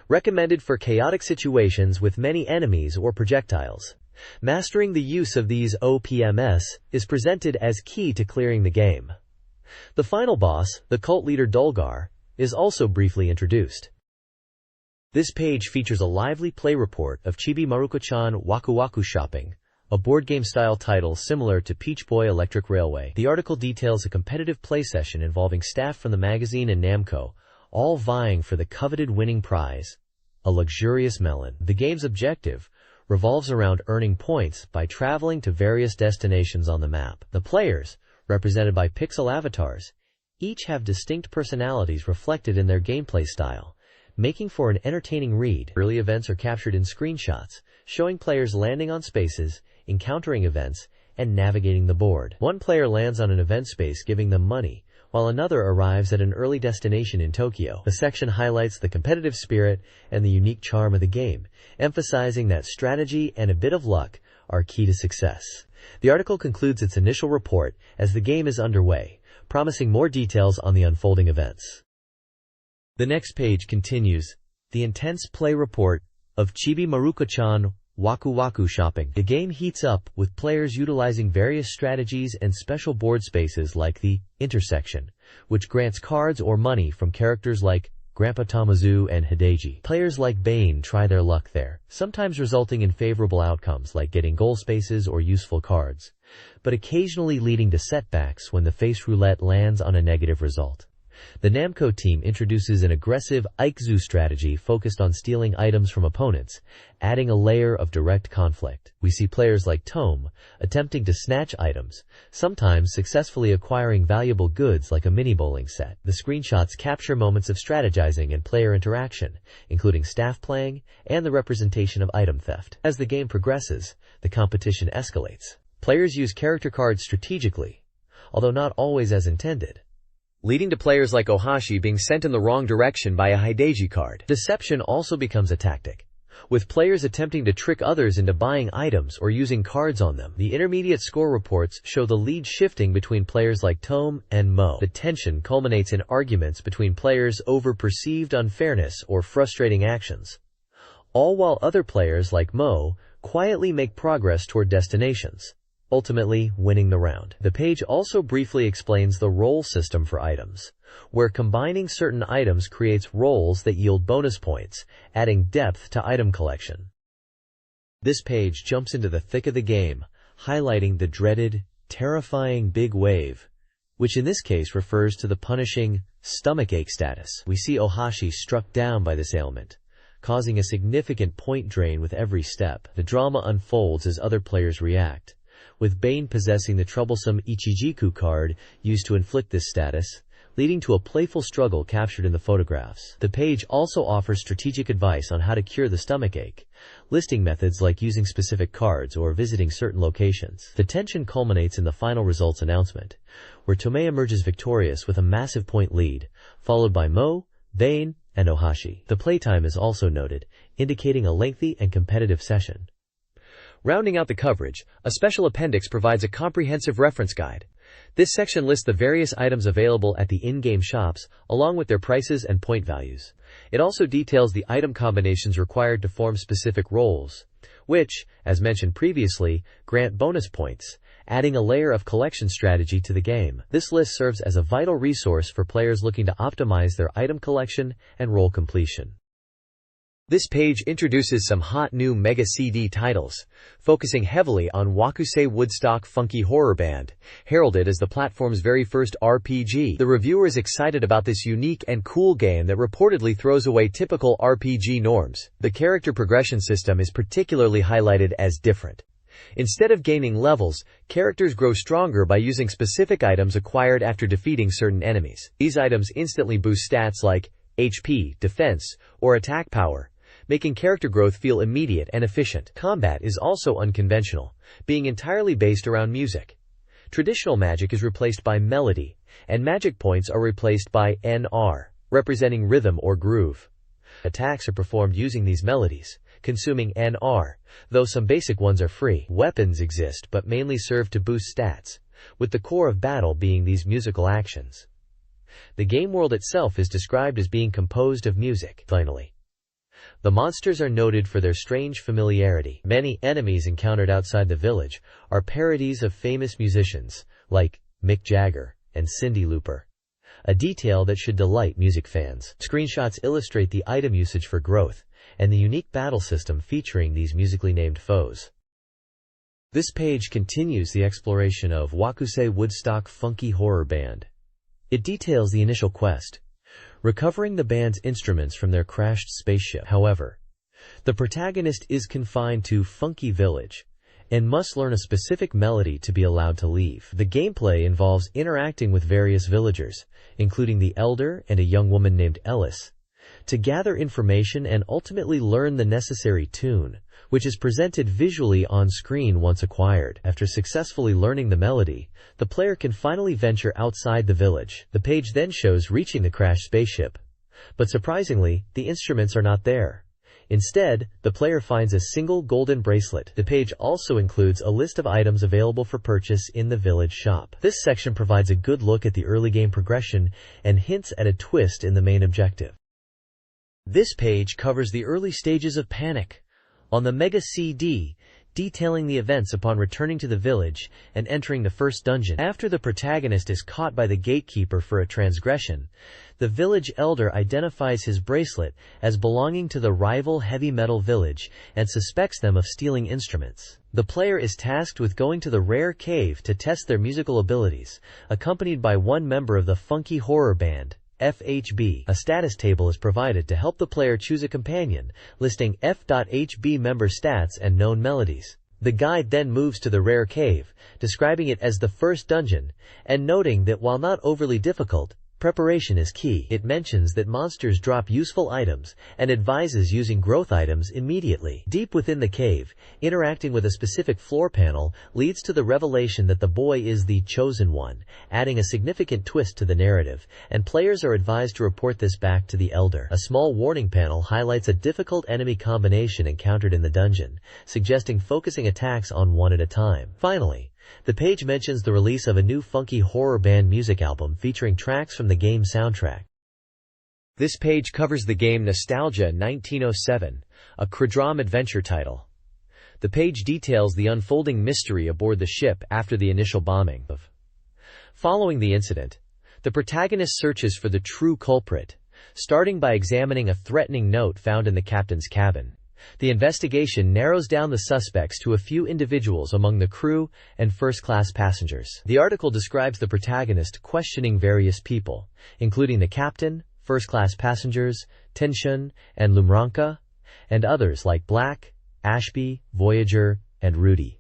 [SPEAKER 1] recommended for chaotic situations with many enemies or projectiles. Mastering the use of these OPMs is presented as key to clearing the game. The final boss, the cult leader Dulgar, is also briefly introduced. This page features a lively play report of Chibi Maruko-chan Waku Waku Shopping, a board game-style title similar to Peach Boy Electric Railway. The article details a competitive play session involving staff from the magazine and Namco, all vying for the coveted winning prize, a luxurious melon. The game's objective revolves around earning points by traveling to various destinations on the map. The players, represented by pixel avatars, each have distinct personalities reflected in their gameplay style, making for an entertaining read. Early events are captured in screenshots, showing players landing on spaces, encountering events, and navigating the board. One player lands on an event space giving them money, while another arrives at an early destination in Tokyo. The section highlights the competitive spirit and the unique charm of the game, emphasizing that strategy and a bit of luck are key to success. The article concludes its initial report as the game is underway, promising more details on the unfolding events. The next page continues the intense play report of Chibi Maruko-chan Waku Waku Shopping. The game heats up with players utilizing various strategies and special board spaces like the intersection, which grants cards or money from characters like Grandpa Tamazu and Hideji. Players like Bane try their luck there, sometimes resulting in favorable outcomes like getting goal spaces or useful cards. but occasionally leading to setbacks when the face roulette lands on a negative result. The Namco team introduces an aggressive Aikzu strategy focused on stealing items from opponents, adding a layer of direct conflict. We see players like Tome attempting to snatch items, sometimes successfully acquiring valuable goods like a mini bowling set. The screenshots capture moments of strategizing and player interaction, including staff playing and the representation of item theft. As the game progresses, the competition escalates. Players use character cards strategically, although not always as intended, leading to players like Ohashi being sent in the wrong direction by a Hideji card. Deception also becomes a tactic, with players attempting to trick others into buying items or using cards on them. The intermediate score reports show the lead shifting between players like Tome and Mo. The tension culminates in arguments between players over perceived unfairness or frustrating actions, all while other players like Mo quietly make progress toward destinations, ultimately winning the round. The page also briefly explains the roll system for items, where combining certain items creates rolls that yield bonus points, adding depth to item collection. This page jumps into the thick of the game, highlighting the dreaded, terrifying big wave, which in this case refers to the punishing stomachache status. We see Ohashi struck down by this ailment, causing a significant point drain with every step. The drama unfolds as other players react, with Bane possessing the troublesome Ichijiku card used to inflict this status, leading to a playful struggle captured in the photographs. The page also offers strategic advice on how to cure the stomachache, listing methods like using specific cards or visiting certain locations. The tension culminates in the final results announcement, where Tomei emerges victorious with a massive point lead, followed by Mo, Bane, and Ohashi. The playtime is also noted, indicating a lengthy and competitive session. Rounding out the coverage, a special appendix provides a comprehensive reference guide. This section lists the various items available at the in-game shops, along with their prices and point values. It also details the item combinations required to form specific roles, which, as mentioned previously, grant bonus points, adding a layer of collection strategy to the game. This list serves as a vital resource for players looking to optimize their item collection and role completion. This page introduces some hot new Mega CD titles, focusing heavily on Wakusei Woodstock Funky Horror Band, heralded as the platform's very first RPG. The reviewer is excited about this unique and cool game that reportedly throws away typical RPG norms. The character progression system is particularly highlighted as different. Instead of gaining levels, characters grow stronger by using specific items acquired after defeating certain enemies. These items instantly boost stats like HP, defense, or attack power, making character growth feel immediate and efficient. Combat is also unconventional, being entirely based around music. Traditional magic is replaced by melody, and magic points are replaced by NR, representing rhythm or groove. Attacks are performed using these melodies, consuming NR, though some basic ones are free. Weapons exist but mainly serve to boost stats, with the core of battle being these musical actions. The game world itself is described as being composed of music. Finally, the monsters are noted for their strange familiarity. Many enemies encountered outside the village are parodies of famous musicians, like Mick Jagger and Cyndi Lauper, a detail that should delight music fans. Screenshots illustrate the item usage for growth, and the unique battle system featuring these musically named foes. This page continues the exploration of Wakusei Woodstock Funky Horror Band. It details the initial quest, recovering the band's instruments from their crashed spaceship. However, the protagonist is confined to Funky Village and must learn a specific melody to be allowed to leave. The gameplay involves interacting with various villagers, including the elder and a young woman named Ellis, to gather information and ultimately learn the necessary tune, which is presented visually on screen once acquired. After successfully learning the melody, the player can finally venture outside the village. The page then shows reaching the crashed spaceship, but surprisingly, the instruments are not there. Instead, the player finds a single golden bracelet. The page also includes a list of items available for purchase in the village shop. This section provides a good look at the early game progression and hints at a twist in the main objective. This page covers the early stages of Panic on the Mega CD, detailing the events upon returning to the village and entering the first dungeon. After the protagonist is caught by the gatekeeper for a transgression, the village elder identifies his bracelet as belonging to the rival heavy metal village and suspects them of stealing instruments. The player is tasked with going to the rare cave to test their musical abilities, accompanied by one member of the funky horror band, FHB. A status table is provided to help the player choose a companion, listing F.HB member stats and known melodies. The guide then moves to the rare cave, describing it as the first dungeon, and noting that while not overly difficult, preparation is key. It mentions that monsters drop useful items and advises using growth items immediately. Deep within the cave, interacting with a specific floor panel leads to the revelation that the boy is the chosen one, adding a significant twist to the narrative, and players are advised to report this back to the elder. A small warning panel highlights a difficult enemy combination encountered in the dungeon, suggesting focusing attacks on one at a time. Finally, the page mentions the release of a new funky horror band music album featuring tracks from the game soundtrack. This page covers the game Nostalgia 1907, a Cradrom adventure title. The page details the unfolding mystery aboard the ship after the initial bombing. Following the incident, the protagonist searches for the true culprit, starting by examining a threatening note found in the captain's cabin. The investigation narrows down the suspects to a few individuals among the crew and first-class passengers. The article describes the protagonist questioning various people, including the captain, first-class passengers, Tenshun and Lumranka, and others like Black, Ashby, Voyager, and Rudy.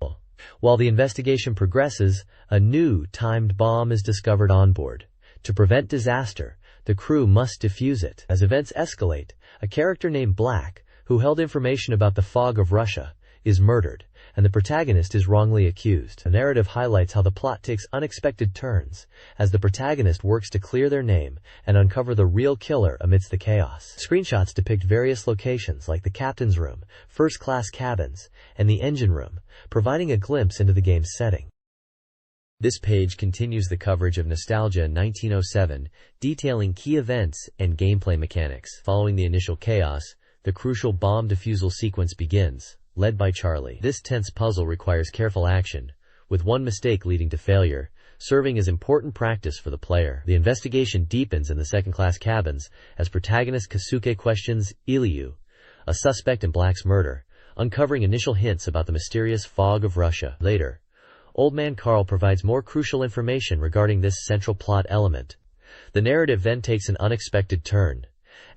[SPEAKER 1] While the investigation progresses, a new timed bomb is discovered on board. To prevent disaster, the crew must defuse it. As events escalate, a character named Black, who held information about the fog of Russia, is murdered, and the protagonist is wrongly accused. The narrative highlights how the plot takes unexpected turns, as the protagonist works to clear their name and uncover the real killer amidst the chaos. Screenshots depict various locations like the captain's room, first-class cabins, and the engine room, providing a glimpse into the game's setting. This page continues the coverage of Nostalgia 1907, detailing key events and gameplay mechanics. Following the initial chaos, the crucial bomb defusal sequence begins, led by Charlie. This tense puzzle requires careful action, with one mistake leading to failure, serving as important practice for the player. The investigation deepens in the second-class cabins as protagonist Kasuke questions Iliu, a suspect in Black's murder, uncovering initial hints about the mysterious fog of Russia. Later, Old Man Carl provides more crucial information regarding this central plot element. The narrative then takes an unexpected turn.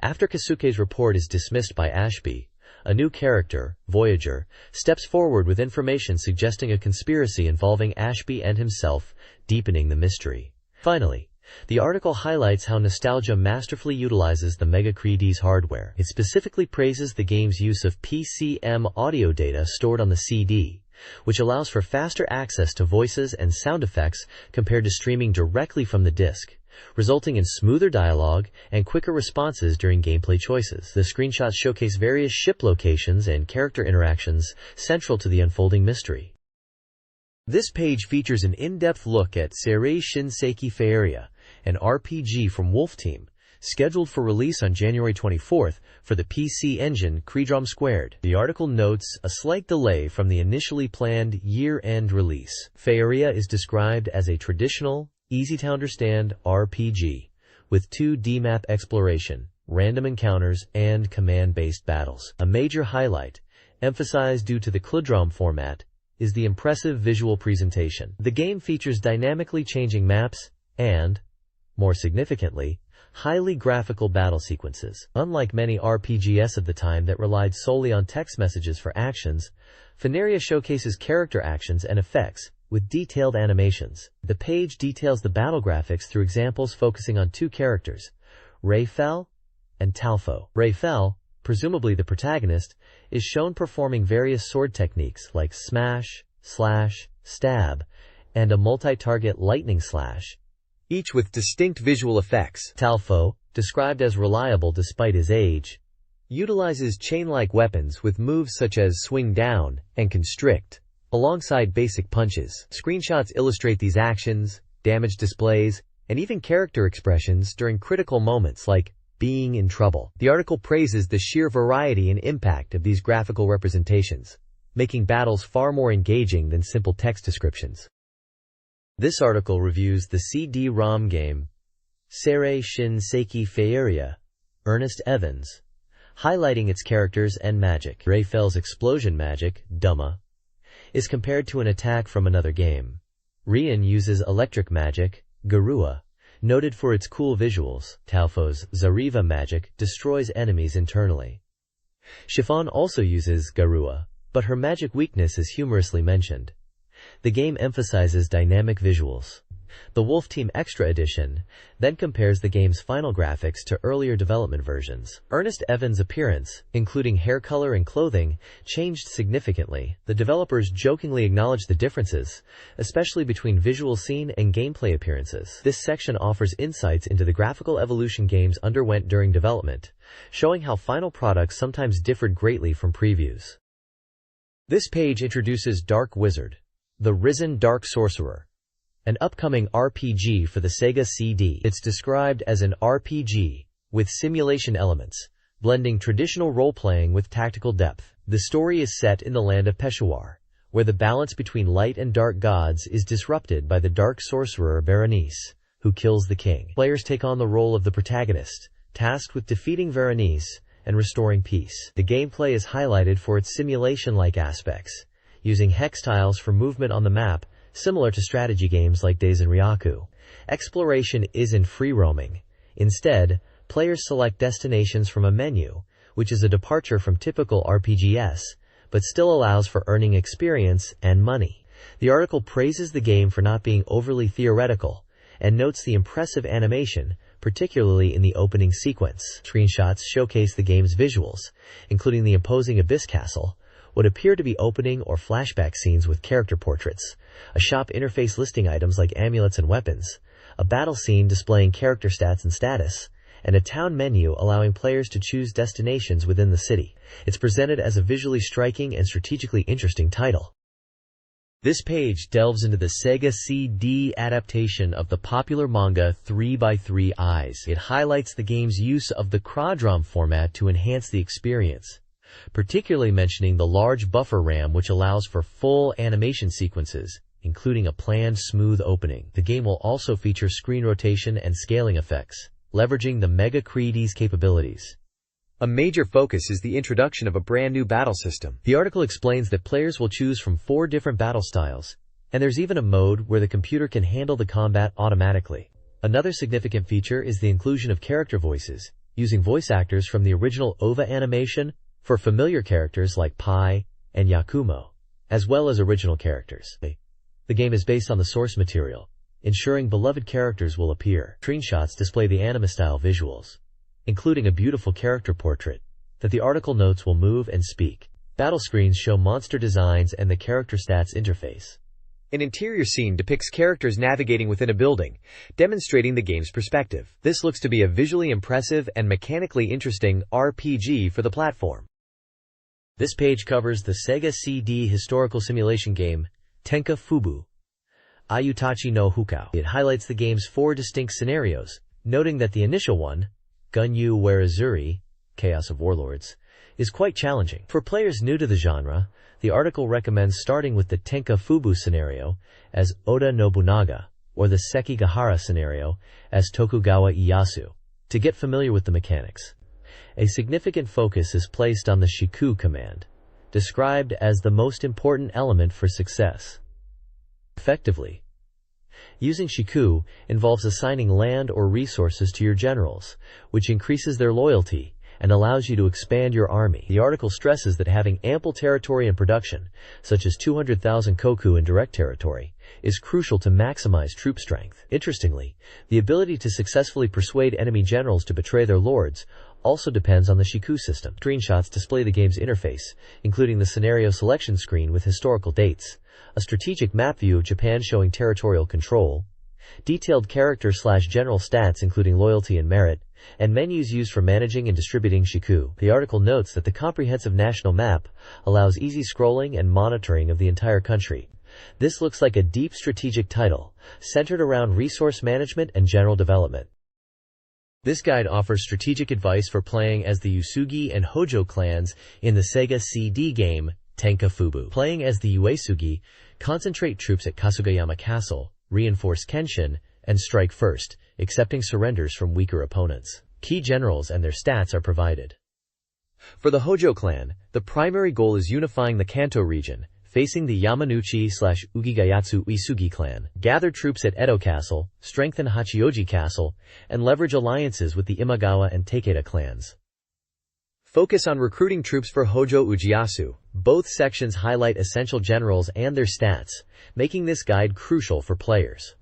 [SPEAKER 1] After Kasuke's report is dismissed by Ashby, a new character, Voyager, steps forward with information suggesting a conspiracy involving Ashby and himself, deepening the mystery. Finally, the article highlights how Nostalgia masterfully utilizes the MegaDrive hardware. It specifically praises the game's use of PCM audio data stored on the CD, which allows for faster access to voices and sound effects compared to streaming directly from the disc, resulting in smoother dialogue and quicker responses during gameplay choices. The screenshots showcase various ship locations and character interactions central to the unfolding mystery. This page features an in-depth look at Seirei Shinseki Feiria, an RPG from Wolf Team, scheduled for release on January 24th for the PC Engine Cradrom Squared. The article notes a slight delay from the initially planned year-end release. Feiria is described as a traditional, easy-to-understand RPG, with 2D map exploration, random encounters, and command-based battles. A major highlight, emphasized due to the Cladrom format, is the impressive visual presentation. The game features dynamically changing maps and, more significantly, highly graphical battle sequences. Unlike many RPGs of the time that relied solely on text messages for actions, Feiria showcases character actions and effects, with detailed animations. The page details the battle graphics through examples focusing on two characters, Rayfel and Talfo. Rayfel, presumably the protagonist, is shown performing various sword techniques like smash, slash, stab, and a multi-target lightning slash, each with distinct visual effects. Talfo, described as reliable despite his age, utilizes chain-like weapons with moves such as swing down and constrict, alongside basic punches. Screenshots illustrate these actions, damage displays, and even character expressions during critical moments like being in trouble. The article praises the sheer variety and impact of these graphical representations, making battles far more engaging than simple text descriptions. This article reviews the CD-ROM game Seirei Shin Seiki Feiria, Ernest Evans, highlighting its characters and magic. Raphael's explosion magic, Duma, is compared to an attack from another game. Rian uses electric magic, Garua, noted for its cool visuals. Taofo's Zariva magic destroys enemies internally. Chiffon also uses Garua, but her magic weakness is humorously mentioned. The game emphasizes dynamic visuals. The Wolf Team Extra Edition then compares the game's final graphics to earlier development versions. Ernest Evans' appearance, including hair color and clothing, changed significantly. The developers jokingly acknowledged the differences, especially between visual scene and gameplay appearances. This section offers insights into the graphical evolution games underwent during development, showing how final products sometimes differed greatly from previews. This page introduces Dark Wizard, the Risen Dark Sorcerer, an upcoming RPG for the Sega CD. It's described as an RPG with simulation elements, blending traditional role-playing with tactical depth. The story is set in the land of Peshawar, where the balance between light and dark gods is disrupted by the dark sorcerer Berenice, who kills the king. Players take on the role of the protagonist, tasked with defeating Berenice and restoring peace. The gameplay is highlighted for its simulation-like aspects, using hex tiles for movement on the map, similar to strategy games like Daisen Ryaku. Exploration isn't free roaming. Instead, players select destinations from a menu, which is a departure from typical RPGs, but still allows for earning experience and money. The article praises the game for not being overly theoretical, and notes the impressive animation, particularly in the opening sequence. Screenshots showcase the game's visuals, including the imposing Abyss Castle, what appear to be opening or flashback scenes with character portraits, a shop interface listing items like amulets and weapons, a battle scene displaying character stats and status, and a town menu allowing players to choose destinations within the city. It's presented as a visually striking and strategically interesting title. This page delves into the Sega CD adaptation of the popular manga 3x3 Eyes. It highlights the game's use of the Crawdrom format to enhance the experience, particularly mentioning the large buffer RAM, which allows for full animation sequences, including a planned smooth opening. The game will also feature screen rotation and scaling effects, leveraging the Mega Creedy's capabilities. A major focus is the introduction of a brand new battle system. The article explains that players will choose from 4 different battle styles, and there's even a mode where the computer can handle the combat automatically. Another significant feature is the inclusion of character voices, using voice actors from the original OVA animation for familiar characters like Pai and Yakumo, as well as original characters. The game is based on the source material, ensuring beloved characters will appear. Screenshots display the anime-style visuals, including a beautiful character portrait that the article notes will move and speak. Battle screens show monster designs and the character stats interface. An interior scene depicts characters navigating within a building, demonstrating the game's perspective. This looks to be a visually impressive and mechanically interesting RPG for the platform. This page covers the Sega CD historical simulation game, Tenka Fubu, Ayutachi no Hukao. It highlights the game's 4 distinct scenarios, noting that the initial one, Gunyu Warazuri, Chaos of Warlords, is quite challenging. For players new to the genre, the article recommends starting with the Tenka Fubu scenario as Oda Nobunaga, or the Sekigahara scenario as Tokugawa Ieyasu, to get familiar with the mechanics. A significant focus is placed on the Shiku command, described as the most important element for success. Effectively, using Shiku involves assigning land or resources to your generals, which increases their loyalty and allows you to expand your army. The article stresses that having ample territory and production, such as 200,000 koku in direct territory, is crucial to maximize troop strength. Interestingly, the ability to successfully persuade enemy generals to betray their lords also depends on the Shiku system. Screenshots display the game's interface, including the scenario selection screen with historical dates, a strategic map view of Japan showing territorial control, detailed character/general stats including loyalty and merit, and menus used for managing and distributing Shiku. The article notes that the comprehensive national map allows easy scrolling and monitoring of the entire country. This looks like a deep strategic title, centered around resource management and general development. This guide offers strategic advice for playing as the Usugi and Hojo clans in the Sega CD game, Tenkafubu. Playing as the Uesugi, concentrate troops at Kasugayama Castle, reinforce Kenshin, and strike first, accepting surrenders from weaker opponents. Key generals and their stats are provided. For the Hojo clan, the primary goal is unifying the Kanto region, facing the Yamanouchi/Ugigayatsu Uesugi clan. Gather troops at Edo Castle, strengthen Hachioji Castle, and leverage alliances with the Imagawa and Takeda clans. Focus on recruiting troops for Hojo Ujiyasu. Both sections highlight essential generals and their stats, making this guide crucial for players.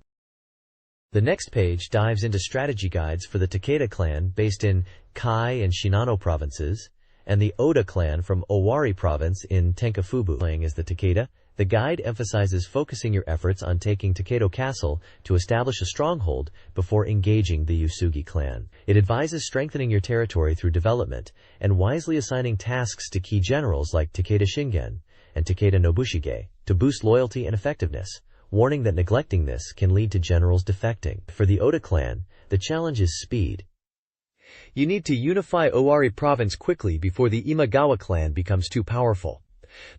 [SPEAKER 1] The next page dives into strategy guides for the Takeda clan based in Kai and Shinano provinces, and the Oda clan from Owari province in Tenkafubu. Playing as the Takeda, the guide emphasizes focusing your efforts on taking Takedo Castle to establish a stronghold before engaging the Uesugi clan. It advises strengthening your territory through development and wisely assigning tasks to key generals like Takeda Shingen and Takeda Nobushige to boost loyalty and effectiveness, warning that neglecting this can lead to generals defecting. For the Oda clan, the challenge is speed. You need to unify Owari province quickly before the Imagawa clan becomes too powerful.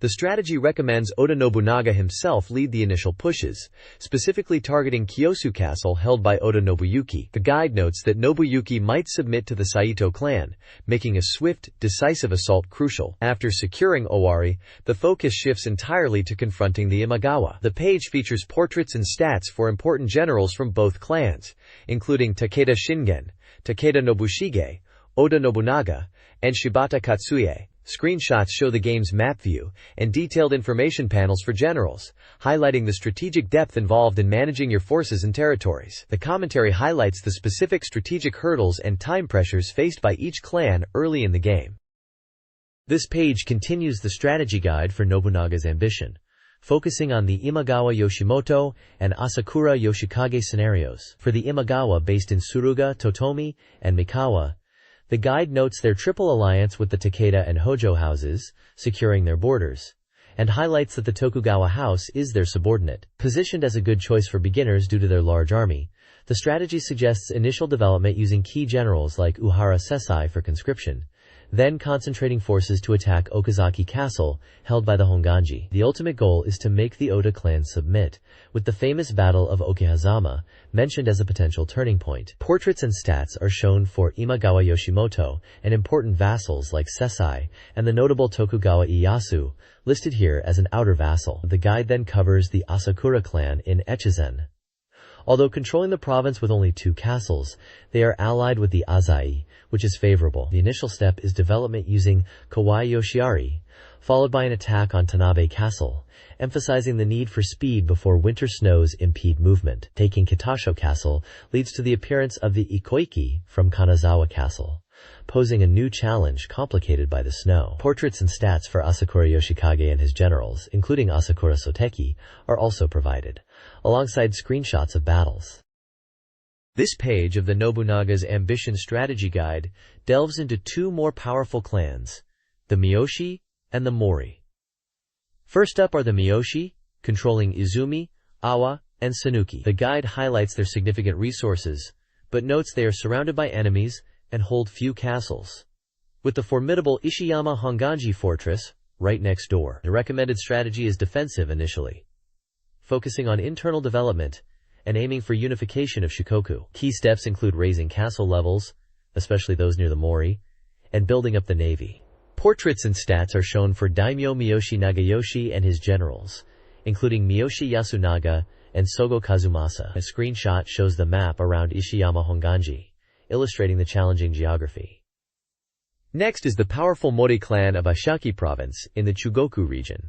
[SPEAKER 1] The strategy recommends Oda Nobunaga himself lead the initial pushes, specifically targeting Kyosu Castle held by Oda Nobuyuki. The guide notes that Nobuyuki might submit to the Saito clan, making a swift, decisive assault crucial. After securing Owari, the focus shifts entirely to confronting the Imagawa. The page features portraits and stats for important generals from both clans, including Takeda Shingen, Takeda Nobushige, Oda Nobunaga, and Shibata Katsuie. Screenshots show the game's map view and detailed information panels for generals, highlighting the strategic depth involved in managing your forces and territories. The commentary highlights the specific strategic hurdles and time pressures faced by each clan early in the game. This page continues the strategy guide for Nobunaga's ambition, focusing on the Imagawa Yoshimoto and Asakura Yoshikage scenarios. For the Imagawa based in Suruga, Totomi, and Mikawa, the guide notes their triple alliance with the Takeda and Hojo houses, securing their borders, and highlights that the Tokugawa house is their subordinate. Positioned as a good choice for beginners due to their large army, the strategy suggests initial development using key generals like Uhara Sesai for conscription, then concentrating forces to attack Okazaki Castle, held by the Honganji. The ultimate goal is to make the Oda clan submit, with the famous Battle of Okehazama mentioned as a potential turning point. Portraits and stats are shown for Imagawa Yoshimoto and important vassals like Sesai and the notable Tokugawa Ieyasu, listed here as an outer vassal. The guide then covers the Asakura clan in Echizen. Although controlling the province with only 2 castles, they are allied with the Azai, which is favorable. The initial step is development using Kawai Yoshiari, followed by an attack on Tanabe Castle, emphasizing the need for speed before winter snows impede movement. Taking Kitasho Castle leads to the appearance of the Ikoiki from Kanazawa Castle, posing a new challenge complicated by the snow. Portraits and stats for Asakura Yoshikage and his generals, including Asakura Soteki, are also provided, alongside screenshots of battles. This page of the Nobunaga's Ambition Strategy Guide delves into 2 more powerful clans, the Miyoshi and the Mori. First up are the Miyoshi, controlling Izumi, Awa, and Sanuki. The guide highlights their significant resources, but notes they are surrounded by enemies and hold few castles, with the formidable Ishiyama Honganji fortress right next door. The recommended strategy is defensive initially, focusing on internal development and aiming for unification of Shikoku. Key steps include raising castle levels, especially those near the Mori, and building up the navy. Portraits and stats are shown for Daimyo Miyoshi Nagayoshi and his generals, including Miyoshi Yasunaga and Sogo Kazumasa. A screenshot shows the map around Ishiyama Honganji, illustrating the challenging geography. Next is the powerful Mori clan of Ashaki province in the Chugoku region.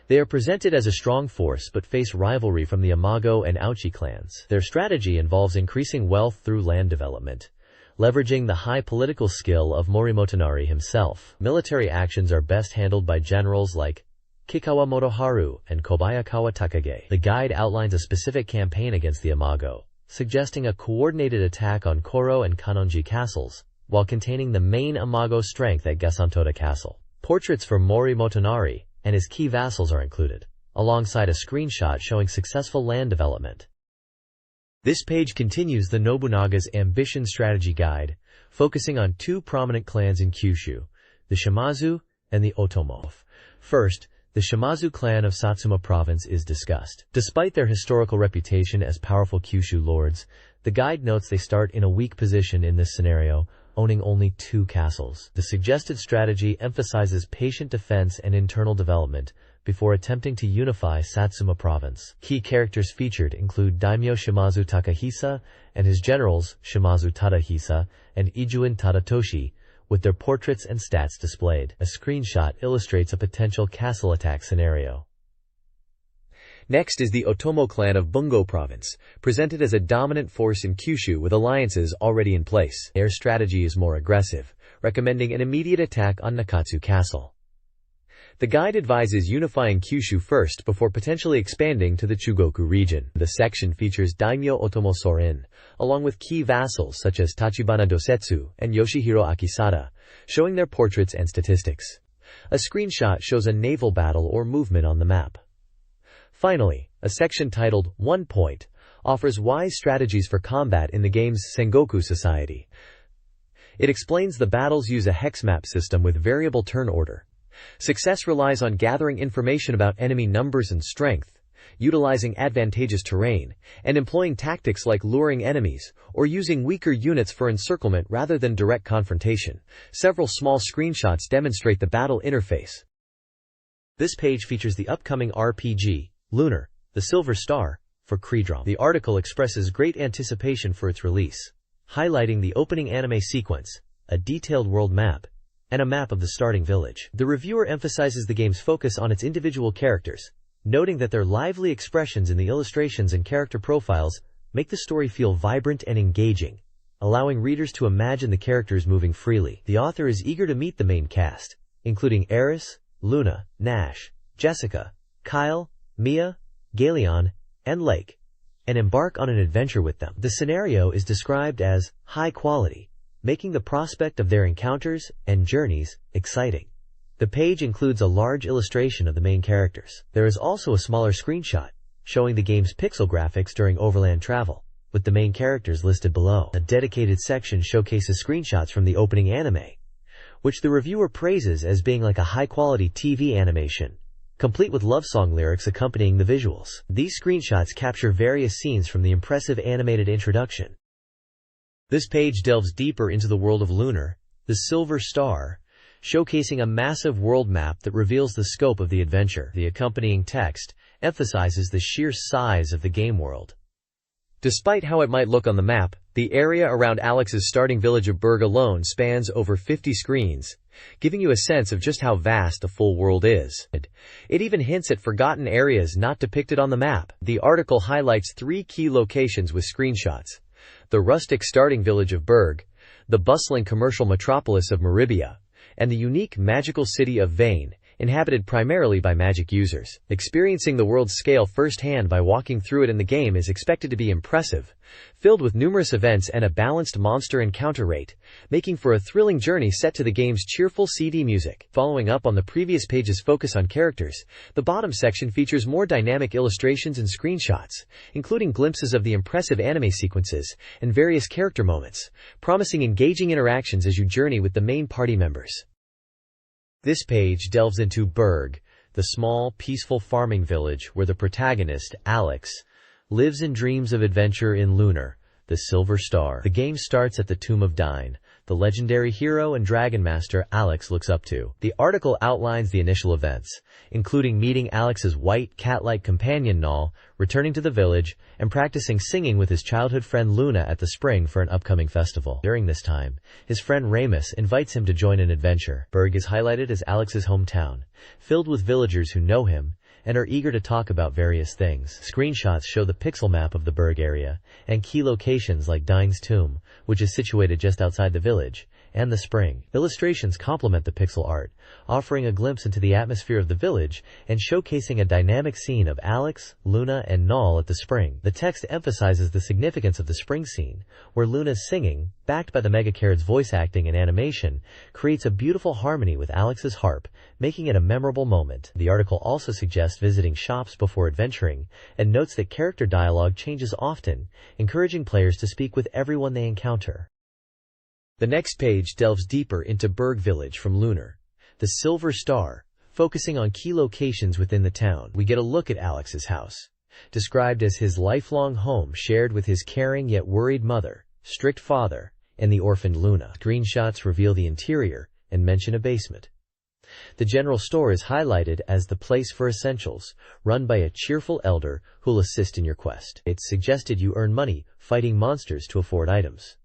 [SPEAKER 1] They are presented as a strong force but face rivalry from the Amago and Auchi clans. Their strategy involves increasing wealth through land development, leveraging the high political skill of Mori Motonari himself. Military actions are best handled by generals like Kikawa Motoharu and Kobayakawa Takage. The guide outlines a specific campaign against the Amago, suggesting a coordinated attack on Koro and Kanonji castles, while containing the main Amago strength at Gasantoda Castle. Portraits for Mori Motonari and his key vassals are included, alongside a screenshot showing successful land development. This page continues the Nobunaga's Ambition Strategy Guide, focusing on 2 prominent clans in Kyushu, the Shimazu and the Otomo. First, the Shimazu clan of Satsuma Province is discussed. Despite their historical reputation as powerful Kyushu lords, the guide notes they start in a weak position in this scenario, owning only 2 castles. The suggested strategy emphasizes patient defense and internal development before attempting to unify Satsuma Province. Key characters featured include Daimyo Shimazu Takahisa and his generals Shimazu Tadahisa and Ijuin Tadatoshi, with their portraits and stats displayed. A screenshot illustrates a potential castle attack scenario. Next is the Otomo clan of Bungo Province, presented as a dominant force in Kyushu with alliances already in place. Their strategy is more aggressive, recommending an immediate attack on Nakatsu Castle. The guide advises unifying Kyushu first before potentially expanding to the Chugoku region. The section features Daimyo Otomo Sorin, along with key vassals such as Tachibana Dosetsu and Yoshihiro Akisada, showing their portraits and statistics. A screenshot shows a naval battle or movement on the map. Finally, a section titled 1 Point offers wise strategies for combat in the game's Sengoku society. It explains the battles use a hex map system with variable turn order. Success relies on gathering information about enemy numbers and strength, utilizing advantageous terrain, and employing tactics like luring enemies or using weaker units for encirclement rather than direct confrontation. Several small screenshots demonstrate the battle interface. This page features the upcoming RPG, Lunar, the Silver Star, for Creedrum. The article expresses great anticipation for its release, highlighting the opening anime sequence, a detailed world map, and a map of the starting village. The reviewer emphasizes the game's focus on its individual characters, noting that their lively expressions in the illustrations and character profiles make the story feel vibrant and engaging, allowing readers to imagine the characters moving freely. The author is eager to meet the main cast, including Eris, Luna, Nash, Jessica, Kyle, Mia, Galeon, and Lake, and embark on an adventure with them. The scenario is described as high quality, making the prospect of their encounters and journeys exciting. The page includes a large illustration of the main characters. There is also a smaller screenshot showing the game's pixel graphics during overland travel, with the main characters listed below. A dedicated section showcases screenshots from the opening anime, which the reviewer praises as being like a high-quality TV animation, complete with love song lyrics accompanying the visuals. These screenshots capture various scenes from the impressive animated introduction. This page delves deeper into the world of Lunar, the Silver Star, showcasing a massive world map that reveals the scope of the adventure. The accompanying text emphasizes the sheer size of the game world. Despite how it might look on the map, the area around Alex's starting village of Berg alone spans over 50 screens, giving you a sense of just how vast the full world is. It even hints at forgotten areas not depicted on the map. The article highlights 3 key locations with screenshots: the rustic starting village of Berg, the bustling commercial metropolis of Maribia, and the unique magical city of Vane, inhabited primarily by magic users. Experiencing the world's scale firsthand by walking through it in the game is expected to be impressive, filled with numerous events and a balanced monster encounter rate, making for a thrilling journey set to the game's cheerful CD music. Following up on the previous page's focus on characters, the bottom section features more dynamic illustrations and screenshots, including glimpses of the impressive anime sequences and various character moments, promising engaging interactions as you journey with the main party members. This page delves into Berg, the small, peaceful farming village where the protagonist, Alex, lives and dreams of adventure in Lunar, the Silver Star. The game starts at the tomb of Dine, the legendary hero and dragon master Alex looks up to. The article outlines the initial events, including meeting Alex's white, cat-like companion Null, returning to the village, and practicing singing with his childhood friend Luna at the spring for an upcoming festival. During this time, his friend Ramus invites him to join an adventure. Berg is highlighted as Alex's hometown, filled with villagers who know him and are eager to talk about various things. Screenshots show the pixel map of the Berg area and key locations like Dine's tomb, which is situated just outside the village, and the spring. Illustrations complement the pixel art, offering a glimpse into the atmosphere of the village and showcasing a dynamic scene of Alex, Luna, and Null at the spring. The text emphasizes the significance of the spring scene, where Luna's singing, backed by the Megacarrod's voice acting and animation, creates a beautiful harmony with Alex's harp, making it a memorable moment. The article also suggests visiting shops before adventuring, and notes that character dialogue changes often, encouraging players to speak with everyone they encounter. The next page delves deeper into Berg Village from Lunar, the Silver Star, focusing on key locations within the town. We get a look at Alex's house, described as his lifelong home shared with his caring yet worried mother, strict father, and the orphaned Luna. Screenshots reveal the interior and mention a basement. The general store is highlighted as the place for essentials, run by a cheerful elder who'll assist in your quest. It's suggested you earn money fighting monsters to afford items.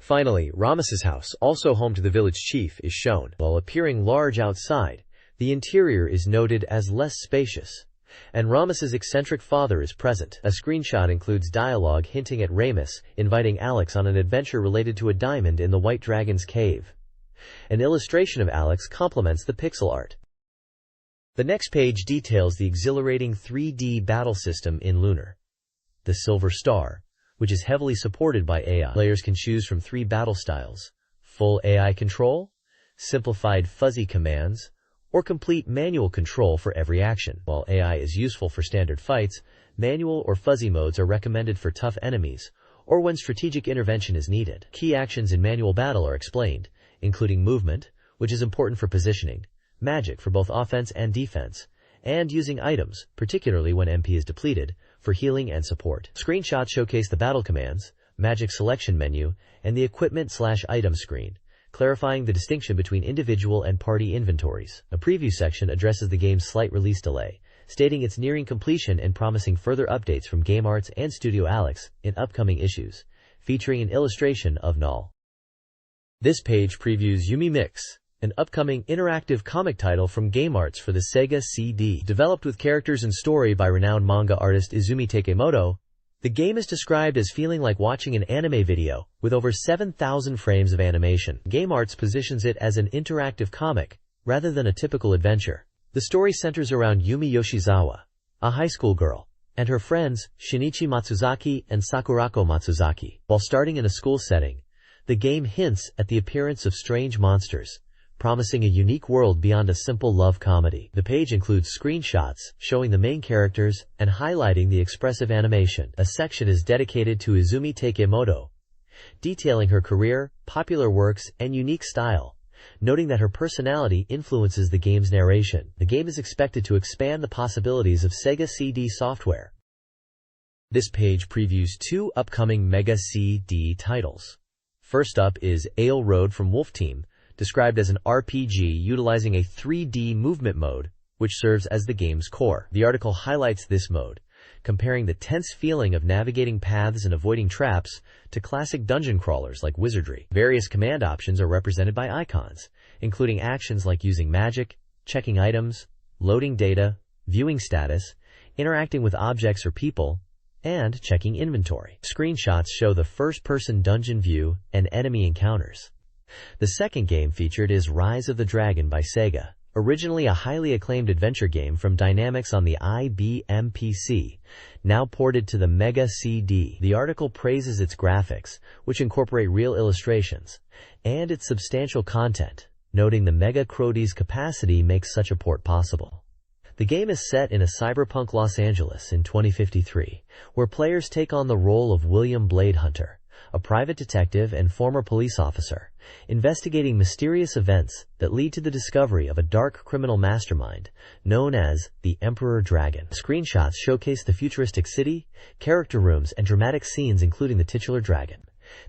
[SPEAKER 1] Finally, Rames's house, also home to the village chief, is shown. While appearing large outside, the interior is noted as less spacious, and Rames's eccentric father is present. A screenshot includes dialogue hinting at Rames inviting Alex on an adventure related to a diamond in the White Dragon's cave. An illustration of Alex complements the pixel art. The next page details the exhilarating 3D battle system in Lunar. The Silver Star, which is heavily supported by AI. Players can choose from 3 battle styles: full AI control, simplified fuzzy commands, or complete manual control for every action. While AI is useful for standard fights, manual or fuzzy modes are recommended for tough enemies or when strategic intervention is needed. Key actions in manual battle are explained, including movement, which is important for positioning, magic for both offense and defense, and using items, particularly when MP is depleted, for healing and support. Screenshots showcase the battle commands, magic selection menu, and the equipment/item screen, clarifying the distinction between individual and party inventories. A preview section addresses the game's slight release delay, stating it's nearing completion and promising further updates from Game Arts and Studio Alex in upcoming issues, featuring an illustration of Knuckle. This page previews Yumi Mix, an upcoming interactive comic title from Game Arts for the Sega CD. Developed with characters and story by renowned manga artist Izumi Takemoto, the game is described as feeling like watching an anime video, with over 7,000 frames of animation. Game Arts positions it as an interactive comic, rather than a typical adventure. The story centers around Yumi Yoshizawa, a high school girl, and her friends Shinichi Matsuzaki and Sakurako Matsuzaki. While starting in a school setting, the game hints at the appearance of strange monsters, promising a unique world beyond a simple love comedy. The page includes screenshots showing the main characters and highlighting the expressive animation. A section is dedicated to Izumi Takemoto, detailing her career, popular works, and unique style, noting that her personality influences the game's narration. The game is expected to expand the possibilities of Sega CD software. This page previews 2 upcoming Mega CD titles. First up is Ale Road from Wolf Team, described as an RPG utilizing a 3D movement mode, which serves as the game's core. The article highlights this mode, comparing the tense feeling of navigating paths and avoiding traps to classic dungeon crawlers like Wizardry. Various command options are represented by icons, including actions like using magic, checking items, loading data, viewing status, interacting with objects or people, and checking inventory. Screenshots show the first-person dungeon view and enemy encounters. The second game featured is Rise of the Dragon by Sega, originally a highly acclaimed adventure game from Dynamics on the IBM PC, now ported to the Mega CD. The article praises its graphics, which incorporate real illustrations, and its substantial content, noting the Mega CROD's capacity makes such a port possible. The game is set in a cyberpunk Los Angeles in 2053, where players take on the role of William Blade Hunter, a private detective and former police officer, investigating mysterious events that lead to the discovery of a dark criminal mastermind known as the Emperor Dragon. Screenshots showcase the futuristic city, character rooms, and dramatic scenes including the titular dragon.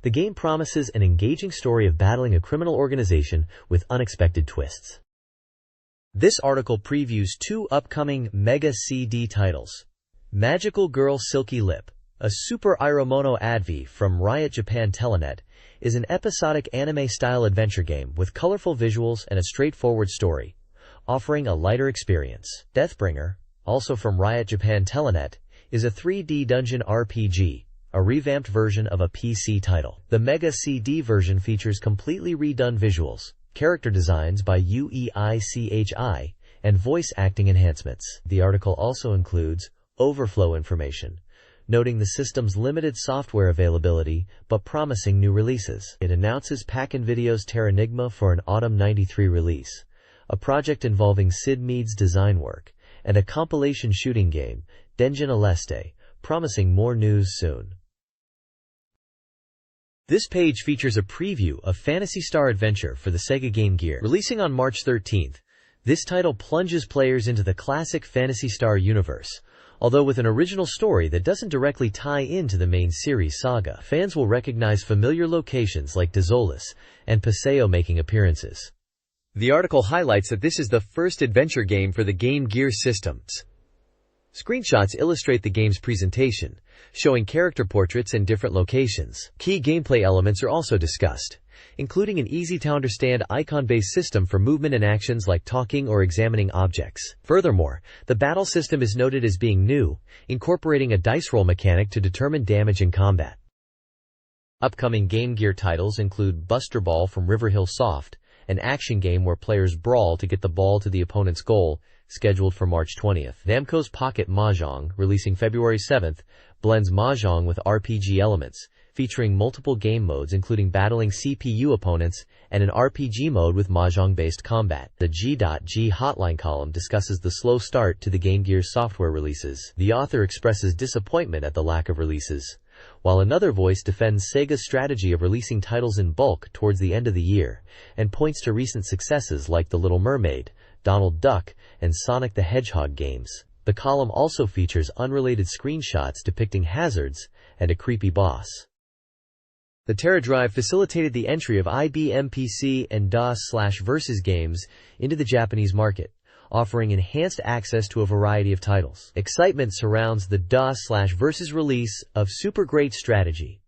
[SPEAKER 1] The game promises an engaging story of battling a criminal organization with unexpected twists. This article previews 2 upcoming Mega CD titles. Magical Girl Silky Lip, a Super Iromono Adv from Riot Japan Telenet, is an episodic anime-style adventure game with colorful visuals and a straightforward story, offering a lighter experience. Deathbringer, also from Riot Japan Telenet, is a 3D dungeon RPG, a revamped version of a PC title. The Mega CD version features completely redone visuals, character designs by UEICHI, and voice acting enhancements. The article also includes overflow information, noting the system's limited software availability but promising new releases. It announces Pack-In Video's Terranigma for an autumn '93 release, a project involving Sid Mead's design work, and a compilation shooting game, Denjin Aleste, promising more news soon. This page features a preview of Phantasy Star Adventure for the Sega Game Gear. Releasing on March 13th, This title plunges players into the classic Phantasy Star universe, although with an original story that doesn't directly tie into the main series saga. Fans will recognize familiar locations like Dezolis and Paseo making appearances. The article highlights that this is the first adventure game for the Game Gear systems. Screenshots illustrate the game's presentation, showing character portraits in different locations. Key gameplay elements are also discussed, including an easy-to-understand icon-based system for movement and actions like talking or examining objects. Furthermore, the battle system is noted as being new, incorporating a dice roll mechanic to determine damage in combat. Upcoming Game Gear titles include Buster Ball from Riverhill Soft, an action game where players brawl to get the ball to the opponent's goal, scheduled for March 20th. Namco's Pocket Mahjong, releasing February 7th, blends Mahjong with RPG elements, featuring multiple game modes including battling CPU opponents and an RPG mode with Mahjong-based combat. The G.G hotline column discusses the slow start to the Game Gear software releases. The author expresses disappointment at the lack of releases, while another voice defends Sega's strategy of releasing titles in bulk towards the end of the year, and points to recent successes like The Little Mermaid, Donald Duck, and Sonic the Hedgehog games. The column also features unrelated screenshots depicting hazards and a creepy boss. The TerraDrive facilitated the entry of IBM PC and DOS/Versus games into the Japanese market, offering enhanced access to a variety of titles. Excitement surrounds the DOS/Versus release of Super Great Strategy,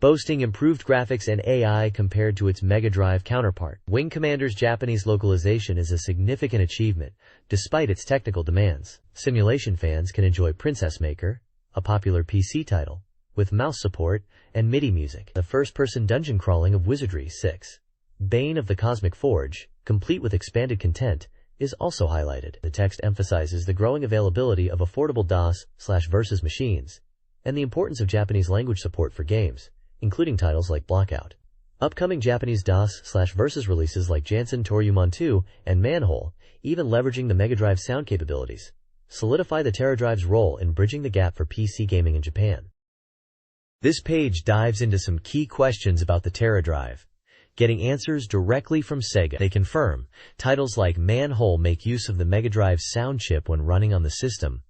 [SPEAKER 1] boasting improved graphics and AI compared to its Mega Drive counterpart. Wing Commander's Japanese localization is a significant achievement, despite its technical demands. Simulation fans can enjoy Princess Maker, a popular PC title, with mouse support and MIDI music. The first-person dungeon crawling of Wizardry 6, Bane of the Cosmic Forge, complete with expanded content, is also highlighted. The text emphasizes the growing availability of affordable DOS/Versus machines, and the importance of Japanese language support for games, including titles like Blockout. Upcoming Japanese DOS/Versus releases like Jansen Toryumon 2 and Manhole, even leveraging the Mega Drive sound capabilities, solidify the TerraDrive's role in bridging the gap for PC gaming in Japan. This page dives into some key questions about the TerraDrive, getting answers directly from Sega. They confirm titles like Manhole make use of the Mega Drive sound chip when running on the system,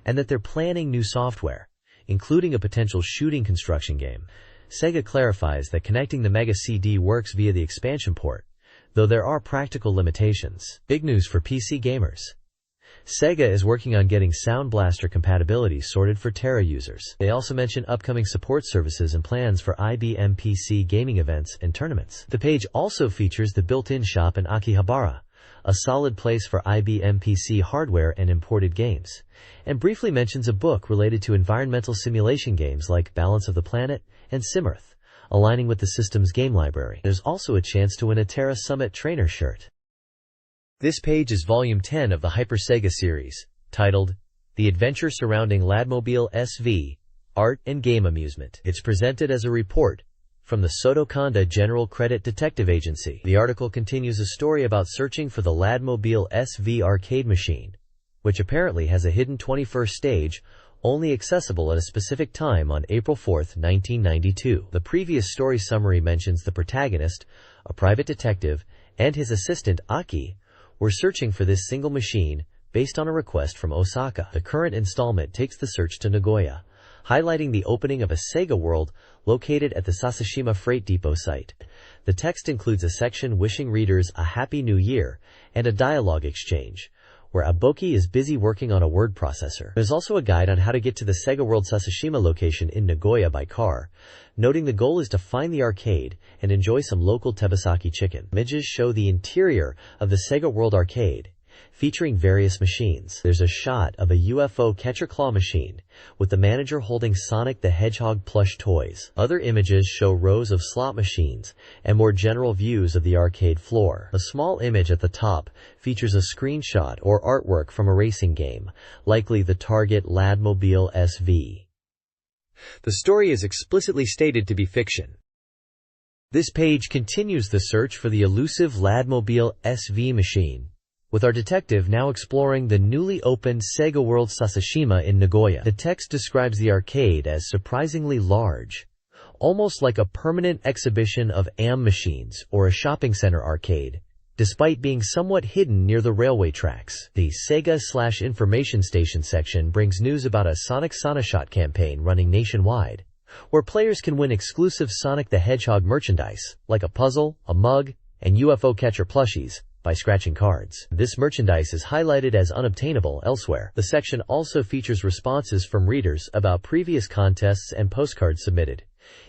[SPEAKER 1] and that they're planning new software, including a potential shooting construction game. Sega clarifies that connecting the Mega CD works via the expansion port, though there are practical limitations. Big news for PC gamers. Sega is working on getting Sound Blaster compatibility sorted for Terra users. They also mention upcoming support services and plans for IBM PC gaming events and tournaments. The page also features the built-in shop in Akihabara, a solid place for IBM PC hardware and imported games, and briefly mentions a book related to environmental simulation games like Balance of the Planet and Simearth, aligning with the system's game library. There's also a chance to win a Terra Summit trainer shirt. This page is Volume 10 of the Hyper Sega series, titled The Adventure Surrounding Ladmobile SV, Art and Game Amusement. It's presented as a report from the Sotokonda General Credit Detective Agency. The article continues a story about searching for the Ladmobile SV arcade machine, which apparently has a hidden 21st stage, only accessible at a specific time on April 4, 1992. The previous story summary mentions the protagonist, a private detective, and his assistant, Aki, were searching for this single machine based on a request from Osaka. The current installment takes the search to Nagoya, highlighting the opening of a Sega World located at the Sasashima Freight Depot site. The text includes a section wishing readers a Happy New Year and a dialogue exchange, where Aboki is busy working on a word processor. There's also a guide on how to get to the Sega World Sasashima location in Nagoya by car, noting the goal is to find the arcade and enjoy some local tebasaki chicken. Images show the interior of the Sega World arcade, featuring various machines. There's a shot of a UFO catcher claw machine, with the manager holding Sonic the Hedgehog plush toys. Other images show rows of slot machines and more general views of the arcade floor. A small image at the top features a screenshot or artwork from a racing game, likely the Target Ladmobile SV. The story is explicitly stated to be fiction. This page continues the search for the elusive Ladmobile SV machine, with our detective now exploring the newly opened Sega World Sasashima in Nagoya. The text describes the arcade as surprisingly large, almost like a permanent exhibition of AM machines or a shopping center arcade, despite being somewhat hidden near the railway tracks. The Sega/Information Station section brings news about a Sonic Shot campaign running nationwide, where players can win exclusive Sonic the Hedgehog merchandise, like a puzzle, a mug, and UFO catcher plushies, by scratching cards. This merchandise is highlighted as unobtainable elsewhere. The section also features responses from readers about previous contests and postcards submitted,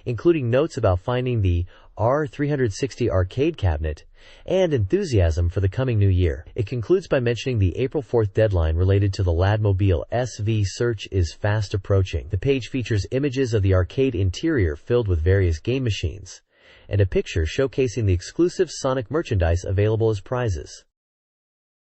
[SPEAKER 1] including notes about finding the R360 arcade cabinet and enthusiasm for the coming new year. It concludes by mentioning the April 4th deadline related to the Ladmobile SV search is fast approaching. The page features images of the arcade interior filled with various game machines, and a picture showcasing the exclusive Sonic merchandise available as prizes.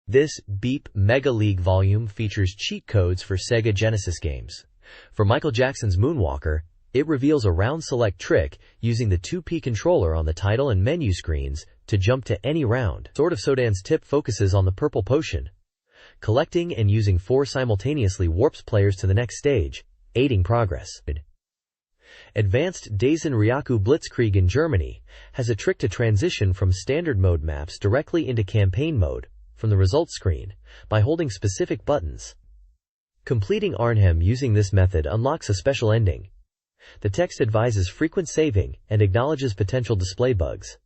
[SPEAKER 1] This Beep Mega League volume features cheat codes for Sega Genesis games. For Michael Jackson's Moonwalker, it reveals a round select trick using the 2P controller on the title and menu screens to jump to any round. Sword of Sodan's tip focuses on the purple potion. Collecting and using 4 simultaneously warps players to the next stage, aiding progress. Advanced Daisen Ryaku Blitzkrieg in Germany has a trick to transition from standard mode maps directly into campaign mode from the results screen by holding specific buttons. Completing Arnhem using this method unlocks a special ending. The text advises frequent saving and acknowledges potential display bugs.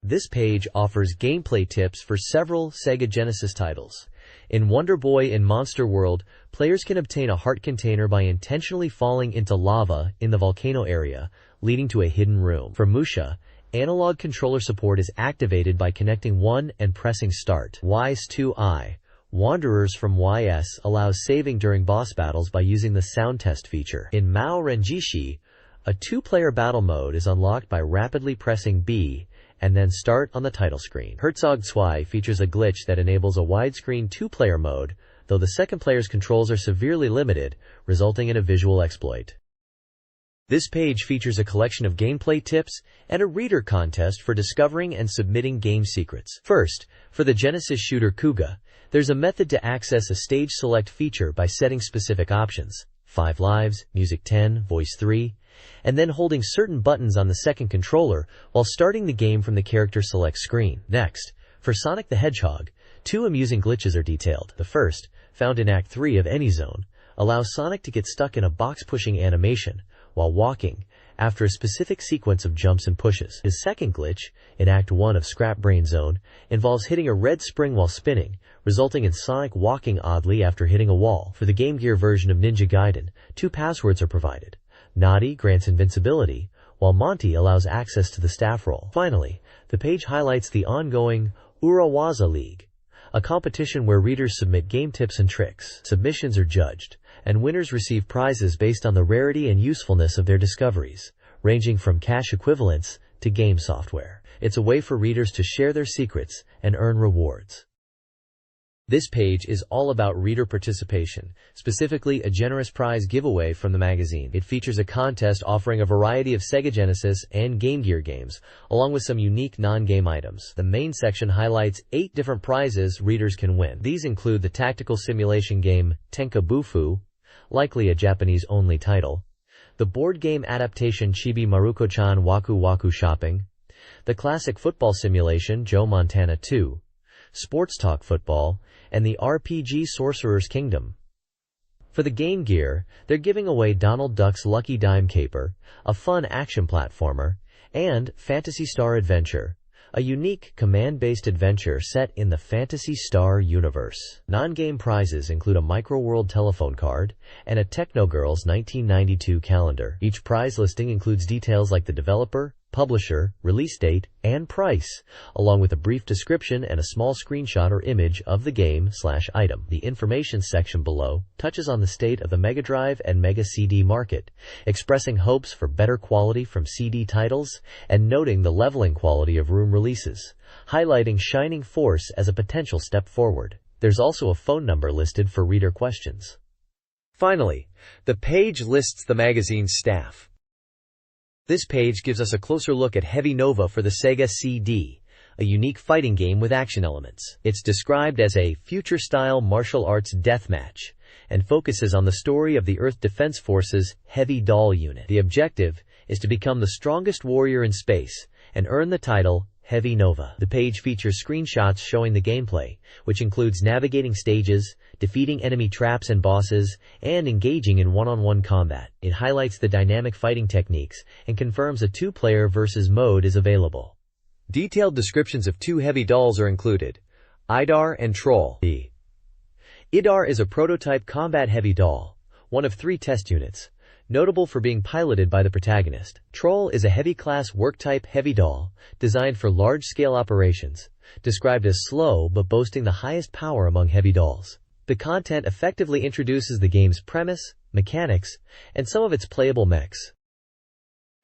[SPEAKER 1] This page offers gameplay tips for several Sega Genesis titles. In Wonder Boy in Monster World, players can obtain a heart container by intentionally falling into lava in the volcano area, leading to a hidden room. For Musha, analog controller support is activated by connecting 1 and pressing start. YS2I, Wanderers from YS allows saving during boss battles by using the sound test feature. In Mao Renjishi, a 2-player battle mode is unlocked by rapidly pressing B and then start on the title screen. Herzog 2 features a glitch that enables a widescreen 2-player mode, though the second player's controls are severely limited, resulting in a visual exploit. This page features a collection of gameplay tips and a reader contest for discovering and submitting game secrets. First, for the Genesis shooter Kuga, there's a method to access a stage select feature by setting specific options, 5 lives, music 10, voice 3, and then holding certain buttons on the second controller while starting the game from the character select screen. Next, for Sonic the Hedgehog, 2 amusing glitches are detailed. The first, found in Act 3 of any zone, allows Sonic to get stuck in a box-pushing animation while walking after a specific sequence of jumps and pushes. His second glitch, in Act 1 of Scrap Brain Zone, involves hitting a red spring while spinning, resulting in Sonic walking oddly after hitting a wall. For the Game Gear version of Ninja Gaiden, 2 passwords are provided. Naughty grants invincibility, while Monty allows access to the staff roll. Finally, the page highlights the ongoing Urawaza League, a competition where readers submit game tips and tricks. Submissions are judged, and winners receive prizes based on the rarity and usefulness of their discoveries, ranging from cash equivalents to game software. It's a way for readers to share their secrets and earn rewards. This page is all about reader participation, specifically a generous prize giveaway from the magazine. It features a contest offering a variety of Sega Genesis and Game Gear games, along with some unique non-game items. The main section highlights 8 different prizes readers can win. These include the tactical simulation game Tenka Bufu, likely a Japanese-only title, the board game adaptation Chibi Maruko-chan Waku Waku Shopping, the classic football simulation Joe Montana 2, Sports Talk Football, and the RPG Sorcerer's Kingdom. For the Game Gear, they're giving away Donald Duck's Lucky Dime Caper, a fun action platformer, and Phantasy Star Adventure, a unique command-based adventure set in the Phantasy Star universe. Non-game prizes include a Microworld telephone card and a Technogirls 1992 calendar. Each prize listing includes details like the developer, publisher, release date, and price, along with a brief description and a small screenshot or image of the game/item. The information section below touches on the state of the Mega Drive and Mega CD market, expressing hopes for better quality from CD titles and noting the leveling quality of room releases, highlighting Shining Force as a potential step forward. There's also a phone number listed for reader questions. Finally, the page lists the magazine's staff. This page gives us a closer look at Heavy Nova for the Sega CD, a unique fighting game with action elements. It's described as a future-style martial arts deathmatch and focuses on the story of the Earth Defense Force's Heavy Doll unit. The objective is to become the strongest warrior in space and earn the title Heavy Nova. The page features screenshots showing the gameplay, which includes navigating stages, defeating enemy traps and bosses, and engaging in one-on-one combat. It highlights the dynamic fighting techniques and confirms a two-player versus mode is available. Detailed descriptions of two heavy dolls are included: Idar and Troll. Idar is a prototype combat heavy doll, one of 3 test units, notable for being piloted by the protagonist. Troll is a heavy-class work-type heavy doll, designed for large-scale operations, described as slow but boasting the highest power among heavy dolls. The content effectively introduces the game's premise, mechanics, and some of its playable mechs.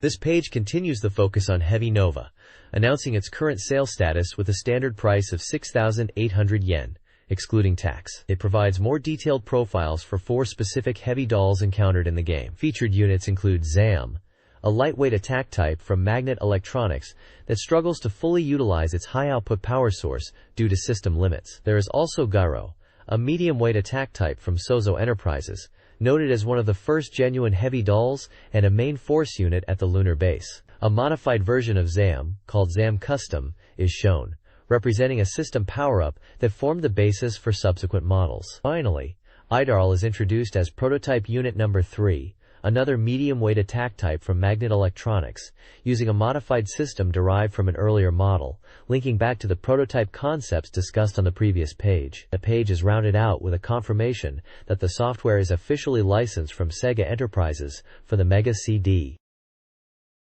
[SPEAKER 1] This page continues the focus on Heavy Nova, announcing its current sales status with a standard price of 6,800 yen, excluding tax. It provides more detailed profiles for 4 specific heavy dolls encountered in the game. Featured units include Zam, a lightweight attack type from Magnet Electronics that struggles to fully utilize its high-output power source due to system limits. There is also Gyro, a medium-weight attack type from Sozo Enterprises, noted as one of the first genuine heavy dolls and a main force unit at the lunar base. A modified version of Zam, called Zam Custom, is shown, representing a system power-up that formed the basis for subsequent models. Finally, Idar is introduced as prototype unit number 3, another medium-weight attack type from Magnet Electronics, using a modified system derived from an earlier model, linking back to the prototype concepts discussed on the previous page. The page is rounded out with a confirmation that the software is officially licensed from Sega Enterprises for the Mega CD.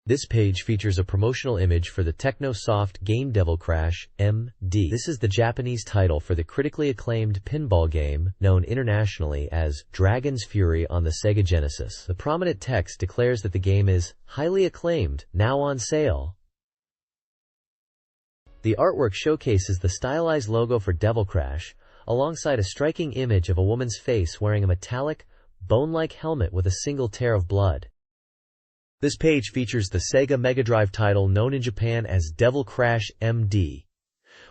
[SPEAKER 1] This page features a promotional image for the Techno-Soft game Devil Crash, MD. This is the Japanese title for the critically acclaimed pinball game, known internationally as Dragon's Fury on the Sega Genesis. The prominent text declares that the game is highly acclaimed, now on sale. The artwork showcases the stylized logo for Devil Crash, alongside a striking image of a woman's face wearing a metallic, bone-like helmet with a single tear of blood. This page features the Sega Mega Drive title known in Japan as Devil Crash MD,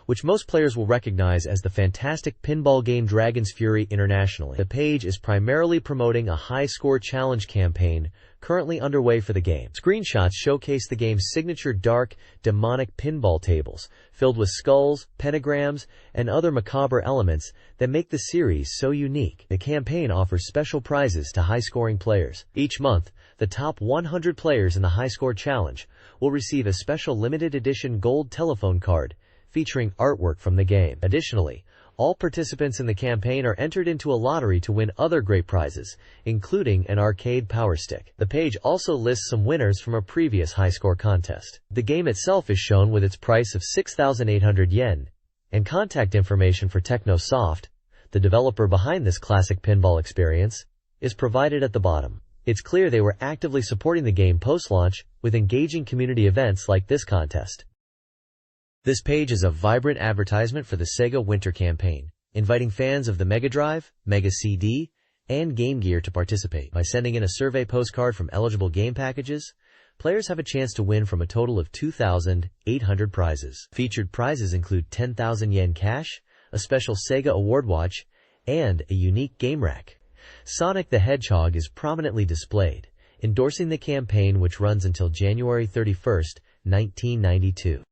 [SPEAKER 1] which most players will recognize as the fantastic pinball game Dragon's Fury internationally. The page is primarily promoting a high-score challenge campaign currently underway for the game. Screenshots showcase the game's signature dark, demonic pinball tables, filled with skulls, pentagrams, and other macabre elements that make the series so unique. The campaign offers special prizes to high-scoring players. Each month, the top 100 players in the high-score challenge will receive a special limited edition gold telephone card featuring artwork from the game. Additionally, all participants in the campaign are entered into a lottery to win other great prizes, including an arcade power stick. The page also lists some winners from a previous high-score contest. The game itself is shown with its price of 6,800 yen, and contact information for Techno-Soft, the developer behind this classic pinball experience, is provided at the bottom. It's clear they were actively supporting the game post-launch with engaging community events like this contest. This page is a vibrant advertisement for the Sega Winter Campaign, inviting fans of the Mega Drive, Mega CD, and Game Gear to participate. By sending in a survey postcard from eligible game packages, players have a chance to win from a total of 2,800 prizes. Featured prizes include 10,000 yen cash, a special Sega Award Watch, and a unique game rack. Sonic the Hedgehog is prominently displayed, endorsing the campaign which runs until January 31, 1992.